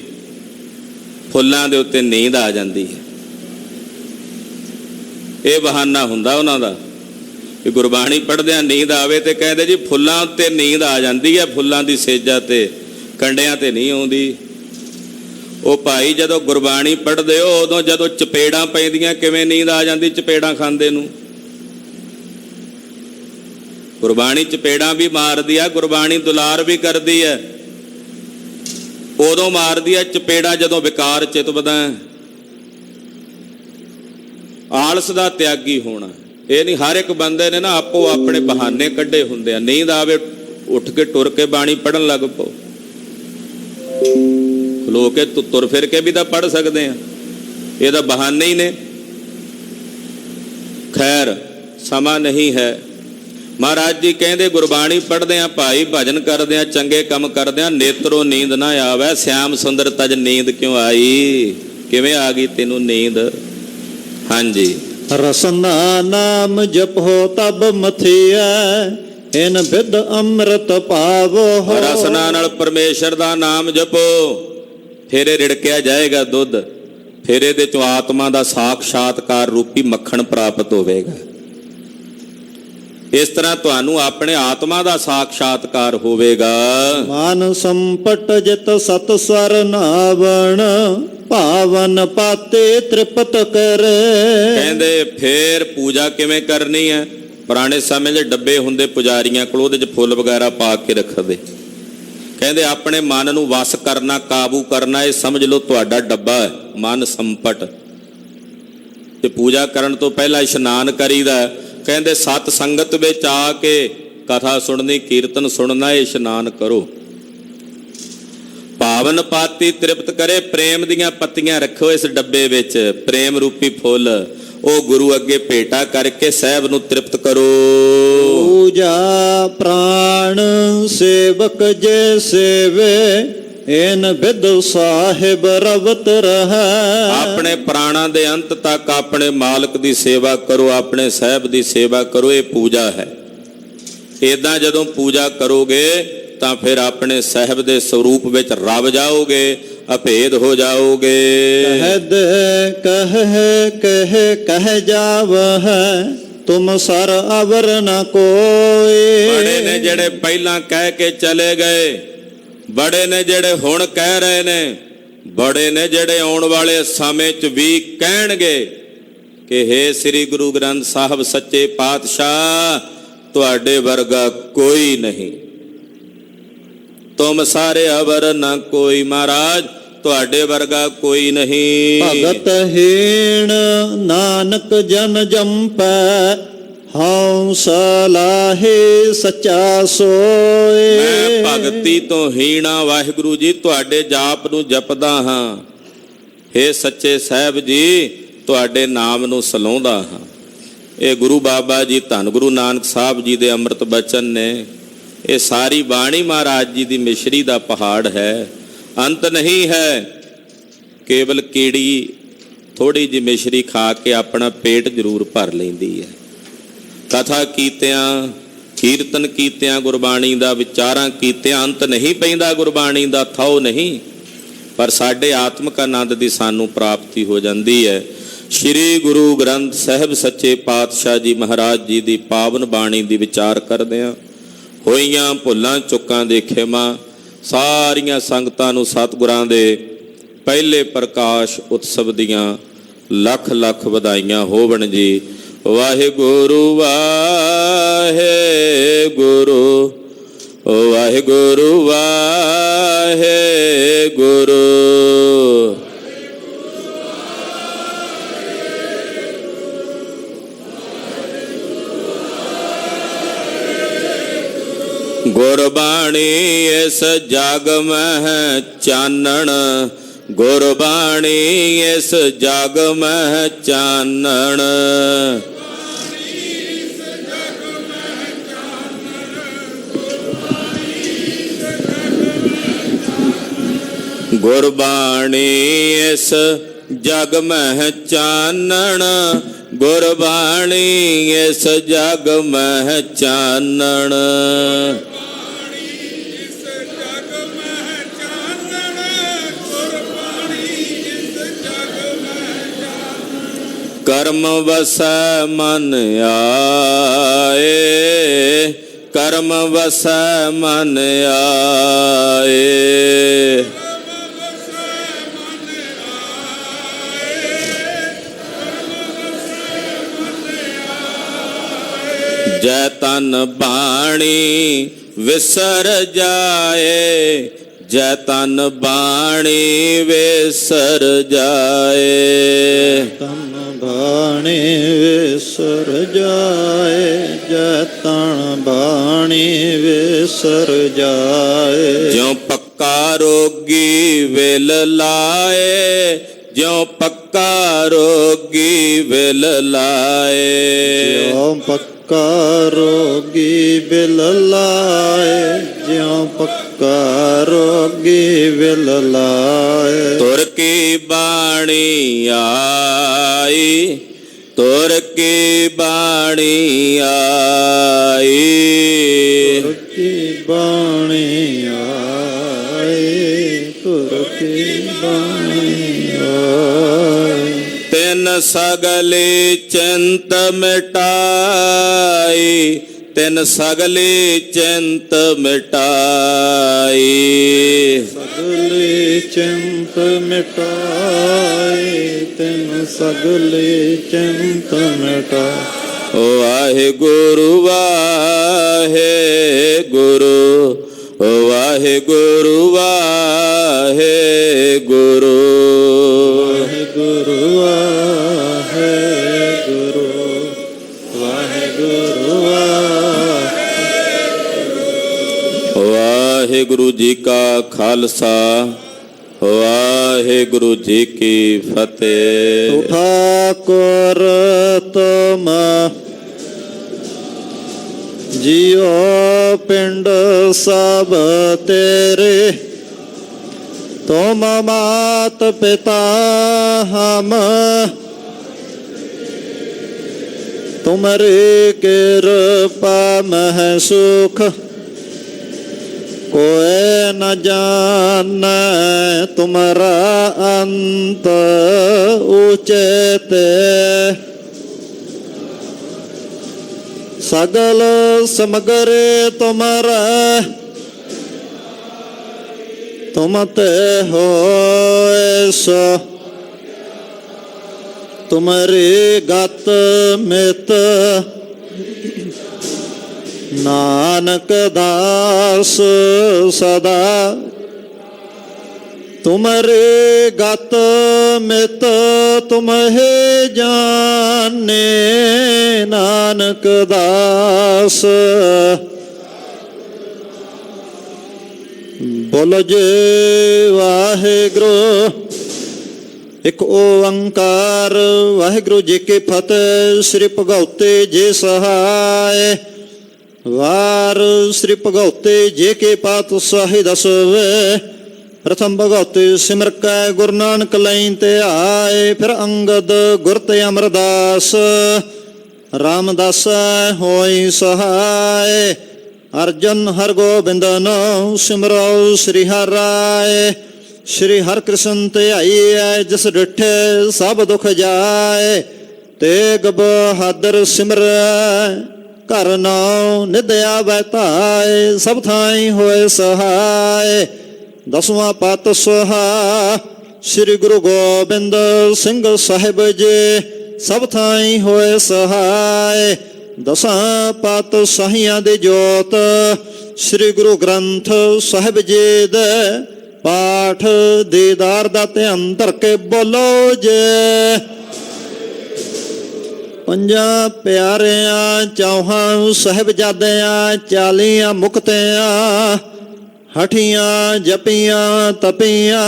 ਫੁੱਲਾਂ ਦੇ ਉੱਤੇ ਨੀਂਦ ਆ ਜਾਂਦੀ ਹੈ। ਇਹ ਬਹਾਨਾ ਹੁੰਦਾ ਉਹਨਾਂ ਦਾ ਕਿ ਗੁਰਬਾਣੀ ਪੜ੍ਹਦਿਆਂ ਨੀਂਦ ਆਵੇ, ਤੇ ਕਹਿੰਦੇ ਜੀ ਫੁੱਲਾਂ ਉੱਤੇ ਨੀਂਦ ਆ ਜਾਂਦੀ ਹੈ, ਫੁੱਲਾਂ ਦੀ ਸੇਜਾਂ ਤੇ, ਕੰਡਿਆਂ ਤੇ ਨਹੀਂ ਆਉਂਦੀ। ਉਹ ਭਾਈ ਜਦੋਂ ਗੁਰਬਾਣੀ ਪੜ੍ਹਦੇ ਹੋ ਉਦੋਂ ਜਦੋਂ ਚਪੇੜਾਂ ਪੈਂਦੀਆਂ ਕਿਵੇਂ ਨੀਂਦ ਆ ਜਾਂਦੀ? ਚਪੇੜਾਂ ਖਾਂਦੇ ਨੂੰ ਗੁਰਬਾਣੀ ਚਪੇੜਾਂ ਵੀ ਮਾਰਦੀ ਆ, ਗੁਰਬਾਣੀ ਦੁਲਾਰ ਵੀ ਕਰਦੀ ਹੈ। ਉਦੋਂ ਮਾਰਦੀ ਆ ਚਪੇੜਾਂ ਜਦੋਂ ਵਿਕਾਰ ਚਿਤਵਦਾ। ਆਲਸ ਦਾ ਤਿਆਗੀ ਹੋਣਾ ਇਹ ਨਹੀਂ। ਹਰ ਇੱਕ ਬੰਦੇ ਨੇ ਨਾ ਆਪੋ ਆਪਣੇ ਬਹਾਨੇ ਕੱਢੇ ਹੁੰਦੇ ਆ। ਨੀਂਦ ਆਵੇ ਉੱਠ ਕੇ ਟੁਰ ਕੇ ਬਾਣੀ ਪੜ੍ਹਨ ਲੱਗ ਪਓ, ਖਲੋ ਕੇ ਤੁਰ ਫਿਰ ਕੇ ਵੀ ਤਾਂ ਪੜ੍ਹ ਸਕਦੇ ਆ, ਇਹ ਤਾਂ ਬਹਾਨੇ ਹੀ ਨੇ। ਖੈਰ ਸਮਾਂ ਨਹੀਂ ਹੈ। ਮਹਾਰਾਜ ਜੀ ਕਹਿੰਦੇ ਗੁਰਬਾਣੀ ਪੜ੍ਹਦੇ ਆ ਭਾਈ, ਭਜਨ ਕਰਦੇ ਆ, ਚੰਗੇ ਕੰਮ ਕਰਦੇ ਆ, ਨੇਤਰੋਂ ਨੀਂਦ ਨਾ ਆਵੇ। ਸਿਆਮ ਸੁੰਦਰ ਤਜ ਨੀਂਦ ਕਿਉਂ ਆਈ? ਕਿਵੇਂ ਆ ਗਈ ਤੈਨੂੰ ਨੀਂਦ? ਹਾਂਜੀ। ਰਸਨਾ ਨਾਮ ਜਪੋ ਤਬ ਮਥਿਐ, ਇਨ ਬਿਦ ਅੰਮ੍ਰਿਤ ਪਾਵੋ। ਰਸਨਾ ਨਾਲ ਪਰਮੇਸ਼ਰ ਦਾ ਨਾਮ ਜਪੋ, ਫਿਰ ਇਹ ਰਿੜਕਿਆ ਜਾਏਗਾ ਦੁੱਧ, ਫਿਰ ਇਹਦੇ ਚੋਂ ਆਤਮਾ ਦਾ ਸਾਖਸ਼ਾਤਕਾਰ ਰੂਪੀ ਮੱਖਣ ਪ੍ਰਾਪਤ ਹੋਵੇਗਾ। ਇਸ ਤਰ੍ਹਾਂ ਤੁਹਾਨੂੰ ਆਪਣੇ ਆਤਮਾ ਦਾ ਸਾਖਸ਼ਾਤਕਾਰ ਹੋਵੇਗਾ। ਮਨ ਸੰਪਟ ਜਿਤ ਸਤ ਸਰ ਨਾਵਣ, ਭਾਵਨ ਪਾਤੇ ਤ੍ਰਿਪਤ ਕਰੇ। ਕਹਿੰਦੇ ਫੇਰ ਪੂਜਾ ਕਿਵੇਂ ਕਰਨੀ ਹੈ? ਪੁਰਾਣੇ ਸਮੇਂ ਦੇ ਡੱਬੇ ਹੁੰਦੇ ਪੁਜਾਰੀਆਂ ਕੋਲ, ਉਹਦੇ 'ਚ ਫੁੱਲ ਵਗੈਰਾ ਪਾ ਕੇ ਰੱਖਦੇ। ਕਹਿੰਦੇ ਆਪਣੇ ਮਨ ਨੂੰ ਵਸ ਕਰਨਾ, ਕਾਬੂ ਕਰਨਾ, ਇਹ ਸਮਝ ਲਓ ਤੁਹਾਡਾ ਡੱਬਾ ਹੈ ਮਨ ਸੰਪਟ। ਤੇ ਪੂਜਾ ਕਰਨ ਤੋਂ ਪਹਿਲਾਂ ਇਸ਼ਨਾਨ ਕਰੀਦਾ। ਕਹਿੰਦੇ ਸਤ ਸੰਗਤ ਵਿੱਚ ਆ ਕੇ ਕਥਾ ਸੁਣਨੀ, ਕੀਰਤਨ ਸੁਣਨਾ, ਇਸ਼ਨਾਨ ਕਰੋ। ਭਾਵਨ ਪਾਤੀ ਤ੍ਰਿਪਤ ਕਰੇ, ਪ੍ਰੇਮ ਦੀਆਂ ਪੱਤੀਆਂ ਰੱਖੋ ਇਸ ਡੱਬੇ ਵਿੱਚ, ਪ੍ਰੇਮ ਰੂਪੀ ਫੁੱਲ, ਉਹ ਗੁਰੂ ਅੱਗੇ ਭੇਟਾ ਕਰਕੇ ਸਾਹਿਬ ਨੂੰ ਤ੍ਰਿਪਤ ਕਰੋ। ਪੂਜਾ ਪ੍ਰਾਣ ਸੇਵਕ ਜੇ ਸੇਵੇ, ਇਨ ਬਿਦ ਸਾਹਿਬ ਰਵਤ ਰਹੈ। ਆਪਣੇ ਪ੍ਰਾਣਾਂ ਦੇ ਅੰਤ ਤੱਕ ਆਪਣੇ ਮਾਲਕ ਦੀ ਸੇਵਾ ਕਰੋ, ਆਪਣੇ ਸਾਹਿਬ ਦੀ ਸੇਵਾ ਕਰੋ, ਇਹ ਪੂਜਾ ਹੈ। ਇਦਾਂ ਜਦੋਂ ਪੂਜਾ ਕਰੋਗੇ ਤਾਂ ਫਿਰ ਆਪਣੇ ਸਾਹਿਬ ਦੇ ਸਰੂਪ ਵਿੱਚ ਰਵ ਜਾਓਗੇ, ਅਭੇਦ ਹੋ ਜਾਓਗੇ। कहद कह जावह तुम सर अवर न ਬੜੇ ਨੇ कोई। ਜਿਹੜੇ ਪਹਿਲਾਂ ਕਹਿ ਕੇ ਚਲੇ ਗਏ, ਬੜੇ ਨੇ ਜਿਹੜੇ ਹੁਣ ਕਹਿ ਰਹੇ ਨੇ, ਬੜੇ ਨੇ ਜਿਹੜੇ ਆਉਣ ਵਾਲੇ ਸਮੇਂ 'ਚ ਵੀ ਕਹਿਣਗੇ ਕਿ ਹੇ ਸ੍ਰੀ ਗੁਰੂ ਗ੍ਰੰਥ ਸਾਹਿਬ ਸੱਚੇ ਪਾਤਸ਼ਾਹ, ਤੁਹਾਡੇ ਵਰਗਾ ਕੋਈ ਨਹੀਂ। ਤੁਮ ਸਾਰੇ ਅਵਰ ਨਾ ਕੋਈ, ਮਹਾਰਾਜ ਤੁਹਾਡੇ ਵਰਗਾ ਕੋਈ ਨਹੀਂ। भगत हीण नानक जन जंपै ਹਉ ਸਲਾਹੇ ਸੱਚਾ ਸੋਏ। ਮੈਂ ਭਗਤੀ ਤੋਂ ਹੀਣਾ ਵਾਹਿਗੁਰੂ ਜੀ ਤੁਹਾਡੇ ਜਾਪ ਨੂੰ ਜਪਦਾ ਹਾਂ। ਹੇ ਸੱਚੇ ਸਾਹਿਬ ਜੀ, ਤੁਹਾਡੇ ਨਾਮ ਨੂੰ ਸਲਾਹੁੰਦਾ ਹਾਂ। ਇਹ ਗੁਰੂ ਬਾਬਾ ਜੀ ਧੰਨ ਗੁਰੂ ਨਾਨਕ ਸਾਹਿਬ ਜੀ ਦੇ ਅੰਮ੍ਰਿਤ ਬਚਨ ਨੇ। ਇਹ ਸਾਰੀ ਬਾਣੀ ਮਹਾਰਾਜ ਜੀ ਦੀ ਮਿਸ਼ਰੀ ਦਾ ਪਹਾੜ ਹੈ, ਅੰਤ ਨਹੀਂ ਹੈ। ਕੇਵਲ ਕੀੜੀ ਥੋੜੀ ਜਿਹੀ ਮਿਸ਼ਰੀ ਖਾ ਕੇ ਆਪਣਾ ਪੇਟ ਜ਼ਰੂਰ ਭਰ ਲੈਂਦੀ ਹੈ। ਕਥਾ ਕੀਤਿਆਂ, ਕੀਰਤਨ ਕੀਤਿਆਂ, ਗੁਰਬਾਣੀ ਦਾ ਵਿਚਾਰਾਂ ਕੀਤਿਆਂ ਅੰਤ ਨਹੀਂ ਪੈਂਦਾ, ਗੁਰਬਾਣੀ ਦਾ ਥਾਉ ਨਹੀਂ, ਪਰ ਸਾਡੇ ਆਤਮਿਕ ਆਨੰਦ ਦੀ ਸਾਨੂੰ ਪ੍ਰਾਪਤੀ ਹੋ ਜਾਂਦੀ ਹੈ। ਸ਼੍ਰੀ ਗੁਰੂ ਗ੍ਰੰਥ ਸਾਹਿਬ ਸੱਚੇ ਪਾਤਸ਼ਾਹ ਜੀ ਮਹਾਰਾਜ ਜੀ ਦੀ ਪਾਵਨ ਬਾਣੀ ਦੀ ਵਿਚਾਰ ਕਰਦਿਆਂ ਹੋਈਆਂ ਭੁੱਲਾਂ ਚੁੱਕਾਂ ਦੇ ਖਿਮਾ ਸਾਰੀਆਂ ਸੰਗਤਾਂ ਨੂੰ ਸਤਿਗੁਰਾਂ ਦੇ ਪਹਿਲੇ ਪ੍ਰਕਾਸ਼ ਉਤਸਵ ਦੀਆਂ ਲੱਖ ਲੱਖ ਵਧਾਈਆਂ ਹੋਵਣ ਜੀ। ਵਾਹਿਗੁਰੂ ਵਾਹਿਗੁਰੂ ਵਾਹਿਗੁਰੂ ਵਾਹਿਗੁਰੂ। ਗੁਰਬਾਣੀ ਇਸ ਜਗ ਮਹਿ ਚਾਨਣ, ਗੁਰਬਾਣੀ ਇਸ ਜਗ ਮਹਿ ਚਾਨਣ। ਗੁਰਬਾਣੀ ਇਸ ਜਗ ਮਹਿ ਚਾਨਣ, ਗੁਰਬਾਣੀ ਇਸ ਜਗ ਮਹਿ ਚਾਨਣ। ਕਰਮ ਵਸੈ ਮਨ ਆਏ, ਕਰਮ ਵਸੈ ਮਨ ਆਏ। ਜੈ ਤਨ ਬਾਣੀ ਵਿਸਰ ਜਾਏ, ਜੈ ਤਨ ਬਾਣੀ ਵਿਸਰ ਜਾਏ। ਤਨ ਬਾਣੀ ਵਿਸਰ ਜਾਏ, ਜੈ ਤਨ ਬਾਣੀ ਵਿਸਰ ਜਾਏ। ਜਿਉ ਪੱਕਾ ਰੋਗੀ ਵਿਲ ਲਾਏ, ਜਿਉ ਪੱਕਾ ਰੋਗੀ ਵਿਲ ਲਾਏ। ਜਿਉ ਪੱਕਾ ਰੋਗੀ ਬਿਲ ਲਾਏ, ਜਿਉ ਪੱਕਾ ਰੋਗੀ ਬਿਲ ਲਾਏ। ਤੁਰ ਕੀ ਬਾਣੀ ਆਈ, ਤੁਰ ਕੀ ਬਾਣੀ ਆਈ। ਤੁਰ ਕੀ ਬਾਣੀ ਆਈ, ਤੁਰ ਕੀ ਬਾਣੀ ਆਈ। ਤਿਨ ਸਗਲੀ ਚਿੰਤ ਮਿਟਾਈ, ਤਿਨ ਸਗਲੀ ਚਿੰਤ ਮਿਟਾਈ। ਸਗਲੀ ਚਿੰਤ ਮਿਟਾਈ, ਤਿਨ ਸਗਲੀ ਚਿੰਤ ਮਿਟਾਈ। ਵਾਹਿਗੁਰੂ ਵਾਹਿਗੁਰੂ ਵਾਹਿਗੁਰੂ ਵਾਹਿਗੁਰੂ। ਵਾਹਿਗੁਰੂ ਵਾਹਿਗੁਰੂ ਵਾਹਿਗੁਰੂ ਵਾਹਿਗੁਰੂ। ਵਾਹਿਗੁਰੂ ਜੀ ਕਾ ਖਾਲਸਾ, ਵਾਹਿਗੁਰੂ ਜੀ ਕੀ ਫਤਿਹ। ਠਾਕੁਰ ਤੁਮ ਜਿਉ ਪਿੰਡ ਸਭ ਤੇਰੇ, ਤੁਮ ਮਾਤ ਪਿਤਾ ਹਮ, ਤੁਮਰੀ ਕਿਰਪਾ ਮਹਿ ਸੁਖ ਕੋਇ ਨ ਜਾਣੈ ਤੁਮਰਾ ਅੰਤ ਉਚੇਤ ਸਗਲ ਸਮਗਰੇ ਤੁਮਰਾ ਤੁਮ ਤੇ ਹੋਇ ਸੋ ਤੁਮਰੀ ਗਤ ਮਿਤ ਨਾਨਕ ਦਾਸ ਸਦਾ ਤੁਮਰੀ ਗਤ ਮਿਤ ਤੁਮਹਿ ਜਾਣੇ ਨਾਨਕ ਦਾਸ ਬੋਲੋ ਜੀ ਵਾਹਿਗੁਰੂ। ਇੱਕ ਓੰਕਾਰ ਵਾਹਿਗੁਰੂ ਜੀ ਕੀ ਫਤਿਹ। ਸ੍ਰੀ ਭਗਉਤੇ ਜੀ ਸਹਾਇ ਵਾਰ ਸ੍ਰੀ ਭਗਉਤੇ ਜੀ ਕੇ ਪਾਤਸ਼ਾਹੀ ਦਸਵੇ। ਪ੍ਰਥਮ ਭਗਉਤੇ ਸਿਮਰ ਕੈ ਗੁਰੂ ਨਾਨਕ ਲੈਂ ਤੇ ਆਏ। ਫਿਰ ਅੰਗਦ ਗੁਰ ਤੇ ਅਮਰਦਾਸ ਰਾਮਦਾਸ ਹੋਈ ਸਹਾਇ। ਅਰਜਨ ਹਰ ਗੋਬਿੰਦ ਨੋ ਸਿਮਰੋ ਸ੍ਰੀ ਹਰਿ ਰਾਏ। ਸ਼੍ਰੀ ਹਰਿ ਕ੍ਰਿਸ਼ਨ ਤੇ ਆਈਐ ਜਿਸ ਡਿਠੇ ਸਭ ਦੁਖ ਜਾਏ। ਤੇਗ ਬਹਾਦਰ ਸਿਮਰ ਘਰ ਨਾਉ ਨਿਧ ਆਵੈ ਧਾਇ। ਸਭ ਥਾਈ ਹੋਏ ਸਹਾਇ। ਦਸਵਾਂ ਪਾਤਸ਼ਾਹ ਸ਼੍ਰੀ ਗੁਰੂ ਗੋਬਿੰਦ ਸਿੰਘ ਸਾਹਿਬ ਜੀ ਸਭ ਥਾਈ ਹੋਏ ਸਹਾਇ। ਦਸਾਂ ਪਾਤਸ਼ਾਹੀਆਂ ਦੇ ਜੋਤ ਸ਼੍ਰੀ ਗੁਰੂ ਗ੍ਰੰਥ ਸਾਹਿਬ ਜੀ ਦੇ ਪਾਠ ਦੀਦਾਰ ਦਾ ਧਿਆਨ ਧਰ ਕੇ ਬੋਲੋ ਜੇ। ਪੰਜਾਂ ਪਿਆਰਿਆਂ ਚੌਹਾਂ ਸਾਹਿਬਜ਼ਾਦਿਆਂ 40 ਮੁਕਤਿਆਂ ਹਠੀਆਂ ਜਪੀਆਂ ਤਪੀਆਂ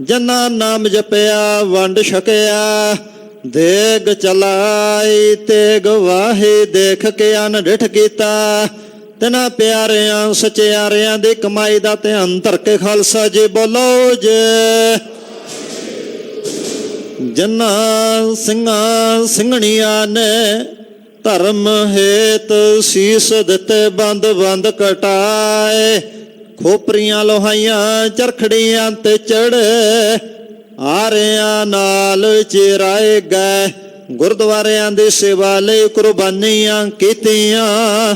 ਜਨਾਂ ਨਾਮ ਜਪਿਆ ਵੰਡ ਛਕਿਆ। ਦੇਗ ਚਲਾਈ ਤੇਗ ਵਾਹੀ ਦੇਖ ਕੇ ਅਨਡਿਠ ਕੀਤਾ। ਤਿਨਾਂ ਪਿਆਰਿਆਂ ਸਚਿਆਰਿਆਂ ਦੀ ਕਮਾਈ ਦਾ ਧਿਆਨ ਧਰ ਕੇ ਖਾਲਸਾ ਜੀ ਬੋਲੋ ਜੇ। ਜਿਨ੍ਹਾਂ ਸਿੰਘਾਂ ਸਿੰਘਣੀਆਂ ਨੇ ਧਰਮ ਹੇਤ ਸੀਸ ਦਿੱਤੇ ਬੰਦ ਬੰਦ ਕਟਾਏ। ਖੋਪਰੀਆਂ ਲੋਹਾਈਆਂ ਚਰਖੜੀਆਂ ਤੇ ਚੜੇ ਆਰਿਆਂ ਨਾਲ ਚਿਰਾਏ ਗਏ। ਗੁਰਦੁਆਰਿਆਂ ਦੀ ਸੇਵਾ ਲਈ ਕੁਰਬਾਨੀਆਂ ਕੀਤੀਆਂ।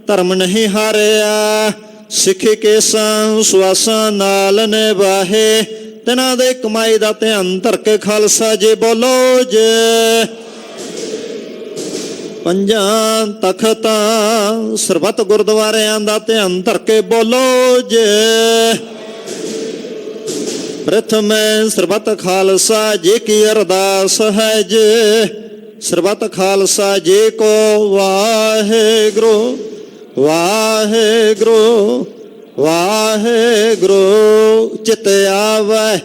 ਧਰਮ ਨਹੀਂ ਹਾਰਿਆ ਸਿੱਖੀ ਕੇਸਾਂ ਸੁਆਸਾਂ ਨਾਲ ਨਿਭਾਹੇ। ਤਿਨਾਂ ਦੇ ਕਮਾਈ ਦਾ ਧਿਆਨ ਧਰ ਕੇ ਖਾਲਸਾ ਜੀ ਬੋਲੋ ਜੇ। ਪੰਜਾਂ ਤਖਤਾਂ ਸਰਬੱਤ ਗੁਰਦੁਆਰਿਆਂ ਦਾ ਧਿਆਨ ਧਰ ਕੇ ਬੋਲੋ ਜੇ। ਪ੍ਰਥਮੇ ਸਰਬੱਤ ਖਾਲਸਾ ਜੀ ਕੀ ਅਰਦਾਸ ਹੈ ਜੇ। ਸਰਬੱਤ ਖਾਲਸਾ ਜੀ ਕੋ ਵਾਹਿਗੁਰੂ ਵਾਹਿਗੁਰੂ ਵਾਹਿਗੁਰੂ। ਚਿਤ ਆਵੈ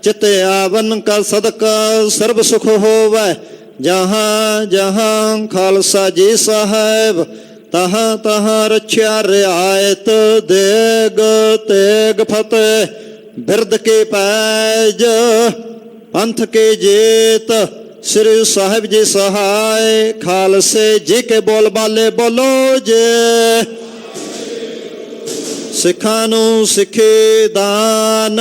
ਚਿਤ ਆਵਨ ਕਾ ਸਦਕਾ ਸਰਬ ਸੁਖ ਹੋਵੈ। ਜਹਾਂ ਜਹਾਂ ਖਾਲਸਾ ਜੀ ਸਾਹਿਬ ਤਹਾਂ ਤਹਾਂ ਰੱਖਿਆ ਰਿਆਇਤ। ਦੇਗ ਤੇਗ ਫਤਿਹ ਬਿਰਦ ਕੇ ਪੈਜ ਪੰਥ ਕੇ ਜੀਤ। ਸ੍ਰੀ ਸਾਹਿਬ ਜੀ ਸਹਾਇ ਖਾਲਸੇ ਜੀ ਕੇ ਬੋਲ ਬਾਲੇ ਬੋਲੋ ਜੇ। ਸਿੱਖਾਂ ਨੂੰ ਸਿੱਖੀ ਦਾਨ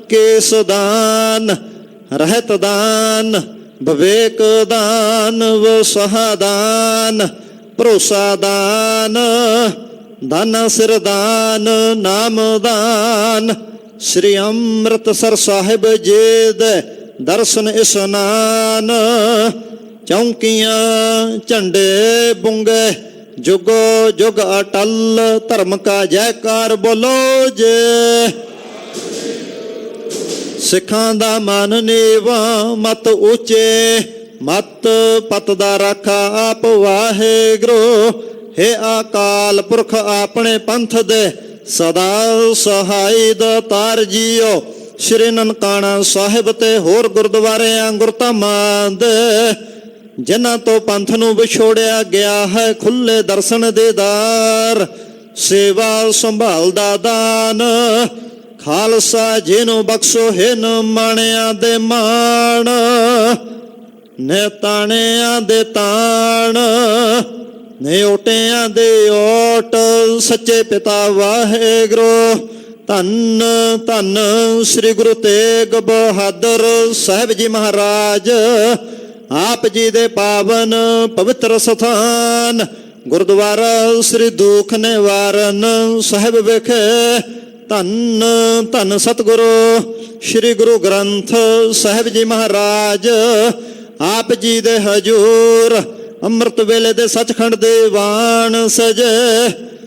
ਕੇਸ ਦਾਨ ਰਹਿਤ ਦਾਨ ਵਿਵੇਕ ਦਾਨ ਵਸਹਾ ਦਾਨ ਭਰੋਸਾ ਦਾਨ ਦਾਨਾ ਸਿਰ ਦਾਨ ਨਾਮ ਦਾਨ। ਸ੍ਰੀ ਅੰਮ੍ਰਿਤਸਰ ਸਾਹਿਬ ਜੀ ਦੇ ਦਰਸ਼ਨ ਇਸ਼ਨਾਨ। ਚੌਂਕੀਆਂ ਝੰਡੇ ਬੁੰਗੇ ਜੁਗੋ ਜੁਗ ਅਟਲ ਧਰਮ ਕਾ ਜੈਕਾਰ ਬੋਲੋ ਜੇ। ਸਿੱਖਾਂ ਦਾ ਮਨ ਨੀਵਾ ਮਤ ਉੱਚੇ ਮਤ ਪਤ ਦਾ ਰਾਖਾ ਆਪ ਵਾਹਿਗੁਰੂ। ਹੇ ਅਕਾਲ ਪੁਰਖ ਆਪਣੇ ਪੰਥ ਦੇ ਸਦਾ ਸਹਾਈ ਦਾਤਾਰ ਜੀਓ। ਸ਼੍ਰੀ ਨਨਕਾਣਾ ਸਾਹਿਬ ਤੇ ਹੋਰ ਗੁਰਦੁਆਰਿਆਂ ਗੁਰਧਾਮਾਂ ਦੇ ਜਿਨ੍ਹਾਂ ਤੋਂ ਪੰਥ ਨੂੰ ਵਿਛੋੜਿਆ ਗਿਆ ਹੈ ਖੁੱਲੇ ਦਰਸ਼ਨ ਦੇ ਦਾਰ। ਸੇਵਾ ਸੰਭਾਲ ਦਾ ਦਾਨ ਖਾਲਸਾ ਜੀ ਨੂੰ ਬਖਸ਼ੋ। ਹਿਨ ਮਾਣਿਆਂ ਦੇ ਮਾਣ ਨੇ ਤਾਣਿਆਂ ਦੇ ਤਾਣ, ਨੇ ਓਟਿਆਂ ਦੇ ਓਟ, ਸੱਚੇ ਪਿਤਾ ਵਾਹਿਗੁਰੂ। ਧੰਨ ਧੰਨ ਸ੍ਰੀ ਗੁਰੂ ਤੇਗ ਬਹਾਦਰ ਸਾਹਿਬ ਜੀ ਮਹਾਰਾਜ, ਆਪ ਜੀ ਦੇ ਪਾਵਨ ਪਵਿੱਤਰ ਸਥਾਨ ਗੁਰਦੁਆਰਾ ਸ੍ਰੀ ਦੁਖ ਨਿਵਾਰਨ ਸਾਹਿਬ ਵਿਖੇ ਧੰਨ ਧੰਨ ਸਤਿਗੁਰੂ ਸ੍ਰੀ ਗੁਰੂ ਗ੍ਰੰਥ ਸਾਹਿਬ ਜੀ ਮਹਾਰਾਜ, ਆਪ ਜੀ ਦੇ ਹਜੂਰ ਅੰਮ੍ਰਿਤ ਵੇਲੇ ਦੇ ਸੱਚਖੰਡ ਦੀਵਾਨ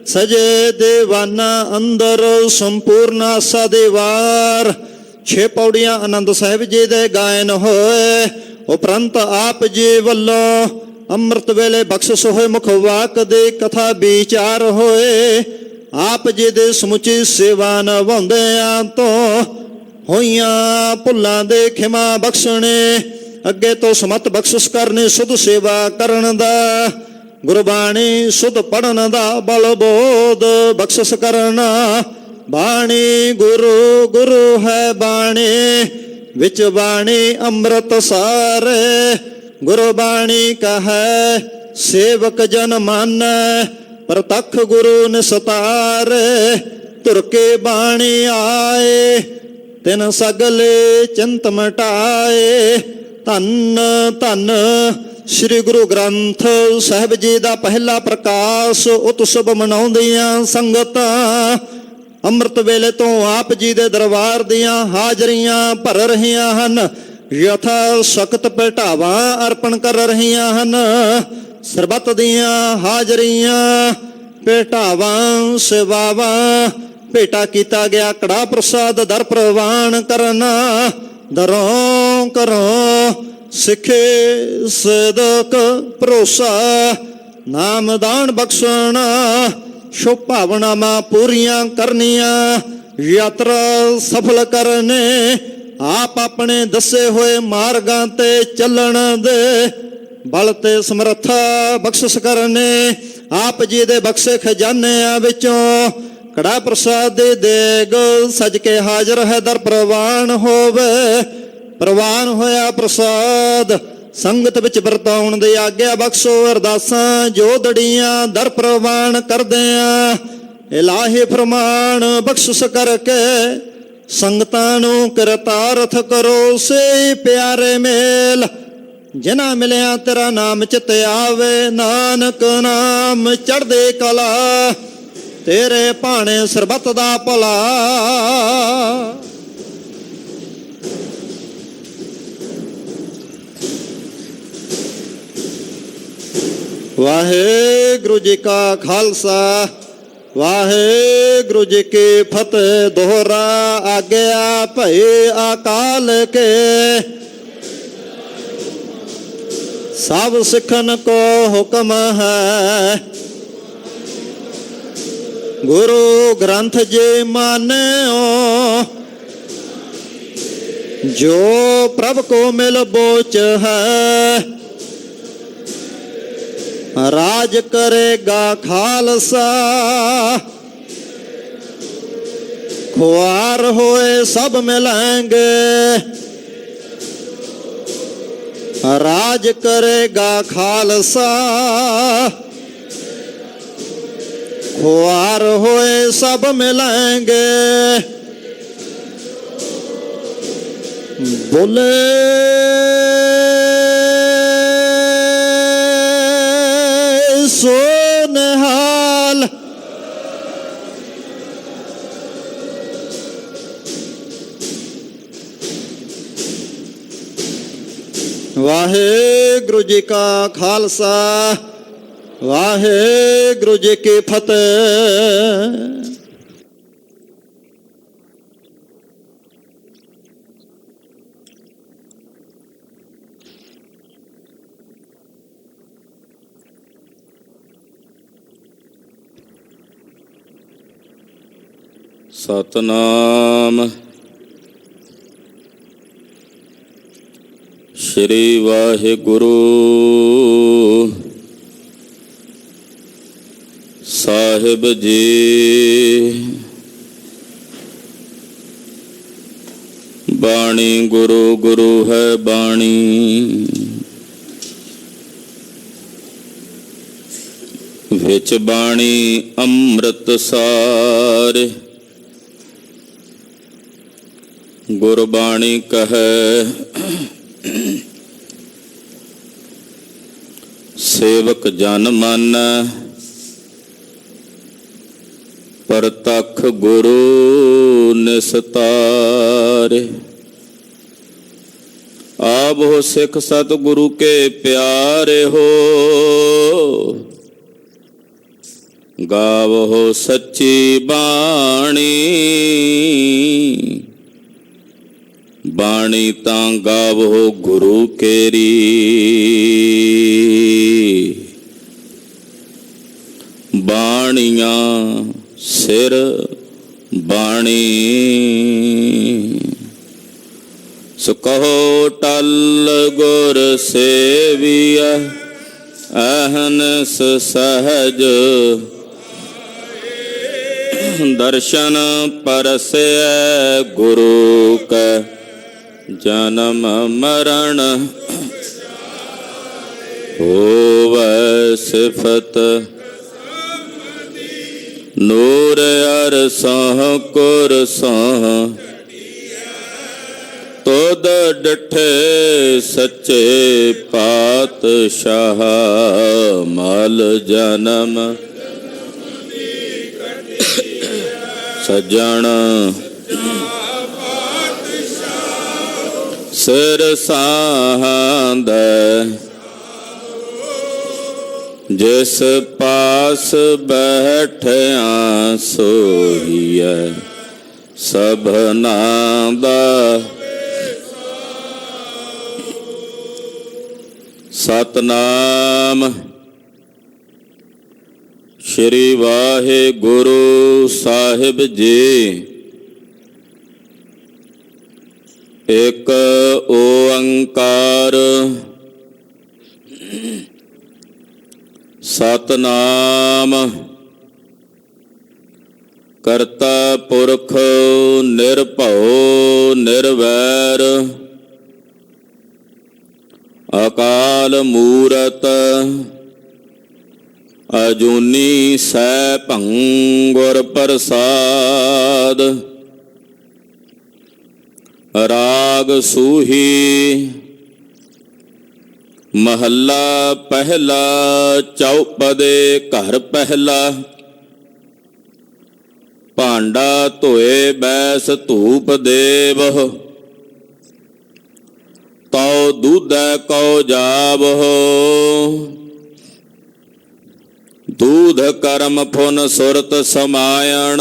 ਸਜੇ ਦੀਵਾਨਾਂ ਅੰਦਰ ਸੰਪੂਰਨ ਆਸਾ ਦੀ ਵਾਰ 6 ਪੌੜੀਆਂ ਆਨੰਦ ਸਾਹਿਬ ਜੀ ਦੇ ਗਾਇਨ ਹੋਏ। ਉਪਰੰਤ ਆਪ ਜੀ ਵੱਲੋਂ ਅੰਮ੍ਰਿਤ ਵੇਲੇ ਬਖਸ਼ਿਸ਼ ਹੋਏ ਮੁਖ ਵਾਕ ਦੀ ਕਥਾ ਵਿਚਾਰ ਹੋਏ। ਆਪ ਜੀ ਦੇ ਸਮੁੱਚੀ ਸੇਵਾ ਨਿਭਾਉਂਦਿਆਂ ਤੋਂ ਹੋਈਆਂ ਭੁੱਲਾਂ ਦੇ ਖਿਮਾ ਬਖਸ਼ਣੇ, ਅੱਗੇ ਤੋਂ ਸਮਤ ਬਖਸ਼ਿਸ਼ ਕਰਨੀ, ਸੁਧ ਸੇਵਾ ਕਰਨ ਦਾ, ਗੁਰਬਾਣੀ ਸੁਧ ਪੜਨ ਦਾ ਬਲ ਬੋਧ ਬਖਸ਼ਿਸ਼ ਕਰਨਾ। ਬਾਣੀ ਗੁਰੂ ਗੁਰੂ ਹੈ ਬਾਣੀ, ਵਿੱਚ ਬਾਣੀ ਅੰਮ੍ਰਿਤ ਸਾਰੇ, ਗੁਰਬਾਣੀ ਕਹੈ ਸੇਵਕ ਜਨ ਮਾਨੈ, ਪ੍ਰਤੱਖ ਗੁਰੂ ਨਿਸਤਾਰੇ। ਤੁਰ ਕੇ ਬਾਣੀ ਆਏ, ਤਿਨ ਸਗਲੇ ਚਿੰਤ ਮਿਟਾਏ। ਧੰਨ ਧੰਨ ਸ੍ਰੀ ਗੁਰੂ ਗ੍ਰੰਥ ਸਾਹਿਬ ਜੀ ਦਾ ਪਹਿਲਾ ਪ੍ਰਕਾਸ਼ ਉਤਸਵ ਮਨਾਉਂਦੀਆਂ ਸੰਗਤਾਂ ਅੰਮ੍ਰਿਤ ਵੇਲੇ ਤੋਂ ਆਪ ਜੀ ਦੇ ਦਰਬਾਰ ਦੀਆਂ ਹਾਜ਼ਰੀਆਂ ਭਰ ਰਹੀਆਂ ਹਨ, ਯਥਾ ਸ਼ਕਤ ਭੇਟਾਵਾਂ ਅਰਪਣ ਕਰ ਰਹੀਆਂ ਹਨ। ਸਰਬੱਤ ਦੀਆਂ ਹਾਜ਼ਰੀਆਂ ਭੇਟਾਵਾਂ ਸੇਵਾਵਾਂ ਭੇਟਾ ਕੀਤਾ ਗਿਆ। ਕੜਾ ਪ੍ਰਸਾਦ ਦਰ ਪ੍ਰਵਾਨ ਕਰਨਾ, ਦਰੋਂ ਕਰੋ ਸਿੱਖੇ ਸਦਕ ਭਰੋਸਾ, ਨਾਮਦਾਨ ਬਖਸ਼ਣਾ, ਸ਼ੁਭ ਭਾਵਨਾਵਾਂ ਪੂਰੀਆਂ ਕਰਨੀਆਂ, ਯਾਤਰਾ ਸਫਲ ਕਰਨੇ, ਆਪ ਆਪਣੇ ਦੱਸੇ ਹੋਏ ਮਾਰਗਾਂ ਤੇ ਚੱਲਣ ਦੇ ਬਲ ਤੇ ਸਮਰੱਥਾ ਬਖਸ਼ਿਸ਼ ਕਰਨੇ। ਆਪ ਜੀ ਦੇ ਬਖਸ਼ੇ ਖਜ਼ਾਨਿਆਂ ਵਿੱਚੋਂ ਕੜਾ ਪ੍ਰਸਾਦ ਦੇ ਦੇਗ ਸਜ ਕੇ ਹਾਜ਼ਰ ਹੈ, ਦਰ ਪ੍ਰਵਾਨ ਹੋਵੇ। ਪ੍ਰਵਾਨ ਹੋਇਆ ਪ੍ਰਸਾਦ ਸੰਗਤ ਵਿੱਚ ਵਰਤਾਉਣ ਦੀ ਆਗਿਆ ਬਖਸ਼ੋ। ਅਰਦਾਸਾਂ ਜੋਦੜੀਆਂ ਦਰ ਪ੍ਰਵਾਨ ਕਰਦਿਆਂ, ਇਲਾਹੀ ਫਰਮਾਨ ਬਖਸ਼ਿਸ਼ ਕਰਕੇ ਸੰਗਤਾਂ ਨੂੰ ਕਿਰਤਾਰਥ ਕਰੋ। ਸੇ ਪਿਆਰੇ ਮੇਲ ਜਿਨ੍ਹਾਂ ਮਿਲਿਆ ਤੇਰਾ ਨਾਮ ਚਿਤ ਆਵੇ, ਨਾਨਕ ਨਾਮ ਚੜ੍ਹਦੇ ਕਲਾ, ਤੇਰੇ ਭਾਣੇ ਸਰਬੱਤ ਦਾ ਭਲਾ। ਵਾਹਿਗੁਰੂ ਜੀ ਕਾ ਖਾਲਸਾ, ਵਾਹਿਗੁਰੂ ਜੀ ਕੀ ਫਤਿਹ। ਦੋਹਰਾ ਆਗਿਆ ਭਏ ਅਕਾਲ ਕੇ, ਸਭ ਸਿੱਖਨ ਕੋ ਹੁਕਮ ਹੈ। ਗੁਰੂ ਗ੍ਰੰਥ ਜੀ ਮਾਨਿਓ, ਜੋ ਪ੍ਰਭ ਕੋ ਮਿਲ ਬੋਚ ਹੈ। ਰਾਜ ਕਰੇਗਾ ਖਾਲਸਾ, ਖੁਆਰ ਹੋਏ ਸਭ ਮਿਲਾਂਗੇ। ਰਾਜ ਕਰੇਗਾ ਖਾਲਸਾ, ਖੁਆਰ ਹੋਏ ਸਭ ਮਿਲਾਂਗੇ। ਬੋਲੇ ਸੋ ਨਿਹਾਲ। ਵਾਹਿਗੁਰੂ ਜੀ ਕਾ ਖਾਲਸਾ, ਵਾਹਿਗੁਰੂ ਜੀ ਕੀ ਫਤਿਹ। ਸਤਨਾਮ ਸ੍ਰੀ ਵਾਹਿਗੁਰੂ ਸਾਹਿਬ ਜੀ। ਬਾਣੀ ਗੁਰੂ ਗੁਰੂ ਹੈ ਬਾਣੀ, ਵਿਚ ਬਾਣੀ ਅੰਮ੍ਰਿਤ ਸਾਰ। ਗੁਰਬਾਣੀ ਕਹੈ ਸੇਵਕ ਜਨ ਮਾਨੈ, ਪ੍ਰਤੱਖ ਗੁਰੂ ਨਿਸਤਾਰੇ। ਆਪ ਹੋ ਸਿੱਖ ਸਤਿਗੁਰੂ ਕੇ ਪਿਆਰੇ ਹੋ, ਗਾਵੋ ਸੱਚੀ ਬਾਣੀ। ਬਾਣੀ ਤਾਂ ਗਾਵੋ ਗੁਰੂ ਕੇਰੀ, ਬਾਣੀਆਂ ਸਿਰ ਬਾਣੀ। ਸੋ ਕਹੋ ਟਲ ਗੁਰ ਸੇਵੀਐ, ਅਹਨਸ ਸਹਜ ਦਰਸ਼ਨ ਪਰਸੈ। ਗੁਰੂ ਕੈ ਜਨਮ ਮਰਨ ਹੋਵੈ ਸਿਫਤ, ਨੂਰ ਅਰਸਹੁ ਕੁਰਸਹੁ ਤੁਧ ਡਿਠੇ ਸੱਚੇ ਪਾਤਸ਼ਾਹ। ਮਲ ਜਨਮ ਸਜਣ ਸਿਰ ਸਾਹੰਦੈ, ਜਿਸ ਪਾਸ ਬੈਠਿਆ ਸੋਹੀਐ ਸਭਨਾ ਦਾ। ਸਤਨਾਮ ਸ਼੍ਰੀ ਵਾਹਿਗੁਰੂ ਸਾਹਿਬ ਜੀ। ਇਕ ਓੰਕਾਰ ਸਤਨਾਮ ਕਰਤਾ ਪੁਰਖ ਨਿਰਭਉ ਨਿਰਵੈਰ, ਅਕਾਲ ਮੂਰਤ ਅਜੂਨੀ ਸੈਭੰ ਗੁਰ ਪ੍ਰਸਾਦ। ਰਾਗ ਸੂਹੀ ਮਹੱਲਾ ਪਹਿਲਾ, ਚੌਪਦੇ ਘਰ ਪਹਿਲਾ। ਭਾਂਡਾ ਧੋਏ ਬੈਸ ਧੂਪ ਦੇਵਹੁ, ਤਉ ਦੂਧੈ ਕਉ ਜਾਵਹੁ। ਦੂਧ ਕਰਮ ਫੁਨ ਸੁਰਤ ਸਮਾਇਣ,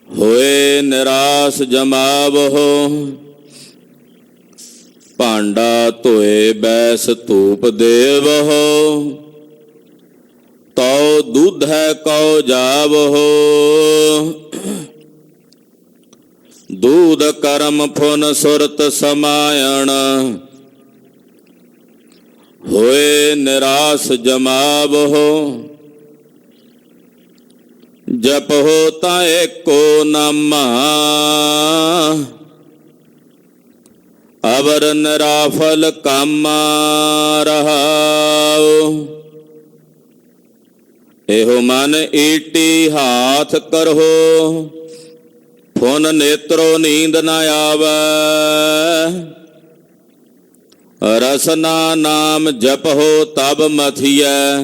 ਹੋਏ ਨਿਰਾਸ ਜਮਾਵਹੁ। ਭਾਂਡਾ ਧੋਏ ਬੈਸ ਧੂਪ ਦੇਵਹੁ, ਤਉ ਦੂਧੈ ਕਉ ਜਾਵਹੁ। ਦੂਧ ਕਰਮ ਫੁਨ ਸੁਰਤ ਸਮਾਇਣ, ਹੋਏ ਨਿਰਾਸ ਜਮਾਵਹੁ। ਜਪਹੁ ਤਾਂ ਏਕੋ ਨਾਮਾ, ਅਵਰ ਨਿਰਾਫਲ ਕਾਮਾ ਰਹਾਉ। ਇਹੋ ਮਨ ਈਟੀ ਹਾਥ ਕਰਹੁ, ਫੁਨ ਨੇਤਰੋ ਨੀਂਦ ਨ ਆਵੈ। ਰਸਨਾ ਨਾਮ ਜਪਹੁ ਤਬ ਮਥੀਐ,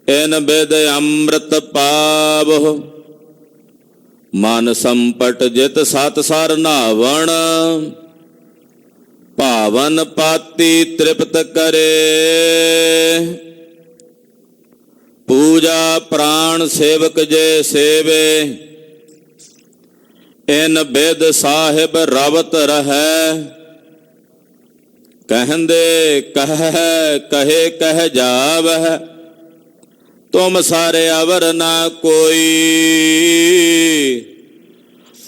ਇਨ ਬਿਦ ਅੰਮ੍ਰਿਤ ਪਾਵਹੁ। ਮਨ ਸੰਪਟ ਜਿਤ ਸਤ ਸਰ ਨਾਵਣ, ਭਾਵਨ ਪਾਤੀ ਤ੍ਰਿਪਤ ਕਰੇ। ਪੂਜਾ ਪ੍ਰਾਣ ਸੇਵਕ ਜੇ ਸੇਵੇ, ਇਨ ਬਿਦ ਸਾਹਿਬ ਰਵਤ ਰਹੈ। ਕਹਿੰਦੇ ਕਹੇ ਕਹਿ ਜਾਵਹਿ, ਤੁਮ ਸਾਰੇ ਅਵਰ ਨਾ ਕੋਈ।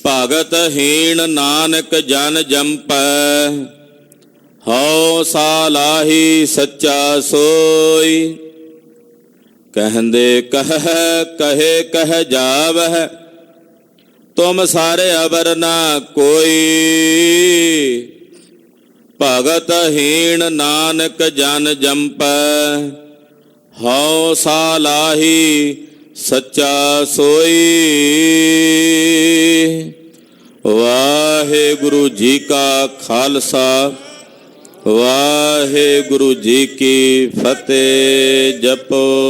ਭਗਤ ਹੀਣ ਨਾਨਕ ਜਨ ਜੰਪੈ, ਹਉ ਸਾਲਾਹੀ ਸੱਚਾ ਸੋਈ। ਕਹਿੰਦੇ ਕਹੇ ਕਹਿ ਜਾਵਹਿ, ਤੁਮ ਸਾਰੇ ਅਵਰ ਨਾ ਕੋਈ। ਭਗਤ ਹੀਣ ਨਾਨਕ ਜਨ ਜੰਪੈ, ਹਉ ਸਾਲਾਹੀ ਸੱਚਾ ਸੋਈ। ਵਾਹਿਗੁਰੂ ਜੀ ਕਾ ਖਾਲਸਾ, ਵਾਹਿਗੁਰੂ ਜੀ ਕੀ ਫਤਿਹ। ਜਪੋ